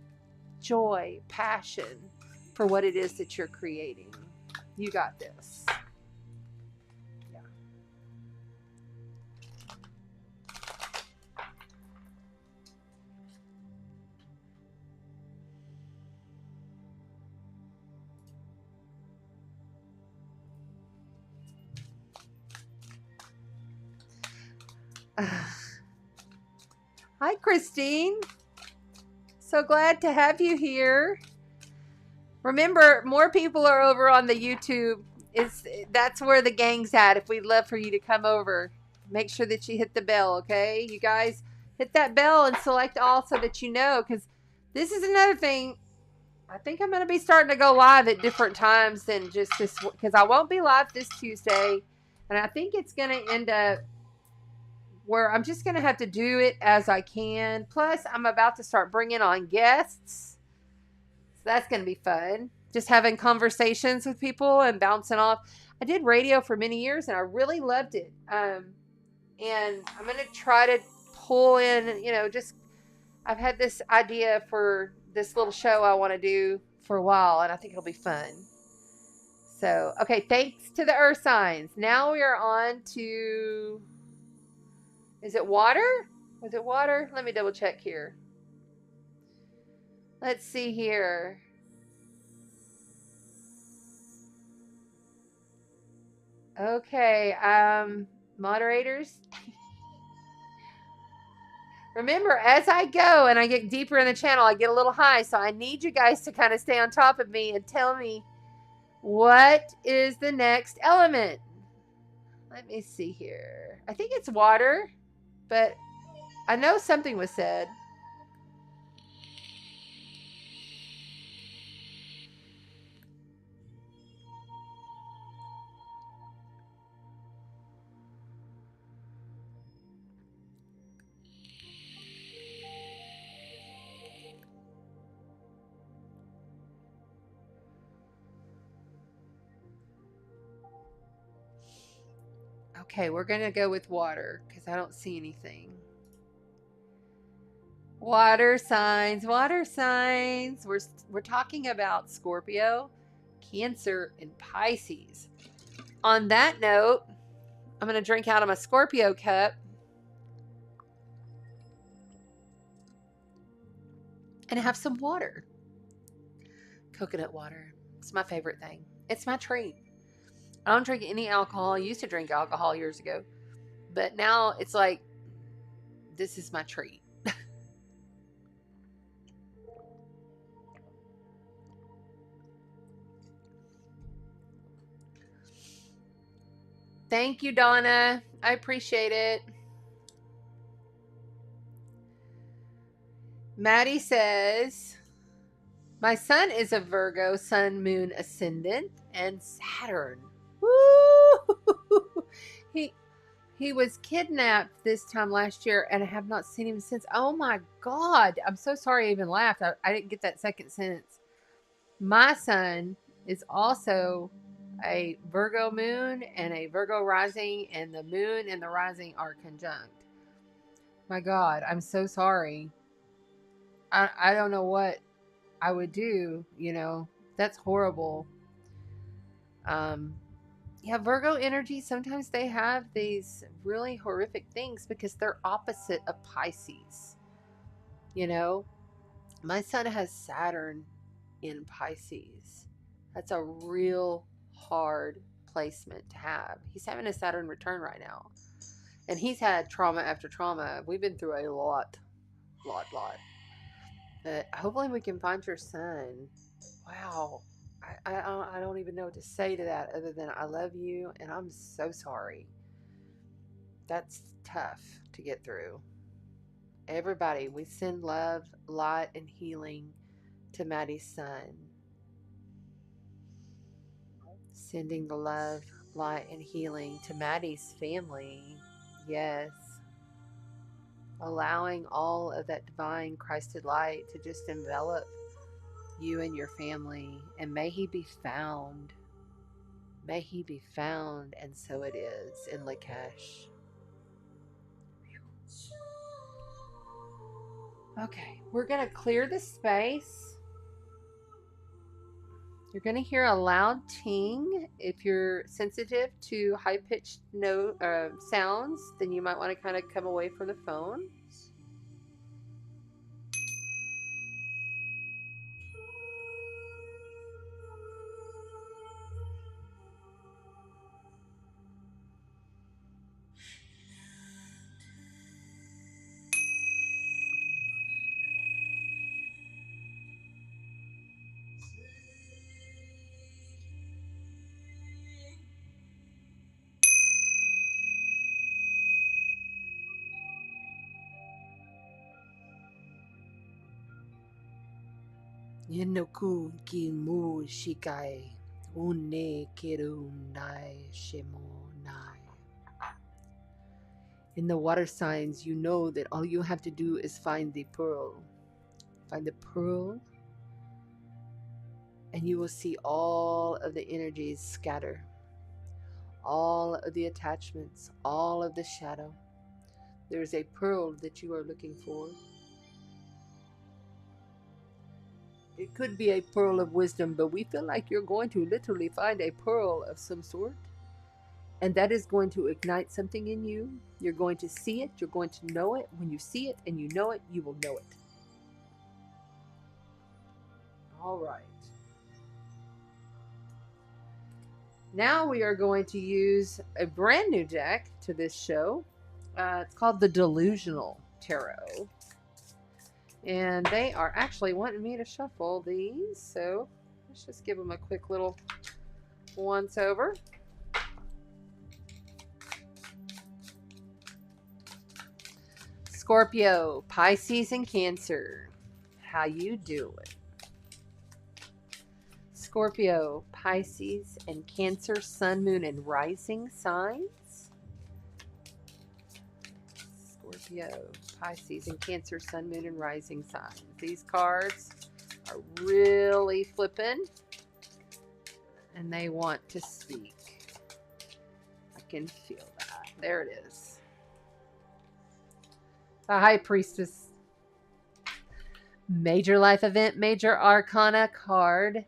joy, passion for what it is that you're creating. You got this. Hi, Christine. So glad to have you here. Remember, more people are over on the YouTube. That's where the gang's at. If we'd love for you to come over, make sure that you hit the bell, okay? You guys hit that bell and select all so that you know, because this is another thing. I think I'm going to be starting to go live at different times than just this, because I won't be live this Tuesday, and I think it's going to end up where I'm just going to have to do it as I can. Plus, I'm about to start bringing on guests. So that's going to be fun. just having conversations with people and bouncing off. I did radio for many years and I really loved it. And I'm going to try to pull in, just I've had this idea for this little show I want to do for a while, and I think it'll be fun. So, okay, thanks to the earth signs. Now we are on to, is it water? Was it water? Let me double check here. Let's see here. Okay, moderators. Remember, as I go and I get deeper in the channel, I get a little high, so I need you guys to kind of stay on top of me and tell me what is the next element. Let me see here. I think it's water, but I know something was said. Okay, we're going to go with water because I don't see anything. Water signs, water signs. We're talking about Scorpio, Cancer, and Pisces. On that note, I'm going to drink out of my Scorpio cup. And have some water. Coconut water. It's my favorite thing. It's my treat. I don't drink any alcohol. I used to drink alcohol years ago. But now it's like, this is my treat. Thank you, Donna. I appreciate it. Maddie says, my son is a Virgo, sun, moon, ascendant, and Saturn. Woo! He was kidnapped this time last year, and I have not seen him since. Oh my God. I'm so sorry I even laughed. I didn't get that second sentence. My son is also a Virgo moon and a Virgo rising, and the moon and the rising are conjunct. My God, I'm so sorry. I don't know what I would do, that's horrible. Yeah, Virgo energy, sometimes they have these really horrific things because they're opposite of Pisces. My son has Saturn in Pisces. That's a real hard placement to have. He's having a Saturn return right now. And he's had trauma after trauma. We've been through a lot. But hopefully we can find your son. Wow. I don't even know what to say to that other than I love you and I'm so sorry. That's tough to get through. Everybody, we send love, light, and healing to Maddie's son. Sending the love, light, and healing to Maddie's family. Yes. Allowing all of that divine Christed light to just envelop you and your family, and may he be found. May he be found, and so it is in Lakesh. Okay, we're going to clear the space. You're going to hear a loud ting. If you're sensitive to high-pitched sounds, then you might want to kind of come away from the phone. Yenoku ki mu shikai une kiru nai shimo nai. In the water signs, you know that all you have to do is find the pearl. Find the pearl And you will see all of the energies scatter, all of the attachments, all of the shadow. There's a pearl that you are looking for. It could be a pearl of wisdom, but we feel like you're going to literally find a pearl of some sort. And that is going to ignite something in you. You're going to see it. You're going to know it. When you see it and you know it, you will know it. All right. Now we are going to use a brand new deck to this show. It's called the Delusional Tarot. And they are actually wanting me to shuffle these. So let's just give them a quick little once over. Scorpio, Pisces, and Cancer. How you doing? Scorpio, Pisces, and Cancer, Sun, Moon, and Rising signs. Scorpio, Pisces, and Cancer, Sun, Moon, and Rising signs. These cards are really flipping, and they want to speak. I can feel that. There it is. The High Priestess. Major life event, major arcana card.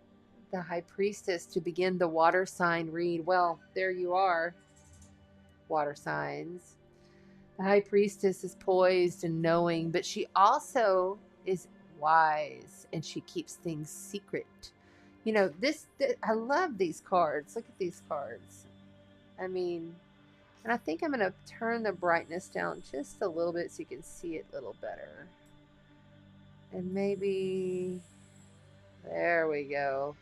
The High Priestess to begin the water sign read. Well, there you are, water signs. The High Priestess is poised and knowing, but she also is wise, and she keeps things secret. You know, I love these cards. Look at these cards. I mean, and I think I'm going to turn the brightness down just a little bit so you can see it a little better. And maybe, there we go.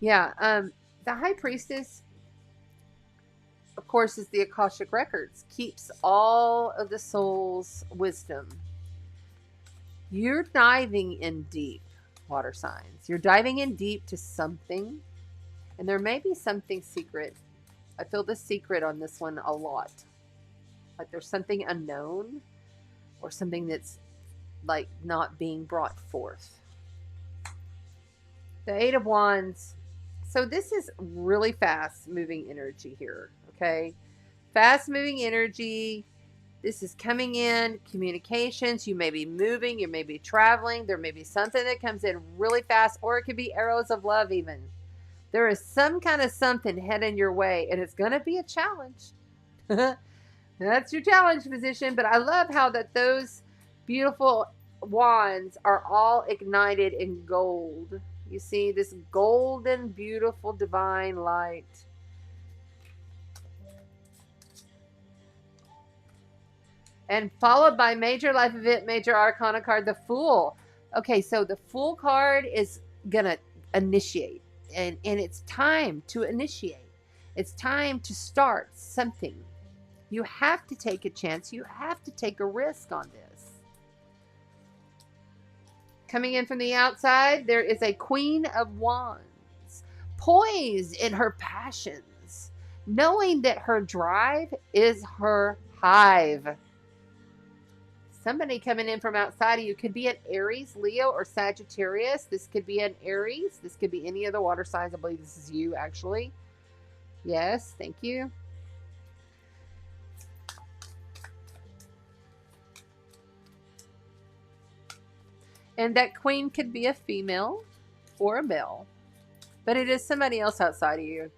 Yeah, the High Priestess, of course, is the Akashic Records. Keeps all of the soul's wisdom. You're diving in deep, water signs. You're diving in deep to something. And there may be something secret. I feel the secret on this one a lot. Like there's something unknown. Or something that's like not being brought forth. The Eight of Wands. So this is really fast moving energy here. Okay. Fast moving energy. This is coming in. Communications. You may be moving. You may be traveling. There may be something that comes in really fast. Or it could be arrows of love even. There is some kind of something heading your way. And it's going to be a challenge. That's your challenge position. But I love how that those beautiful wands are all ignited in gold. You see this golden, beautiful, divine light. And followed by major life event, major arcana card, the Fool. Okay, so the Fool card is going to initiate. And it's time to initiate. It's time to start something. You have to take a chance. You have to take a risk on this. Coming in from the outside, there is a Queen of Wands, poised in her passions, knowing that her drive is her hive. Somebody coming in from outside of you could be an Aries, Leo, or Sagittarius. This could be an Aries. This could be any of the water signs. I believe this is you, actually. Yes, thank you. And that queen could be a female or a male, but it is somebody else outside of you.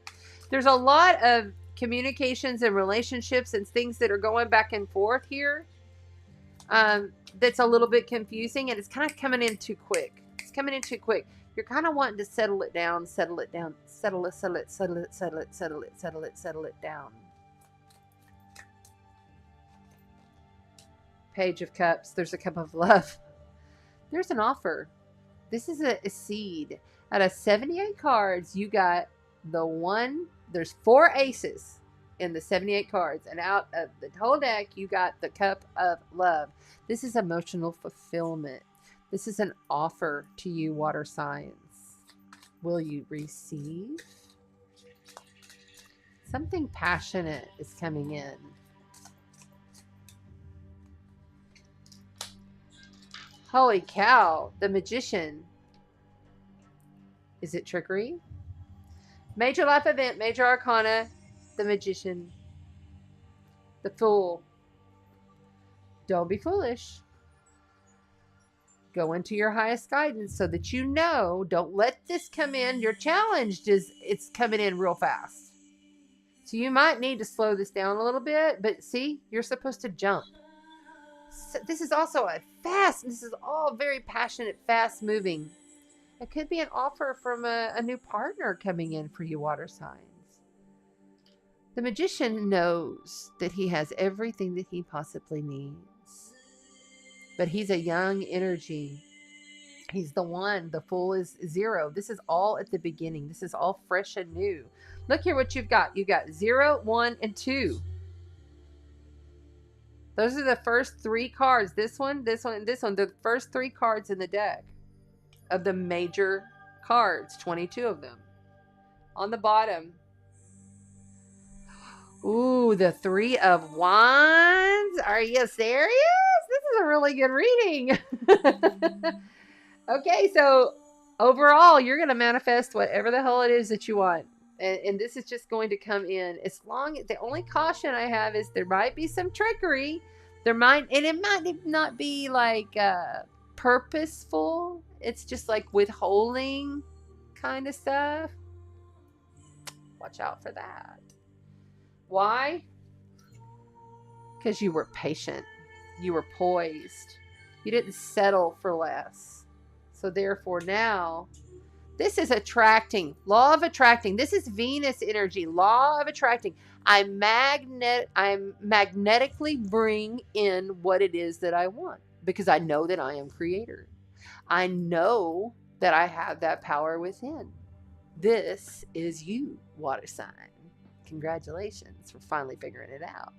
There's a lot of communications and relationships and things that are going back and forth here. That's a little bit confusing, and it's kind of coming in too quick. It's coming in too quick. You're kind of wanting to settle it down, settle it down, settle it down. Page of Cups. There's a cup of love. There's an offer. This is a seed. Out of 78 cards, you got the one. There's 4 aces in the 78 cards. And out of the whole deck, you got the cup of love. This is emotional fulfillment. This is an offer to you, water signs. Will you receive? Something passionate is coming in. Holy cow, the Magician. Is it trickery? Major life event, major arcana, the magician, the fool. Don't be foolish. Go into your highest guidance so that you know, don't let this come in. You're challenged it's coming in real fast. So you might need to slow this down a little bit, but see, you're supposed to jump. So this is also this is all very passionate, fast moving. It could be an offer from a new partner coming in for you, water signs. The magician knows that he has everything that he possibly needs. But he's a young energy. He's the one. The fool is 0. This is all at the beginning. This is all fresh and new. Look here what you've got. You've got 0, 1, and 2. Those are the first 3 cards. This one, this one, and this one. The first 3 cards in the deck of the major cards. 22 of them. On the bottom. Ooh, the 3 of Wands. Are you serious? This is a really good reading. Okay, so overall, you're going to manifest whatever the hell it is that you want. And this is just going to come in. The only caution I have is there might be some trickery. It might not be like purposeful. It's just like withholding kind of stuff. Watch out for that. Why? Because you were patient. You were poised. You didn't settle for less. So therefore now, this is attracting. Law of attracting. This is Venus energy. Law of attracting. I magnetically bring in what it is that I want. Because I know that I am creator. I know that I have that power within. This is you, water sign. Congratulations for finally figuring it out.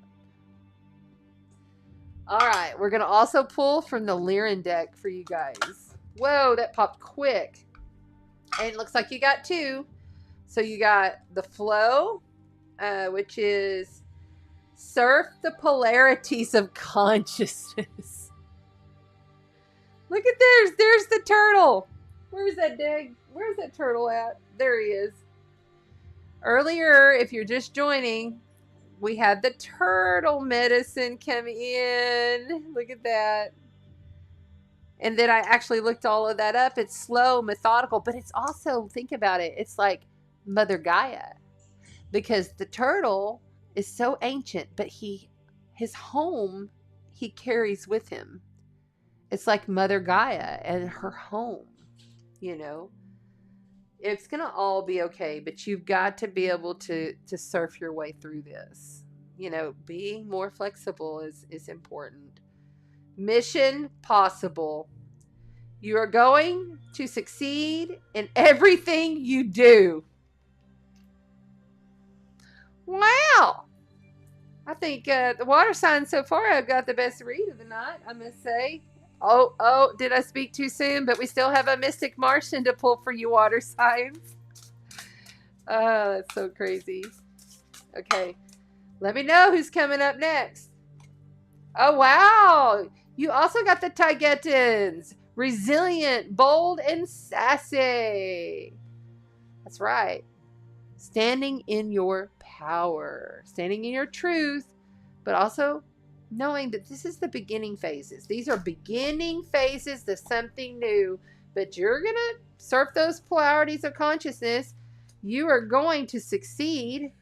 All right, we're going to also pull from the Lyran deck for you guys. Whoa, that popped quick. And it looks like you got 2. So you got the flow, which is surf the polarities of consciousness. Look at there's the turtle. Where's that turtle at? There he is. Earlier, if you're just joining, we had the turtle medicine come in. Look at that. And then I actually looked all of that up. It's slow, methodical, but it's also, think about it, it's like Mother Gaia. Because the turtle is so ancient, but his home, he carries with him. It's like Mother Gaia and her home, you know. It's going to all be okay, but you've got to be able to surf your way through this. You know, being more flexible is important. Mission possible. You are going to succeed in everything you do. Wow. I think the water signs so far have got the best read of the night, I must say. Oh, did I speak too soon? But we still have a Mystic Martian to pull for you, water signs. Oh, that's so crazy. Okay. Let me know who's coming up next. Oh, wow. You also got the Taigetans. Resilient, bold, and sassy. That's right. Standing in your power. Standing in your truth. But also knowing that this is the beginning phases. These are beginning phases of something new. But you're going to surf those polarities of consciousness. You are going to succeed.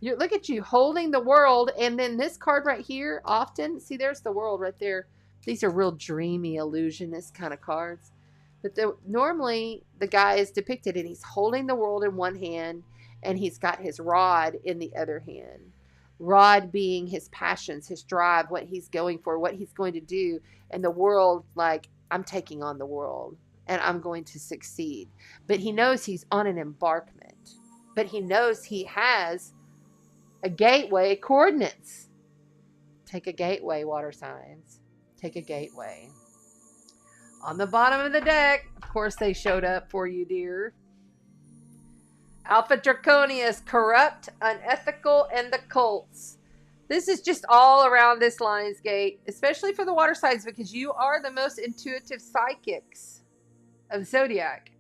Look at you holding the world. And then this card right here, often, see, there's the world right there. These are real dreamy, illusionist kind of cards. But normally, the guy is depicted and he's holding the world in one hand and he's got his rod in the other hand. Rod being his passions, his drive, what he's going for, what he's going to do. And the world, like, I'm taking on the world and I'm going to succeed. But he knows he's on an embarkment. But he knows he has a gateway coordinates. Take a gateway, water signs. Take a gateway. On the bottom of the deck, of course they showed up for you, dear. Alpha Draconius, corrupt, unethical, and the cults. This is just all around this Lionsgate, especially for the water signs, because you are the most intuitive psychics of Zodiac.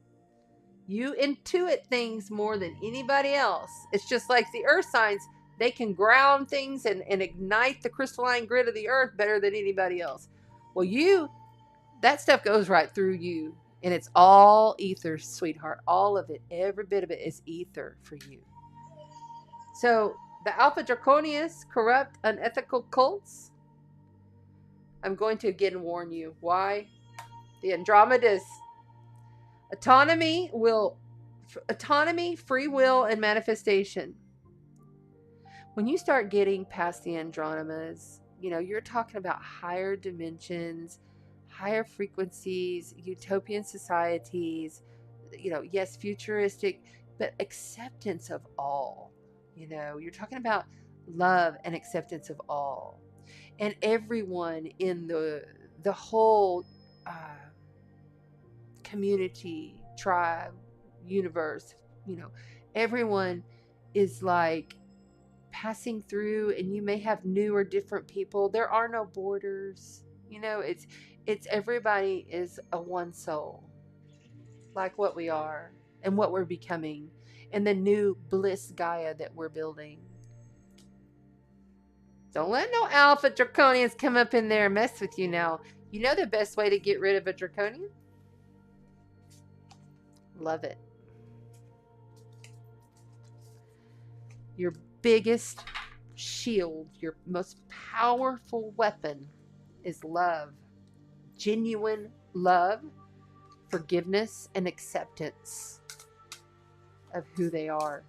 You intuit things more than anybody else. It's just like the earth signs. They can ground things and ignite the crystalline grid of the earth better than anybody else. Well, that stuff goes right through you. And it's all ether, sweetheart. All of it, every bit of it is ether for you. So the Alpha Draconius, corrupt, unethical cults, I'm going to again warn you. Why? The Andromedas. Autonomy, free will, and manifestation. When you start getting past the Andromedas, you're talking about higher dimensions, higher frequencies, utopian societies, yes, futuristic, but acceptance of all. You're talking about love and acceptance of all. And everyone in the whole community, tribe, universe, everyone is like passing through, and you may have new or different people. There are no borders. It's everybody is a one soul, like what we are and what we're becoming, and the new bliss Gaia that we're building. Don't let no Alpha Draconians come up in there and mess with you now. You know the best way to get rid of a Draconian? Love it. Your biggest shield, your most powerful weapon is love. Genuine love, forgiveness, and acceptance of who they are.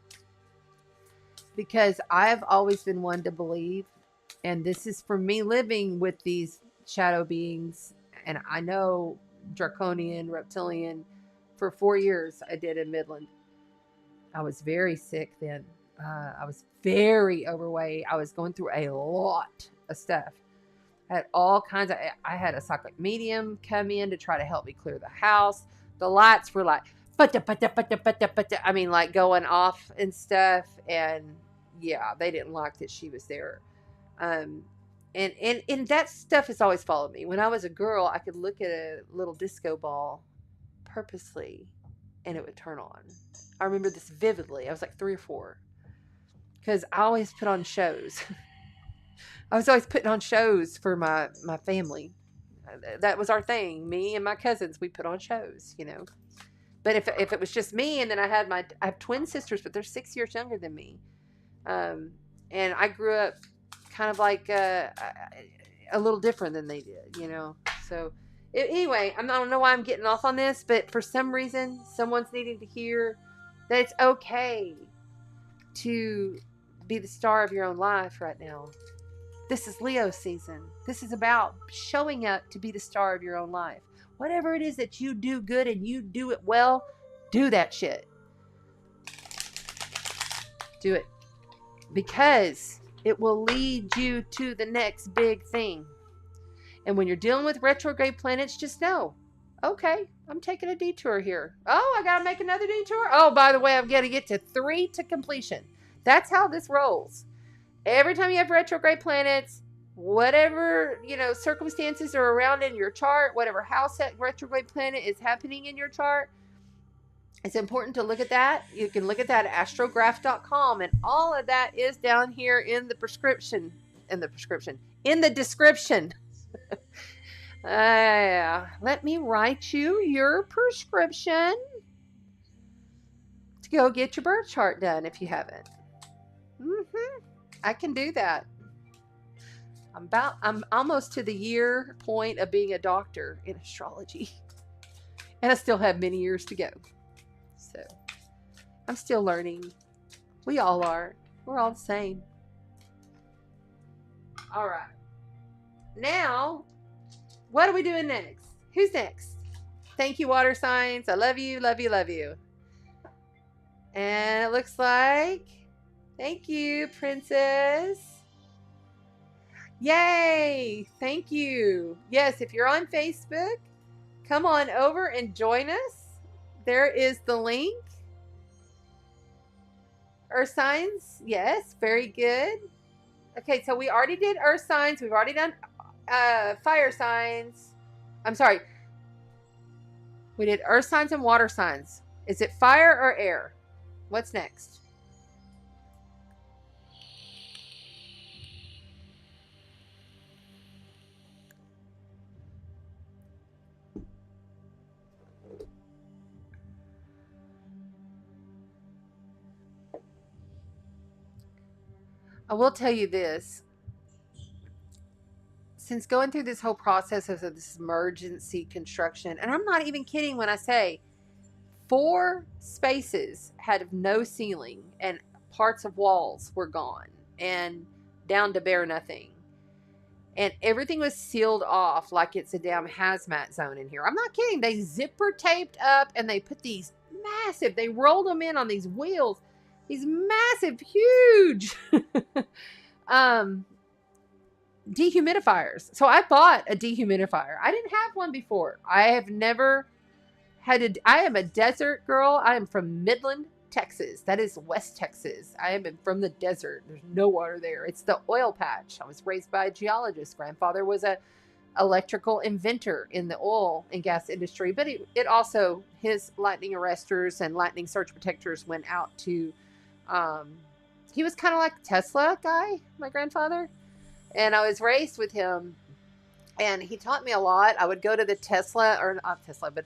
Because I've always been one to believe, and this is for me living with these shadow beings, and I know draconian, reptilian, for 4 years I did in Midland. I was very sick then. I was very overweight. I was going through a lot of stuff. I had all kinds of, I had a psychic medium come in to try to help me clear the house. The lights were like, I mean, like going off and stuff. And yeah, they didn't like that she was there. And that stuff has always followed me. When I was a girl, I could look at a little disco ball purposely and it would turn on. I remember this vividly. I was like 3 or 4. Because I always put on shows. I was always putting on shows for my family. That was our thing. Me and my cousins, we put on shows, But if it was just me, and then I have twin sisters, but they're 6 years younger than me. And I grew up kind of like a little different than they did, So anyway, I don't know why I'm getting off on this, but for some reason, someone's needing to hear that it's okay to be the star of your own life right now. This is Leo season. This is about showing up to be the star of your own life. Whatever it is that you do good and you do it well, do that shit. Do it. Because it will lead you to the next big thing. And when you're dealing with retrograde planets, just know, okay, I'm taking a detour here. Oh, I got to make another detour. Oh, by the way, I've got to get to 3 to completion. That's how this rolls. Every time you have retrograde planets, whatever, circumstances are around in your chart, whatever house that retrograde planet is happening in your chart, it's important to look at that. You can look at that at astrograph.com, and all of that is down here in the description. Let me write you your prescription to go get your birth chart done if you haven't. I can do that. I'm almost to the year point of being a doctor in astrology. And I still have many years to go. So I'm still learning. We all are. We're all the same. All right. Now, what are we doing next? Who's next? Thank you, water signs. I love you, love you, love you. And it looks like, thank you, princess. Yay! Thank you. Yes, if you're on Facebook, come on over and join us. There is the link. Earth signs. Yes, very good. Okay, so we already did earth signs. We've already done fire signs. I'm sorry. We did earth signs and water signs. Is it fire or air? What's next? I will tell you this. Since going through this whole process of this emergency construction, and I'm not even kidding when I say 4 spaces had no ceiling and parts of walls were gone and down to bare nothing. And everything was sealed off like it's a damn hazmat zone in here. I'm not kidding. They zipper taped up and they put these massive, they rolled them in on these wheels, these massive, huge dehumidifiers. So I bought a dehumidifier. I didn't have one before. I have never had I am a desert girl. I am from Midland, Texas. That is West Texas. I am from the desert. There's no water there. It's the oil patch. I was raised by a geologist. Grandfather was a electrical inventor in the oil and gas industry, but it also, his lightning arresters and lightning surge protectors went out to, he was kind of like a Tesla guy, my grandfather. And I was raised with him, and he taught me a lot. I would go to the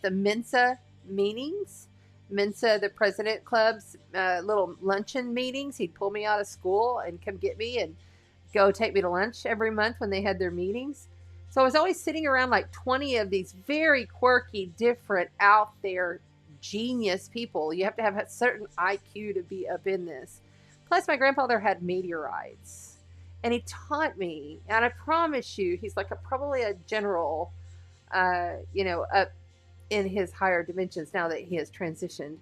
the Mensa meetings. Mensa, the President Club's little luncheon meetings. He'd pull me out of school and come get me and go take me to lunch every month when they had their meetings. So I was always sitting around like 20 of these very quirky, different, out there, genius people. You have to have a certain IQ to be up in this. Plus, my grandfather had meteorites. And he taught me, and I promise you, he's like probably a general, up in his higher dimensions now that he has transitioned.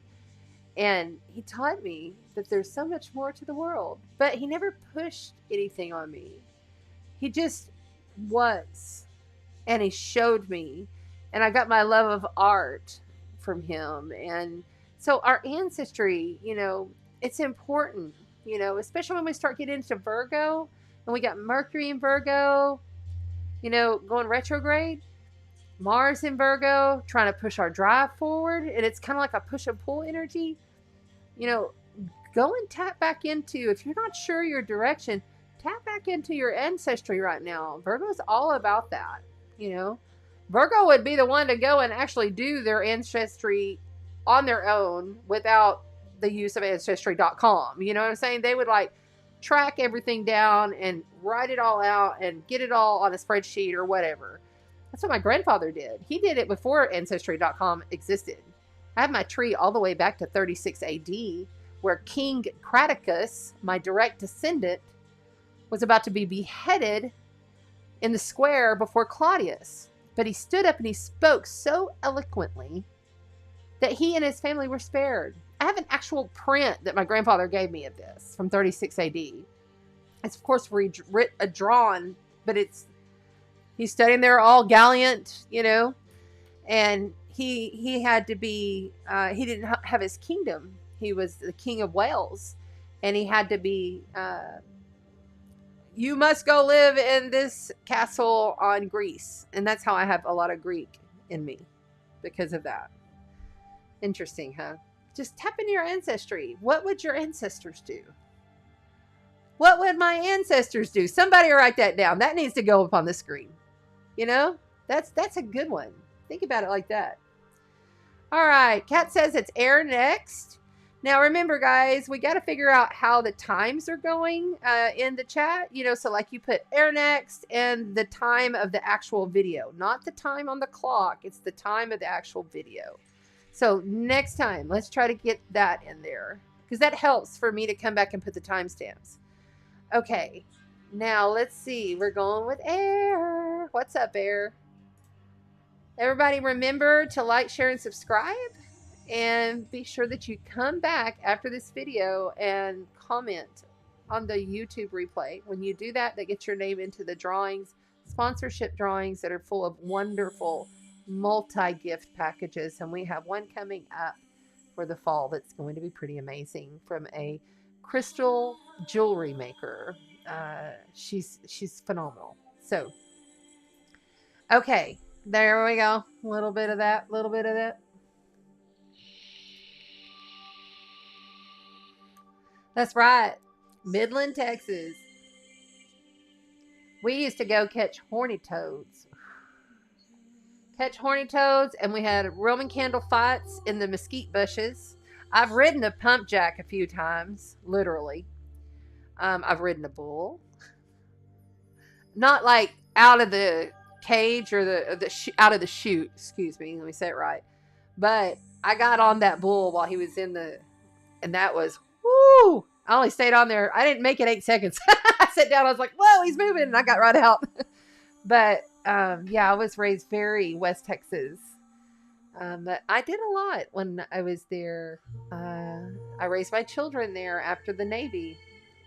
And he taught me that there's so much more to the world. But he never pushed anything on me. He just was. And he showed me. And I got my love of art from him. And so our ancestry, it's important, especially when we start getting into Virgo. And we got Mercury in Virgo, going retrograde. Mars in Virgo, trying to push our drive forward. And it's kind of like a push and pull energy. Go and tap back into, if you're not sure your direction, tap back into your ancestry right now. Virgo's all about that, Virgo would be the one to go and actually do their ancestry on their own without the use of ancestry.com. You know what I'm saying? They would track everything down and write it all out and get it all on a spreadsheet or whatever. That's what my grandfather did. He did it before ancestry.com existed. I have my tree all the way back to 36 AD, where King Craticus, my direct descendant, was about to be beheaded in the square before Claudius. But he stood up and he spoke so eloquently that he and his family were spared. I have an actual print that my grandfather gave me of this from 36 AD. It's, of course, drawn, but he's studying there all gallant, and he had to be, he didn't have his kingdom. He was the king of Wales, and he had to be, you must go live in this castle on Greece. And that's how I have a lot of Greek in me because of that. Interesting, huh? Just tap into your ancestry. What would your ancestors do? What would my ancestors do? Somebody write that down. That needs to go up on the screen. That's a good one. Think about it like that. All right. Kat says it's air next. Now, remember, guys, we got to figure out how the times are going in the chat. So like you put air next and the time of the actual video. Not the time on the clock. It's the time of the actual video. So next time, let's try to get that in there, because that helps for me to come back and put the timestamps. Okay, now let's see. We're going with air. What's up, air? Everybody remember to like, share, and subscribe. And be sure that you come back after this video and comment on the YouTube replay. When you do that, that gets your name into the drawings, sponsorship drawings that are full of wonderful multi-gift packages, and we have one coming up for the fall that's going to be pretty amazing from a crystal jewelry maker. She's phenomenal. So, okay, there we go. A little bit of that. That's right. Midland, Texas. We used to go catch horny toads. And we had Roman candle fights in the mesquite bushes. I've ridden a pump jack a few times, literally. I've ridden a bull. Not like out of the cage or out of the chute. Excuse me, let me say it right. But I got on that bull while he was in the, and that was, woo! I only stayed on there. I didn't make it 8 seconds. I sat down. I was like, whoa, he's moving. And I got right out. But yeah, I was raised very West Texas. But I did a lot when I was there. I raised my children there after the Navy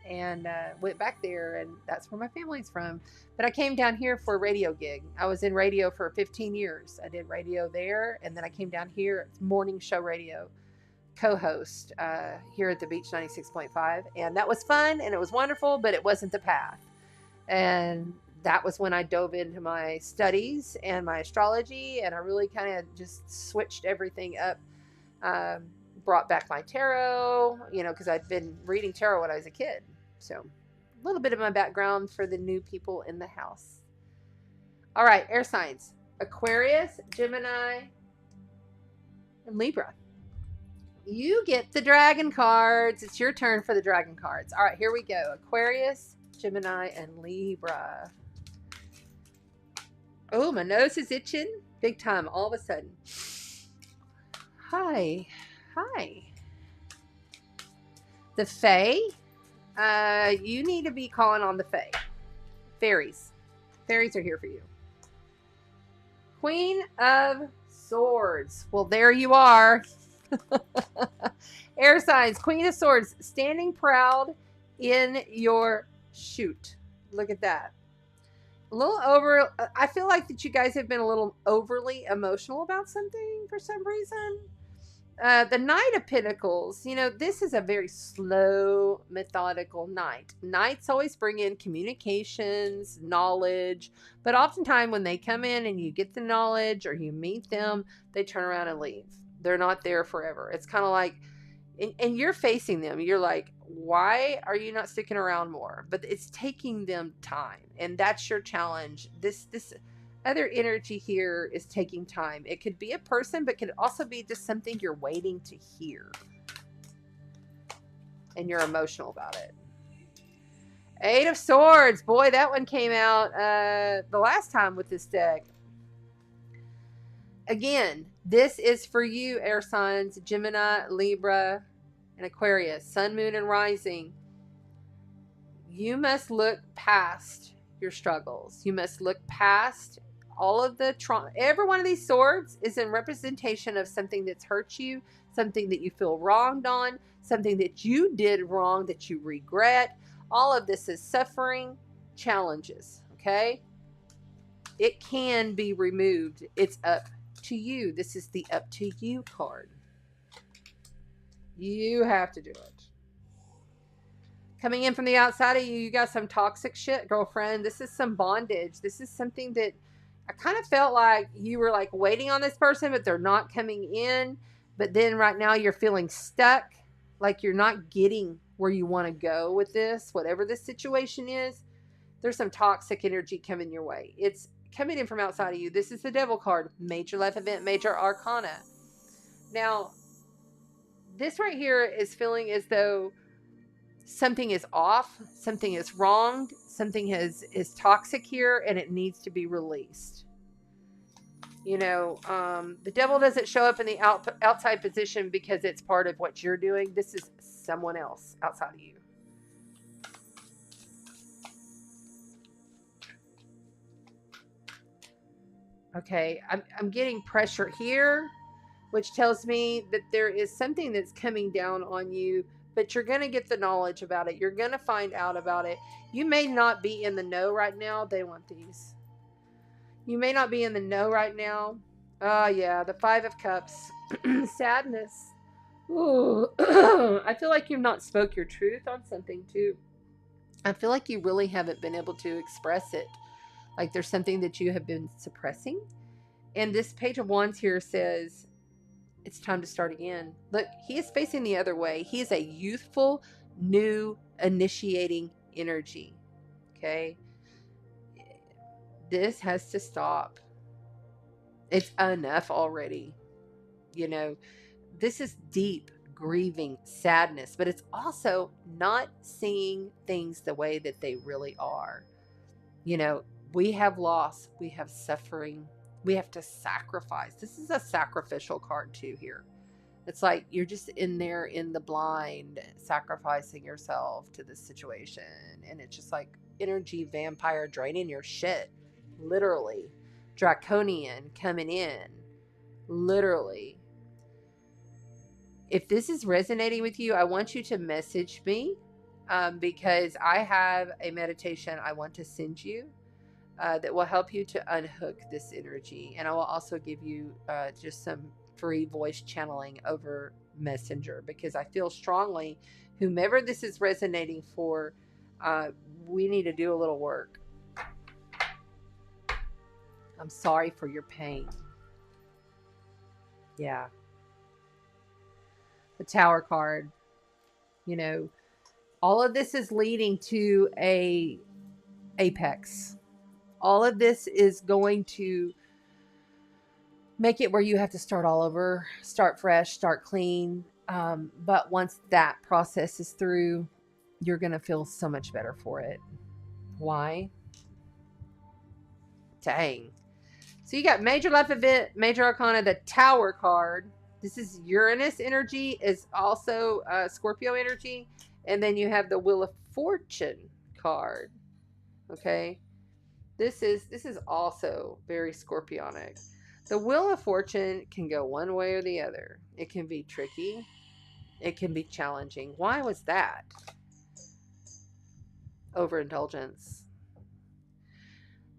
and went back there. And that's where my family's from. But I came down here for a radio gig. I was in radio for 15 years. I did radio there. And then I came down here, morning show radio. Co-host here at the Beach 96.5, and that was fun and it was wonderful, but it wasn't the path. And that was when I dove into my studies and my astrology, and I really kind of just switched everything up. Brought back my tarot, because I'd been reading tarot when I was a kid. So a little bit of my background for the new people in the house. All right, air signs: Aquarius, Gemini, and Libra. You get the dragon cards. It's your turn for the dragon cards. All right, here we go. Aquarius, Gemini, and Libra. Oh, my nose is itching. Big time, all of a sudden. Hi. The Fae. You need to be calling on the Fae. Fairies. Fairies are here for you. Queen of Swords. Well, there you are. Air signs, Queen of Swords, standing proud in your chute. Look at that. A little over. I feel like that you guys have been a little overly emotional about something for some reason. The Knight of Pentacles, this is a very slow, methodical knight. Knights always bring in communications, knowledge, but oftentimes when they come in and you get the knowledge or you meet them, they turn around and leave. They're not there forever. It's kind of like, and you're facing them. You're like, why are you not sticking around more? But it's taking them time. And that's your challenge. This other energy here is taking time. It could be a person, but could also be just something you're waiting to hear. And you're emotional about it. Eight of Swords. Boy, that one came out the last time with this deck. Again, this is for you, air signs, Gemini, Libra, and Aquarius, Sun, Moon, and Rising. You must look past your struggles. You must look past all of the trauma. Every one of these swords is in representation of something that's hurt you, something that you feel wronged on, something that you did wrong that you regret. All of this is suffering, challenges, okay? It can be removed. It's up to you. This is the up to you card. You have to do it. Coming in from the outside of you, you got some toxic shit, girlfriend. This is some bondage. This is something that I kind of felt like you were like waiting on this person, but they're not coming in. But then right now you're feeling stuck, like you're not getting where you want to go with this, whatever this situation is. There's some toxic energy coming your way. It's coming in from outside of you. This is the Devil card. Major life event, major arcana. Now, this right here is feeling as though something is off, something is wronged, something is toxic here, and it needs to be released. The Devil doesn't show up in the outside position because it's part of what you're doing. This is someone else outside of you. Okay, I'm getting pressure here, which tells me that there is something that's coming down on you, but you're going to get the knowledge about it. You're going to find out about it. You may not be in the know right now. They want these. You may not be in the know right now. Oh, yeah, the Five of Cups. Sadness. Ooh. I feel like you've not spoke your truth on something, too. I feel like you really haven't been able to express it. Like there's something that you have been suppressing. And this Page of Wands here says, it's time to start again. Look, he is facing the other way. He is a youthful, new initiating energy. Okay? This has to stop. It's enough already. You know, this is deep grieving sadness, but it's also not seeing things the way that they really are. You know, we have loss, we have suffering, we have to sacrifice. This is a sacrificial card too here. It's like you're just in there in the blind, sacrificing yourself to this situation. And it's just like energy vampire draining your shit. Literally. Draconian coming in. Literally. If this is resonating with you, I want you to message me because I have a meditation I want to send you that will help you to unhook this energy. And I will also give you just some free voice channeling over Messenger, because I feel strongly, whomever this is resonating for, we need to do a little work. I'm sorry for your pain. Yeah. The Tower card, you know, all of this is leading to a apex. All of this is going to make it where you have to start all over, start fresh, start clean. But once that process is through, you're going to feel so much better for it. Why? Dang. So you got major life event, major arcana, the Tower card. This is Uranus energy, is also Scorpio energy. And then you have the Wheel of Fortune card. Okay. This is also very Scorpionic. The Wheel of Fortune can go one way or the other. It can be tricky. It can be challenging. Why was that? Overindulgence.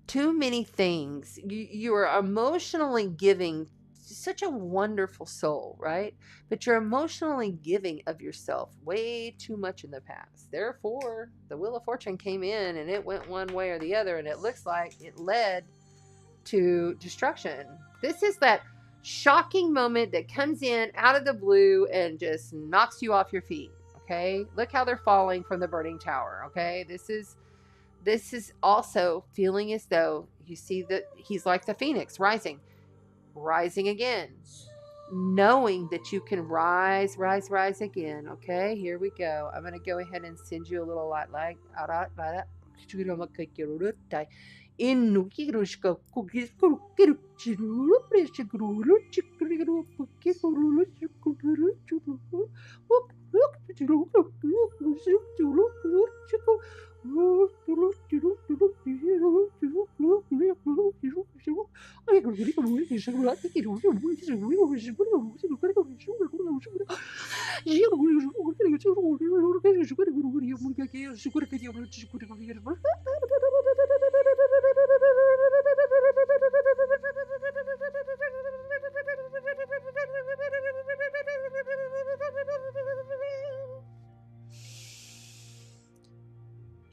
Too many things. You are emotionally giving, such a wonderful soul, right? But you're emotionally giving of yourself way too much in the past. Therefore, the Wheel of Fortune came in and it went one way or the other, and it looks like it led to destruction. This is that shocking moment that comes in out of the blue and just knocks you off your feet. Okay, look how they're falling from the burning tower. Okay, this is also feeling as though you see that he's like the phoenix rising again, knowing that you can rise again. Okay, here we go. I'm going to go ahead and send you a little light.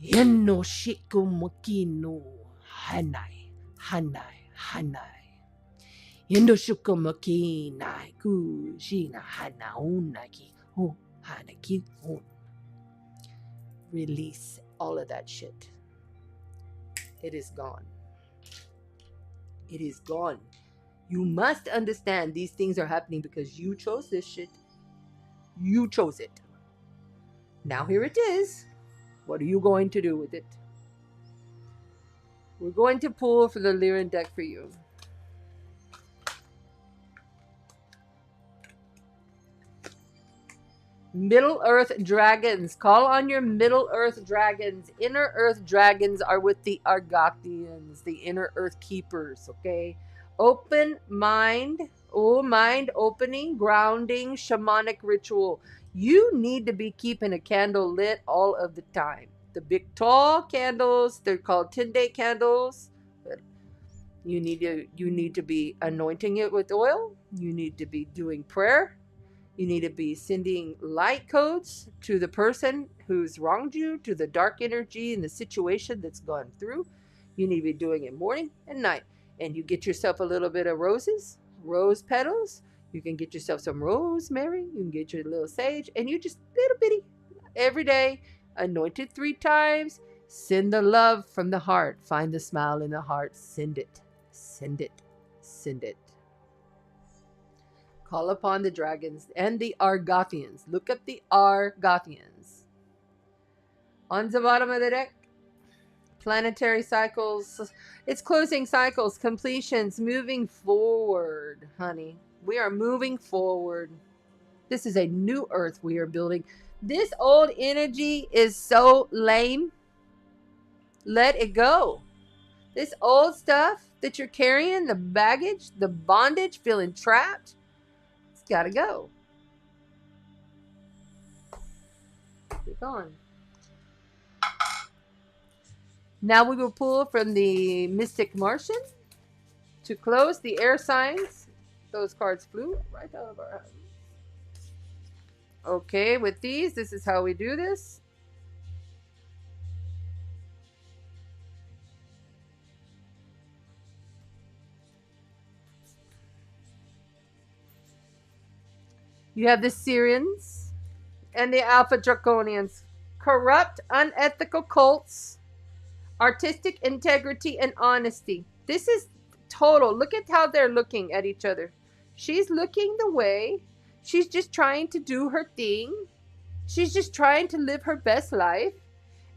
Yeno shiku mokino hanai Yendo shuko mokinai ku shina hana unaki hu hanaki hun. Release all of that shit. It is gone. It is gone. You must understand these things are happening because you chose this shit. You chose it. Now here it is. What are you going to do with it? We're going to pull for the Lyran deck for you. Middle Earth Dragons. Call on your Middle Earth Dragons. Inner Earth Dragons are with the Argothians, the Inner Earth Keepers, okay? Open mind, mind opening, grounding, shamanic ritual. You need to be keeping a candle lit all of the time. The big tall candles, they're called 10-day candles. You need to be anointing it with oil. You need to be doing prayer. You need to be sending light codes to the person who's wronged you, to the dark energy and the situation that's gone through. You need to be doing it morning and night. And you get yourself a little bit of roses, rose petals. You can get yourself some rosemary. You can get your little sage. And you just little bitty. every day, anointed 3 times. Send the love from the heart. Find the smile in the heart. Send it. Send it. Send it. Call upon the dragons and the Argothians. Look up the Argothians. On the bottom of the deck, planetary cycles. It's closing cycles, completions, moving forward, honey. We are moving forward. This is a new earth we are building. This old energy is so lame. Let it go. This old stuff that you're carrying, the baggage, the bondage, feeling trapped, it's got to go. Keep on. Now we will pull from the Mystic Martian to close the air signs. Those cards flew right out of our hands. Okay, with these, this is how we do this. You have the Syrians and the Alpha Draconians. Corrupt, unethical cults, artistic integrity, and honesty. This is total. Look at how they're looking at each other. She's looking the way. She's just trying to do her thing. She's just trying to live her best life.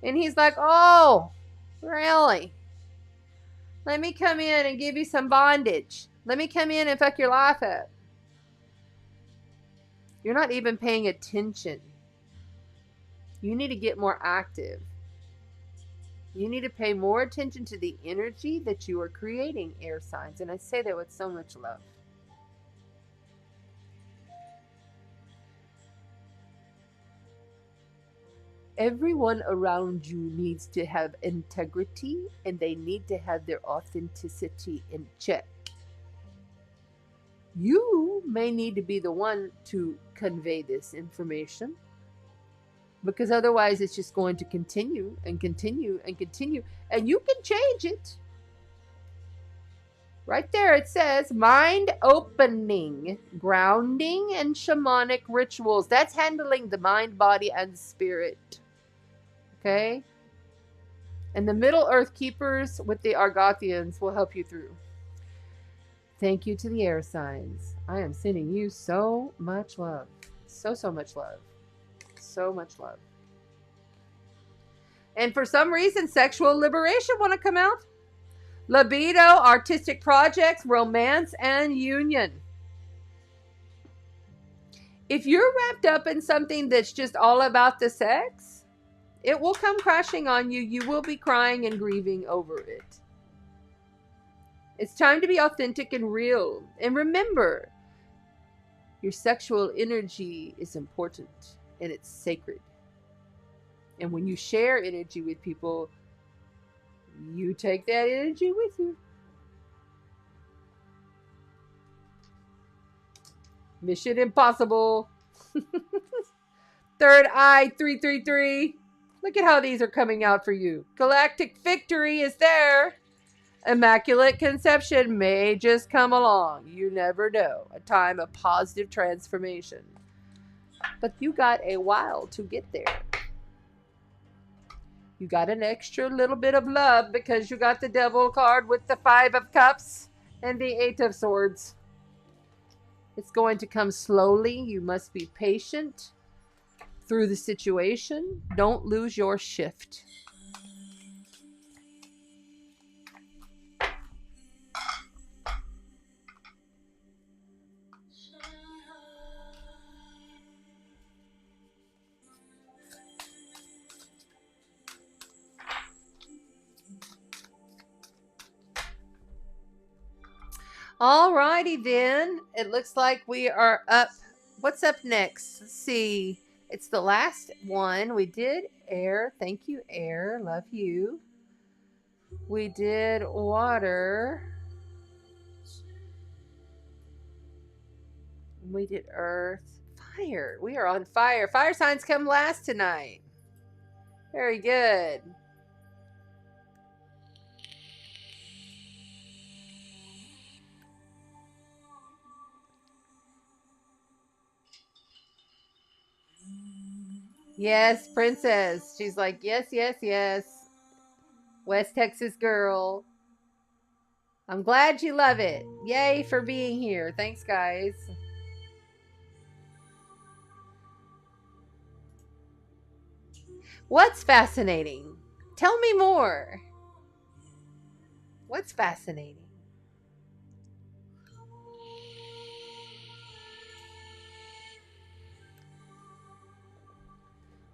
And he's like, oh, really? Let me come in and give you some bondage. Let me come in and fuck your life up. You're not even paying attention. You need to get more active. You need to pay more attention to the energy that you are creating, air signs. And I say that with so much love. Everyone around you needs to have integrity, and they need to have their authenticity in check. You may need to be the one to convey this information, because otherwise it's just going to continue and continue and continue, and you can change it. Right there it says mind opening, grounding, and shamanic rituals. That's handling the mind, body, and spirit. Okay? And the Middle Earth Keepers with the Argothians will help you through. Thank you to the air signs. I am sending you so much love. So much love. So much love. And for some reason, sexual liberation want to come out. Libido, artistic projects, romance, and union. If you're wrapped up in something that's just all about the sex, it will come crashing on you. You will be crying and grieving over it. It's time to be authentic and real. And remember, your sexual energy is important and it's sacred. And when you share energy with people, you take that energy with you. Mission impossible. Third eye 333. Look at how these are coming out for you. Galactic victory is there. Immaculate conception may just come along. You never know. A time of positive transformation. But you got a while to get there. You got an extra little bit of love because you got the Devil card with the 5 of Cups and the 8 of Swords. It's going to come slowly. You must be patient through the situation. Don't lose your shift. Alrighty then. It looks like we are up. What's up next? Let's see. It's the last one. We did air. Thank you, air. Love you. We did water. We did earth. Fire. We are on fire. Fire signs come last tonight. Very good. Yes, Princess. She's like, yes, yes, yes. West Texas girl. I'm glad you love it. Yay for being here. Thanks, guys. What's fascinating? Tell me more. What's fascinating?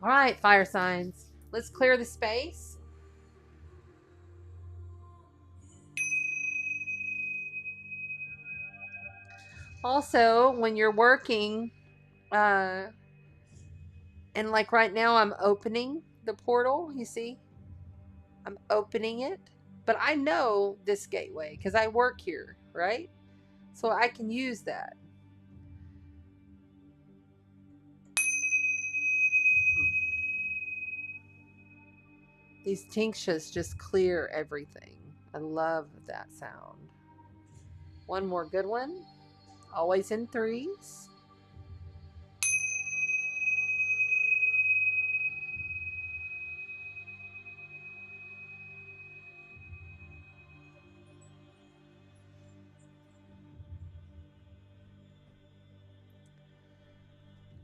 All right, fire signs. Let's clear the space. Also, when you're working, and like right now, I'm opening the portal. You see, I'm opening it, but I know this gateway because I work here, right? So I can use that. These tinctures just clear everything. I love that sound. One more good one. Always in threes.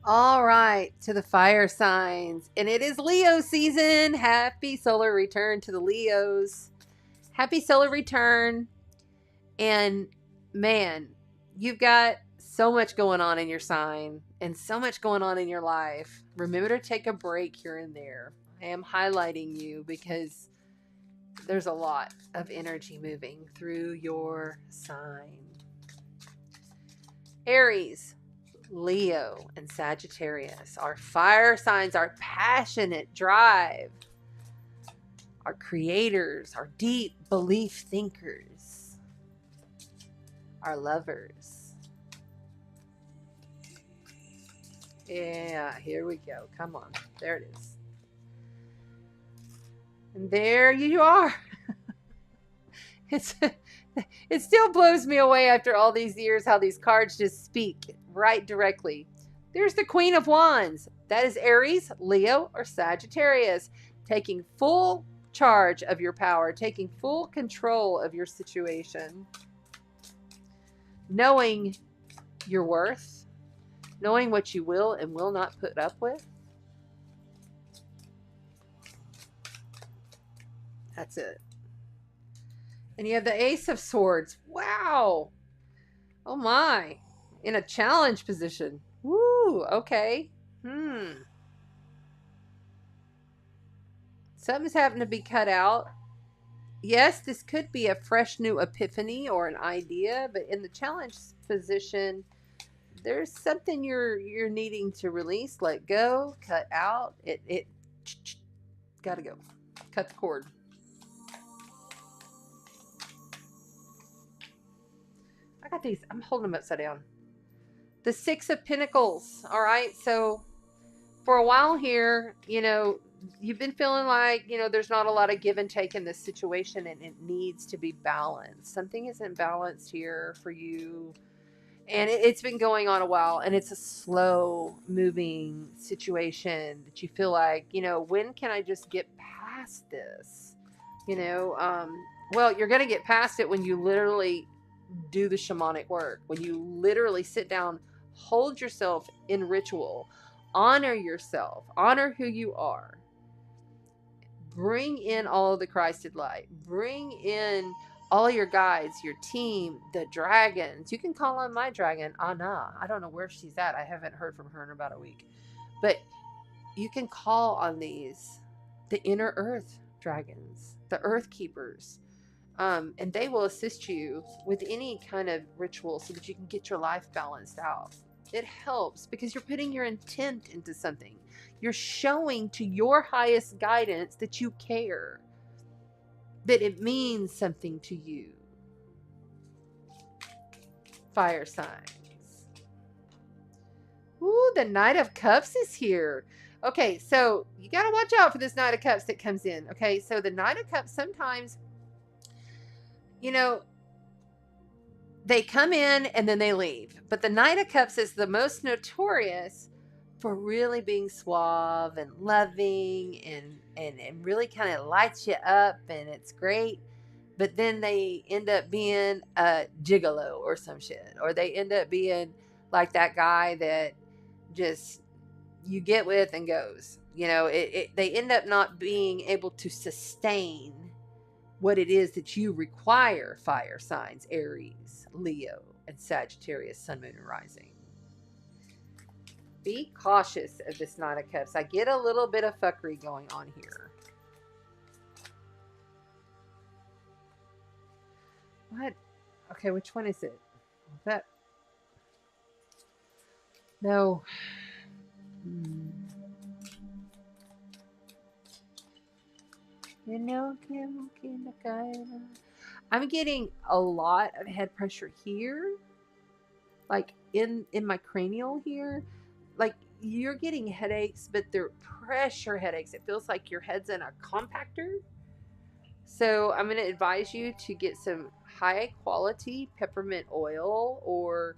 All right, to the fire signs. And it is Leo season. Happy solar return to the Leos. Happy solar return. And man, you've got so much going on in your sign and so much going on in your life. Remember to take a break here and there. I am highlighting you because there's a lot of energy moving through your sign. Aries, Leo, and Sagittarius are fire signs, our passionate drive, our creators, our deep belief thinkers, our lovers. Yeah, here we go. Come on. There it is. And there you are. It still blows me away after all these years how these cards just speak right directly. There's the Queen of Wands. That is Aries, Leo, or Sagittarius, taking full charge of your power, taking full control of your situation, knowing your worth, knowing what you will and will not put up with. That's it. And you have the Ace of Swords. Wow. Oh my. In a challenge position. Woo. Okay. Something's having to be cut out. Yes, this could be a fresh new epiphany or an idea, but in the challenge position, there's something you're needing to release, let go, cut out. It gotta go. Cut the cord. I got these. I'm holding them upside down. The Six of Pentacles. All right. So for a while here, you've been feeling like, there's not a lot of give and take in this situation and it needs to be balanced. Something isn't balanced here for you. And it's been going on a while and it's a slow moving situation that you feel like, when can I just get past this? Well, you're going to get past it when you literally do the shamanic work, when you literally sit down, hold yourself in ritual, honor yourself, honor who you are, bring in all of the Christed light, bring in all your guides, your team, the dragons. You can call on my dragon, Anna. I don't know where she's at. I haven't heard from her in about a week. But you can call on these, the inner earth dragons, the earth keepers. And they will assist you with any kind of ritual so that you can get your life balanced out. It helps because you're putting your intent into something. You're showing to your highest guidance that you care, that it means something to you. Fire signs. Ooh, the Knight of Cups is here. Okay, so you got to watch out for this Knight of Cups that comes in. Okay, so the Knight of Cups sometimes, they come in and then they leave. But the Knight of Cups is the most notorious for really being suave and loving and really kind of lights you up, and it's great. But then they end up being a gigolo or some shit. Or they end up being like that guy that just you get with and goes. They end up not being able to sustain what it is that you require, fire signs, Aries, Leo, and Sagittarius, Sun, Moon, and Rising. Be cautious of this Knight of Cups. I get a little bit of fuckery going on here. What? Okay, which one is it? That? No. I'm getting a lot of head pressure here, like in my cranial here. Like you're getting headaches, but they're pressure headaches. It feels like your head's in a compactor. So I'm going to advise you to get some high quality peppermint oil, or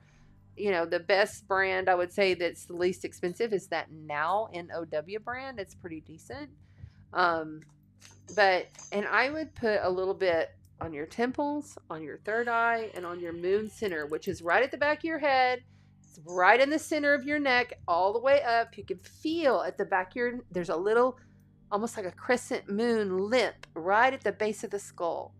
the best brand I would say that's the least expensive is that Now NOW brand. It's pretty decent. And I would put a little bit on your temples, on your third eye, and on your moon center, which is right at the back of your head. It's right in the center of your neck, all the way up. You can feel at the back of there's a little, almost like a crescent moon lip right at the base of the skull.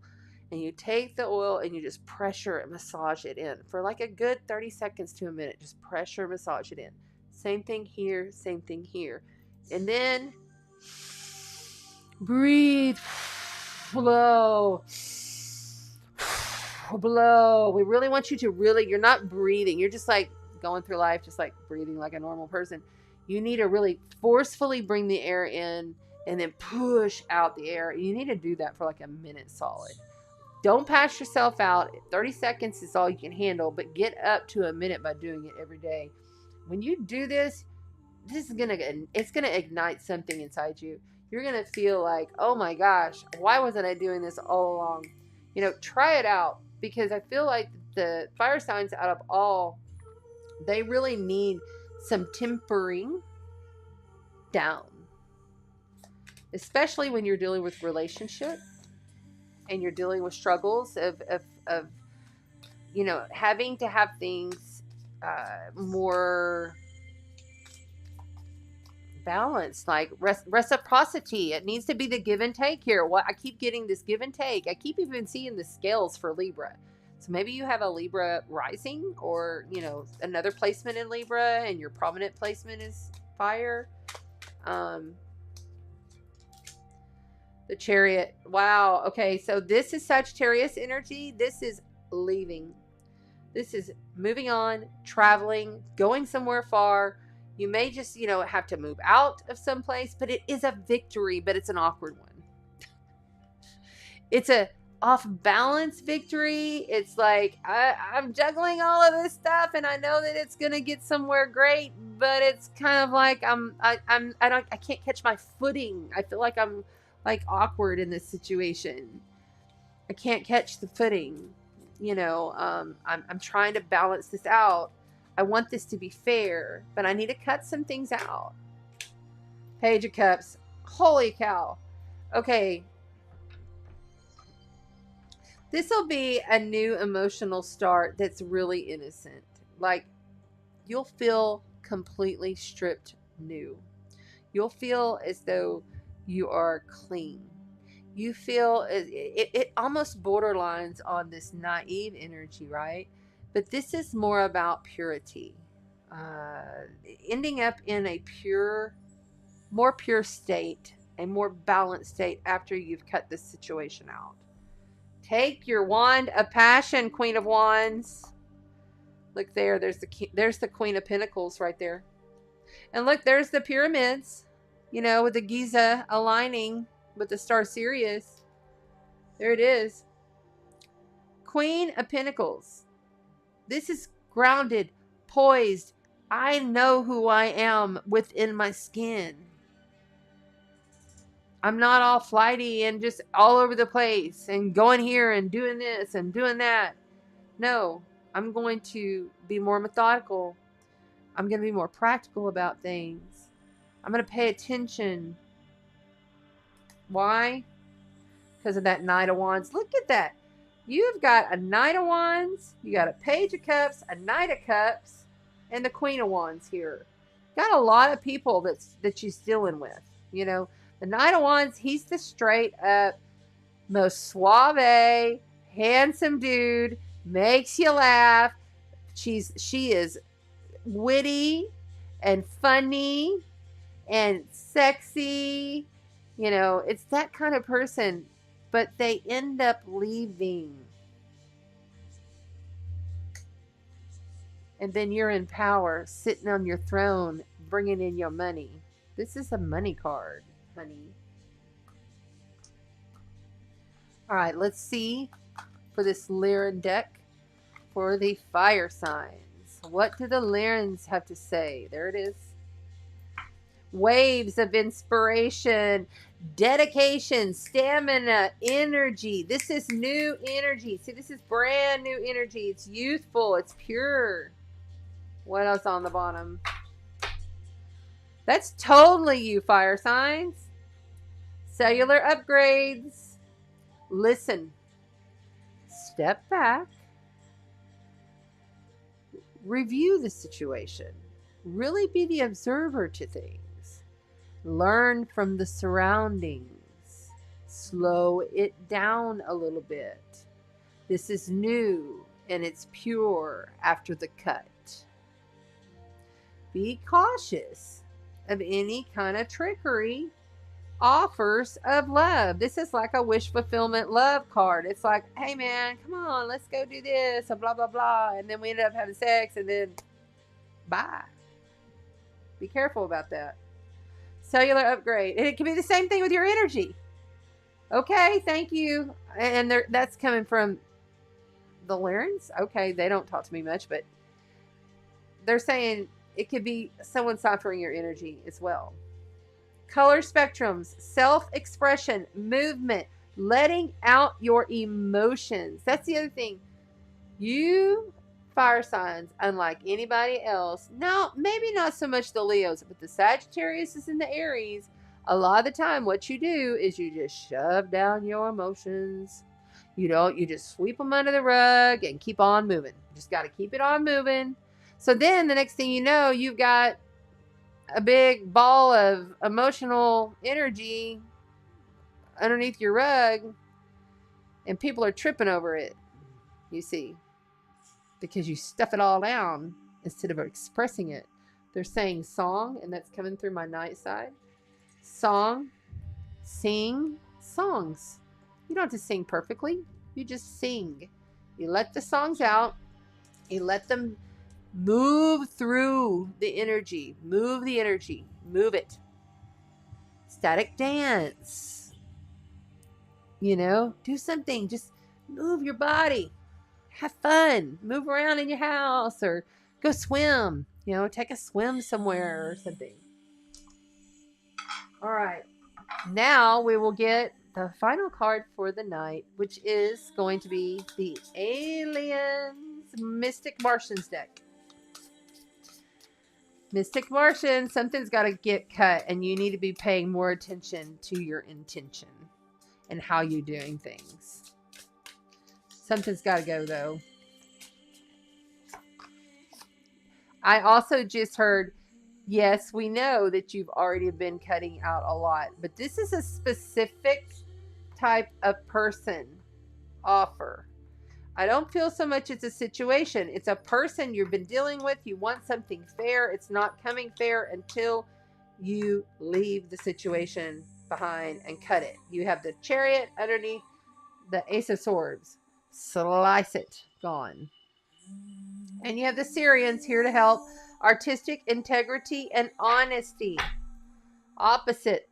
And you take the oil and you just pressure and massage it in for like a good 30 seconds to a minute. Just pressure, massage it in. Same thing here, same thing here. And then breathe, blow, blow. We really want you to you're not breathing. You're just like going through life, just like breathing like a normal person. You need to really forcefully bring the air in and then push out the air. You need to do that for like a minute solid. Don't pass yourself out. 30 seconds is all you can handle, but get up to a minute by doing it every day. When you do this, it's going to ignite something inside you. You're going to feel like, oh my gosh, why wasn't I doing this all along? Try it out, because I feel like the fire signs out of all, they really need some tempering down, especially when you're dealing with relationship and you're dealing with struggles of having to have things more balanced, like reciprocity. It needs to be the give and take here. I keep getting this give and take. I keep even seeing the scales for Libra. So maybe you have a Libra rising, or another placement in Libra, and your prominent placement is fire. The Chariot. Wow. Okay, so this is Sagittarius energy. This is leaving. This is moving on, traveling, going somewhere far. You may just, have to move out of some place, but it is a victory, but it's an awkward one. It's a off-balance victory. It's like, I'm juggling all of this stuff, and I know that it's going to get somewhere great, but it's kind of like I can't catch my footing. I feel like I'm like awkward in this situation. I can't catch the footing. I'm trying to balance this out. I want this to be fair, but I need to cut some things out. Page of Cups. Holy cow. Okay. This will be a new emotional start that's really innocent. Like, you'll feel completely stripped new. You'll feel as though you are clean. You feel it almost borderlines on this naive energy, right? But this is more about purity, ending up in a more pure state, a more balanced state after you've cut this situation out. Take your wand of passion, Queen of Wands. Look there. There's the Queen of Pentacles right there. And look, there's the pyramids, with the Giza aligning with the star Sirius. There it is. Queen of Pentacles. This is grounded, poised. I know who I am within my skin. I'm not all flighty and just all over the place and going here and doing this and doing that. No, I'm going to be more methodical. I'm going to be more practical about things. I'm going to pay attention. Why? Because of that Knight of Wands. Look at that. You've got a Knight of Wands, you got a Page of Cups, a Knight of Cups, and the Queen of Wands here. Got a lot of people that she's dealing with. You know, the Knight of Wands, he's the straight up, most suave, handsome dude, makes you laugh. She is witty and funny and sexy. You know, it's that kind of person, but they end up leaving. And then you're in power, sitting on your throne, bringing in your money. This is a money card, honey. All right, let's see for this Lyran deck for the fire signs. What do the Lyrans have to say? There it is. Waves of inspiration, dedication, stamina, energy. This is new energy. See, this is brand new energy. It's youthful. It's pure. What else on the bottom? That's totally you, fire signs. Cellular upgrades. Listen. Step back. Review the situation. Really be the observer to things. Learn from the surroundings. Slow it down a little bit. This is new and it's pure after the cut. Be cautious of any kind of trickery, offers of love. This is like a wish fulfillment love card. It's like, hey man, come on, let's go do this, and blah, blah, blah. And then we ended up having sex and then bye. Be careful about that. Cellular upgrade. And it can be the same thing with your energy. Okay, thank you. And that's coming from the Lyrans. Okay, they don't talk to me much, but they're saying it could be someone ciphering your energy as well. Color spectrums, self-expression, movement, letting out your emotions. That's the other thing. You fire signs, unlike anybody else. No, maybe not so much the Leos, but the Sagittarius and the Aries. A lot of the time, what you do is you just shove down your emotions. You just sweep them under the rug and keep on moving. You just got to keep it on moving. So then the next thing you know, you've got a big ball of emotional energy underneath your rug and people are tripping over it, you see, because you stuff it all down instead of expressing it. They're saying song, and that's coming through my night side. Song, sing songs. You don't have to sing perfectly. You just sing. You let the songs out. You let them move through the energy. Move the energy. Move it. Static dance. You know, do something. Just move your body. Have fun. Move around in your house or go swim. You know, take a swim somewhere or something. All right. Now we will get the final card for the night, which is going to be the Aliens Mystic Martians deck. Mystic Martian, something's got to get cut, and you need to be paying more attention to your intention and how you're doing things. Something's got to go, though. I also just heard, yes, we know that you've already been cutting out a lot, but this is a specific type of person offer. I don't feel so much it's a situation. It's a person you've been dealing with. You want something fair. It's not coming fair until you leave the situation behind and cut it. You have the Chariot underneath the Ace of Swords. Slice it. Gone. And you have the Syrians here to help. Artistic integrity and honesty. Opposite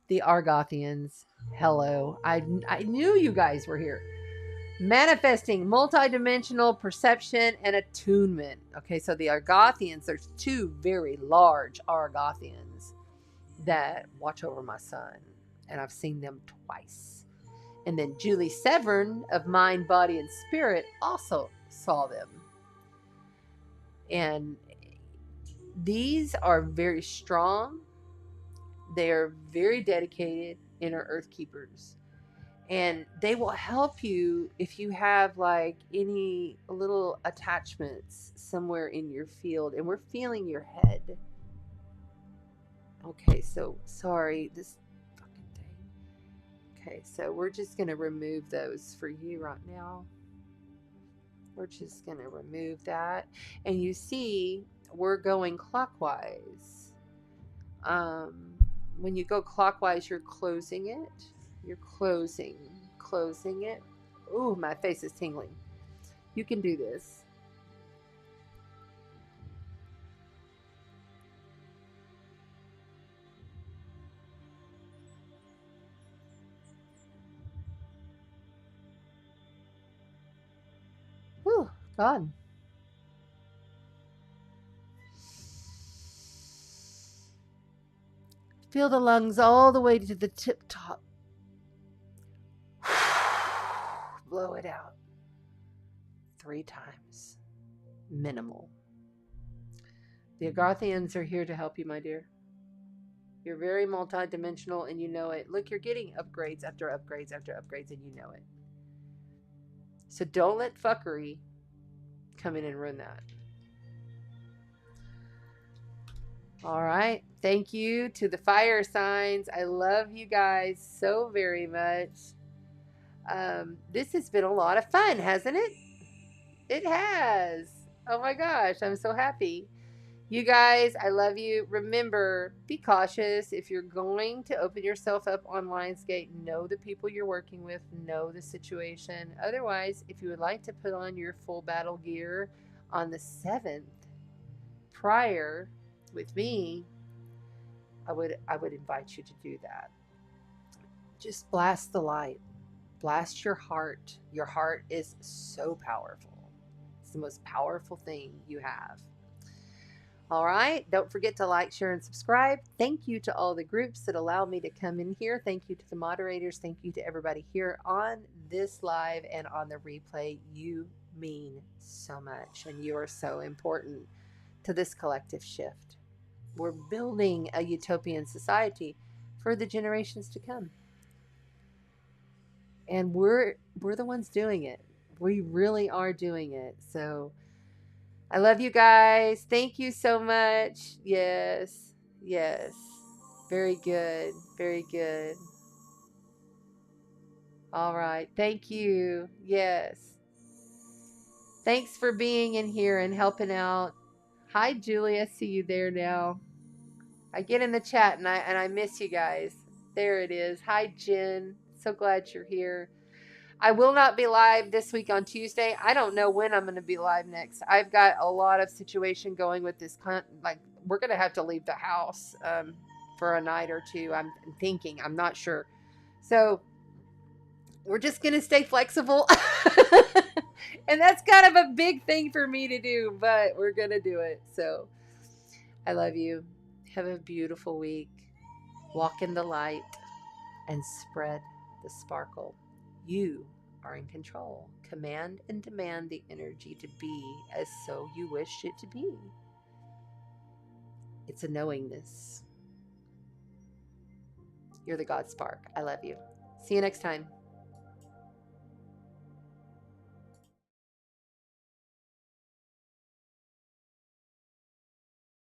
the Argothians. Hello. I knew you guys were here. Manifesting, multidimensional perception and attunement. Okay, so the Argothians, there's two very large Argothians that watch over my son. And I've seen them twice. And then Julie Severn of Mind, Body, and Spirit also saw them. And These are very strong. They are very dedicated inner earth keepers. And they will help you if you have like any little attachments somewhere in your field. And we're feeling your head. Okay, so sorry, this fucking thing. Okay, so we're just going to remove those for you right now. We're just going to remove that. And you see, we're going clockwise. When you go clockwise, you're closing it. You're closing it. Ooh, my face is tingling. You can do this. Whew, God. Feel the lungs all the way to the tip top. Blow it out 3 times. Minimal. The Agarthians are here to help you, my dear. You're very multidimensional and you know it. Look, you're getting upgrades after upgrades after upgrades and you know it. So don't let fuckery come in and ruin that. All right. Thank you to the fire signs. I love you guys so very much. This has been a lot of fun, hasn't it? It has. Oh my gosh, I'm so happy. You guys, I love you. Remember, be cautious. If you're going to open yourself up on Lionsgate, know the people you're working with, know the situation. Otherwise, if you would like to put on your full battle gear on the 7th prior with me, I would invite you to do that. Just blast the light. Blast your heart. Your heart is so powerful. It's the most powerful thing you have. All right. Don't forget to like, share, and subscribe. Thank you to all the groups that allow me to come in here. Thank you to the moderators. Thank you to everybody here on this live and on the replay. You mean so much, and you are so important to this collective shift. We're building a utopian society for the generations to come. And we're the ones doing it. We really are doing it. So I love you guys. Thank you so much. Yes. Yes. Very good. Very good. All right. Thank you. Yes. Thanks for being in here and helping out. Hi, Julie. I see you there now. I get in the chat and I miss you guys. There it is. Hi, Jen. So glad you're here. I will not be live this week on Tuesday. I don't know when I'm going to be live next. I've got a lot of situation going with this. Like, we're going to have to leave the house for a night or two. I'm thinking. I'm not sure. So we're just going to stay flexible. And that's kind of a big thing for me to do, but we're going to do it. So I love you. Have a beautiful week. Walk in the light and spread the sparkle. You are in control. Command and demand the energy to be as so you wish it to be. It's a knowingness. You're the God spark. I love you. See you next time.